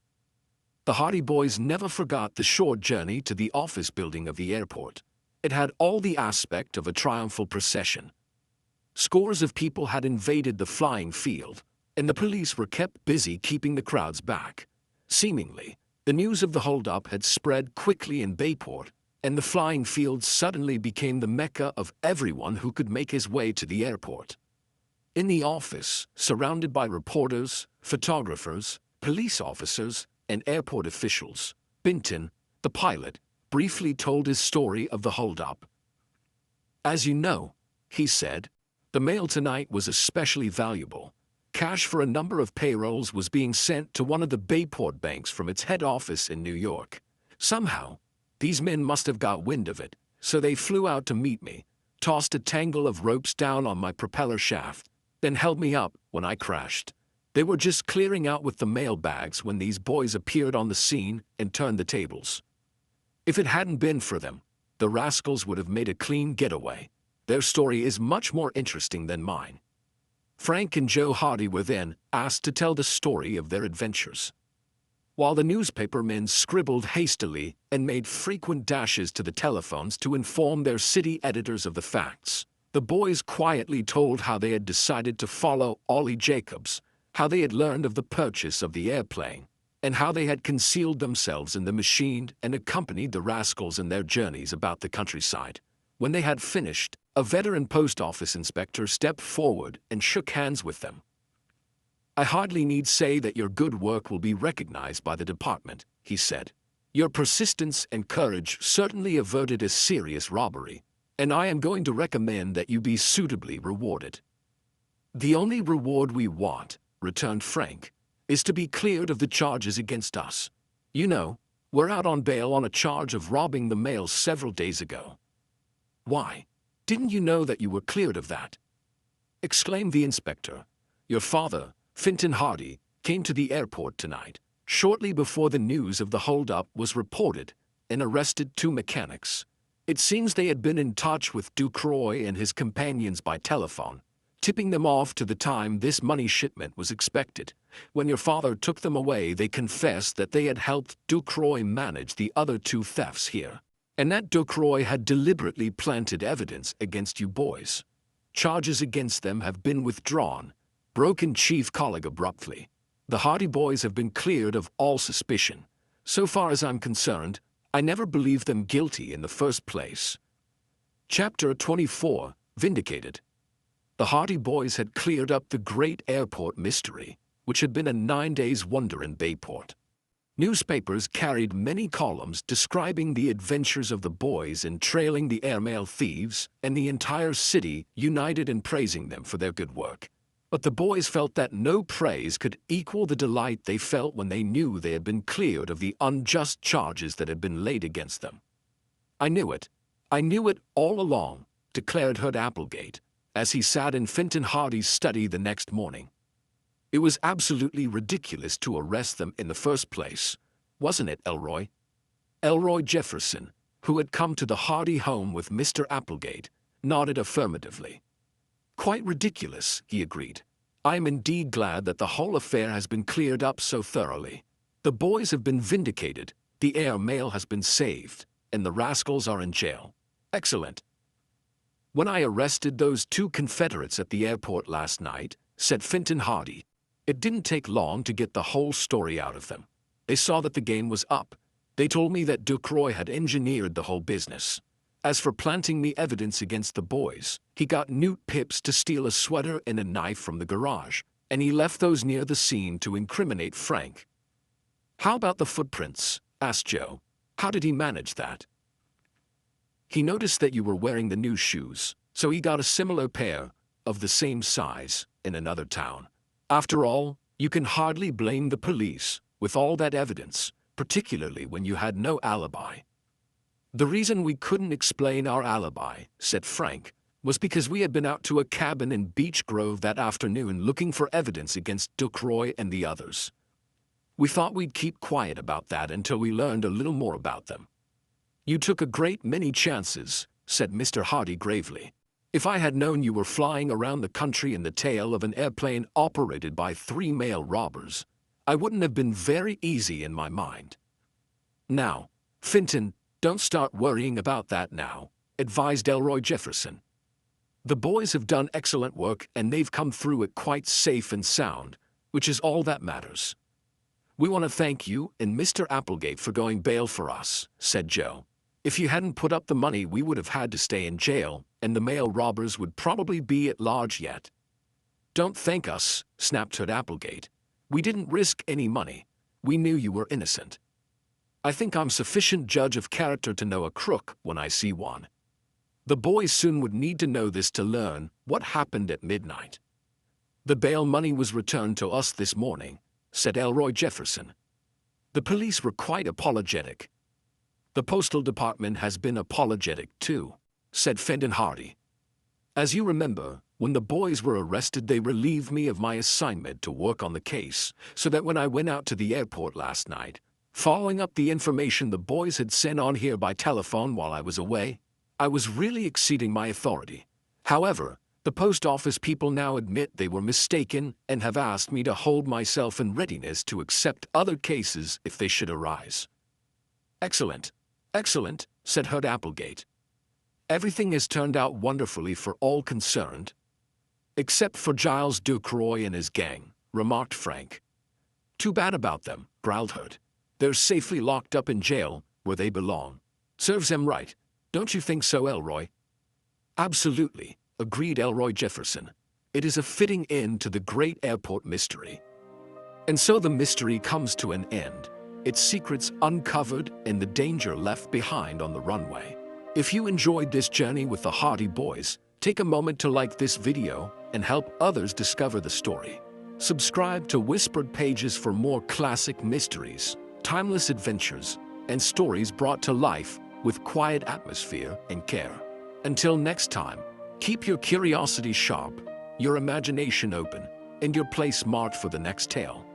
Speaker 1: The Hardy boys never forgot the short journey to the office building of the airport. It had all the aspect of a triumphal procession. Scores of people had invaded the flying field, and the police were kept busy keeping the crowds back. Seemingly, the news of the holdup had spread quickly in Bayport, and the flying field suddenly became the mecca of everyone who could make his way to the airport. In the office, surrounded by reporters, photographers, police officers, and airport officials, Benton, the pilot, briefly told his story of the holdup. "As you know," he said, "the mail tonight was especially valuable. Cash for a number of payrolls was being sent to one of the Bayport banks from its head office in New York. Somehow, these men must have got wind of it, so they flew out to meet me, tossed a tangle of ropes down on my propeller shaft, then held me up when I crashed. They were just clearing out with the mail bags when these boys appeared on the scene and turned the tables. If it hadn't been for them, the rascals would have made a clean getaway. Their story is much more interesting than mine." Frank and Joe Hardy were then asked to tell the story of their adventures. While the newspaper men scribbled hastily and made frequent dashes to the telephones to inform their city editors of the facts, the boys quietly told how they had decided to follow Ollie Jacobs, how they had learned of the purchase of the airplane, and how they had concealed themselves in the machine and accompanied the rascals in their journeys about the countryside. When they had finished, a veteran post office inspector stepped forward and shook hands with them. "I hardly need say that your good work will be recognized by the department," he said. "Your persistence and courage certainly averted a serious robbery, and I am going to recommend that you be suitably rewarded." "The only reward we want," returned Frank, "is to be cleared of the charges against us. You know, we're out on bail on a charge of robbing the mail several days ago." "Why, didn't you know that you were cleared of that?" exclaimed the inspector. "Your father, Fenton Hardy, came to the airport tonight, shortly before the news of the holdup was reported, and arrested 2 mechanics. It seems they had been in touch with Ducroix and his companions by telephone, tipping them off to the time this money shipment was expected. When your father took them away, they confessed that they had helped Ducroix manage the other 2 thefts here, and that Ducroix had deliberately planted evidence against you boys. Charges against them have been withdrawn," broke in Chief Colic abruptly. "The Hardy boys have been cleared of all suspicion. So far as I'm concerned, I never believed them guilty in the first place. Chapter 24, Vindicated. The Hardy boys had cleared up the great airport mystery, which had been a 9 days wonder in Bayport. Newspapers carried many columns describing the adventures of the boys in trailing the airmail thieves, and the entire city united in praising them for their good work. But the boys felt that no praise could equal the delight they felt when they knew they had been cleared of the unjust charges that had been laid against them. "I knew it. I knew it all along," declared Hood Applegate, as he sat in Finton Hardy's study the next morning. "It was absolutely ridiculous to arrest them in the first place, wasn't it, Elroy?" Elroy Jefferson, who had come to the Hardy home with Mr. Applegate, nodded affirmatively. "Quite ridiculous," he agreed. "I am indeed glad that the whole affair has been cleared up so thoroughly. The boys have been vindicated, the air mail has been saved, and the rascals are in jail. Excellent." "When I arrested those 2 Confederates at the airport last night," said Finton Hardy, "it didn't take long to get the whole story out of them. They saw that the game was up. They told me that Ducroix had engineered the whole business. As for planting the evidence against the boys, he got Newt Pips to steal a sweater and a knife from the garage, and he left those near the scene to incriminate Frank." "How about the footprints?" asked Joe. "How did he manage that?" "He noticed that you were wearing the new shoes, so he got a similar pair, of the same size, in another town. After all, you can hardly blame the police, with all that evidence, particularly when you had no alibi." "The reason we couldn't explain our alibi," said Frank, "was because we had been out to a cabin in Beech Grove that afternoon looking for evidence against Ducroix and the others. We thought we'd keep quiet about that until we learned a little more about them." "You took a great many chances," said Mr. Hardy gravely. "If I had known you were flying around the country in the tail of an airplane operated by 3 mail robbers, I wouldn't have been very easy in my mind." "Now, Finton, don't start worrying about that now," advised Elroy Jefferson. "The boys have done excellent work and they've come through it quite safe and sound, which is all that matters." "We want to thank you and Mr. Applegate for going bail for us," said Joe. "If you hadn't put up the money, we would have had to stay in jail, and the mail robbers would probably be at large yet." "Don't thank us," snapped Hood Applegate. "We didn't risk any money. We knew you were innocent. I think I'm sufficient judge of character to know a crook when I see one. The boys soon would need to know this to learn what happened at midnight." "The bail money was returned to us this morning," said Elroy Jefferson. "The police were quite apologetic." "The Postal Department has been apologetic too," said Finton Hardy. "As you remember, when the boys were arrested they relieved me of my assignment to work on the case, so that when I went out to the airport last night, following up the information the boys had sent on here by telephone while I was away, I was really exceeding my authority. However, the post office people now admit they were mistaken and have asked me to hold myself in readiness to accept other cases if they should arise." "Excellent. Excellent," said Hood Applegate. "Everything has turned out wonderfully for all concerned." "Except for Giles Ducroix and his gang," remarked Frank. "Too bad about them," growled Hood. "They're safely locked up in jail, where they belong. Serves them right. Don't you think so, Elroy?" "Absolutely," agreed Elroy Jefferson. "It is a fitting end to the great airport mystery." And so the mystery comes to an end, its secrets uncovered and the danger left behind on the runway. If you enjoyed this journey with the Hardy boys, take a moment to like this video and help others discover the story. Subscribe to Whispered Pages for more classic mysteries, timeless adventures, and stories brought to life with quiet atmosphere and care. Until next time, keep your curiosity sharp, your imagination open, and your place marked for the next tale.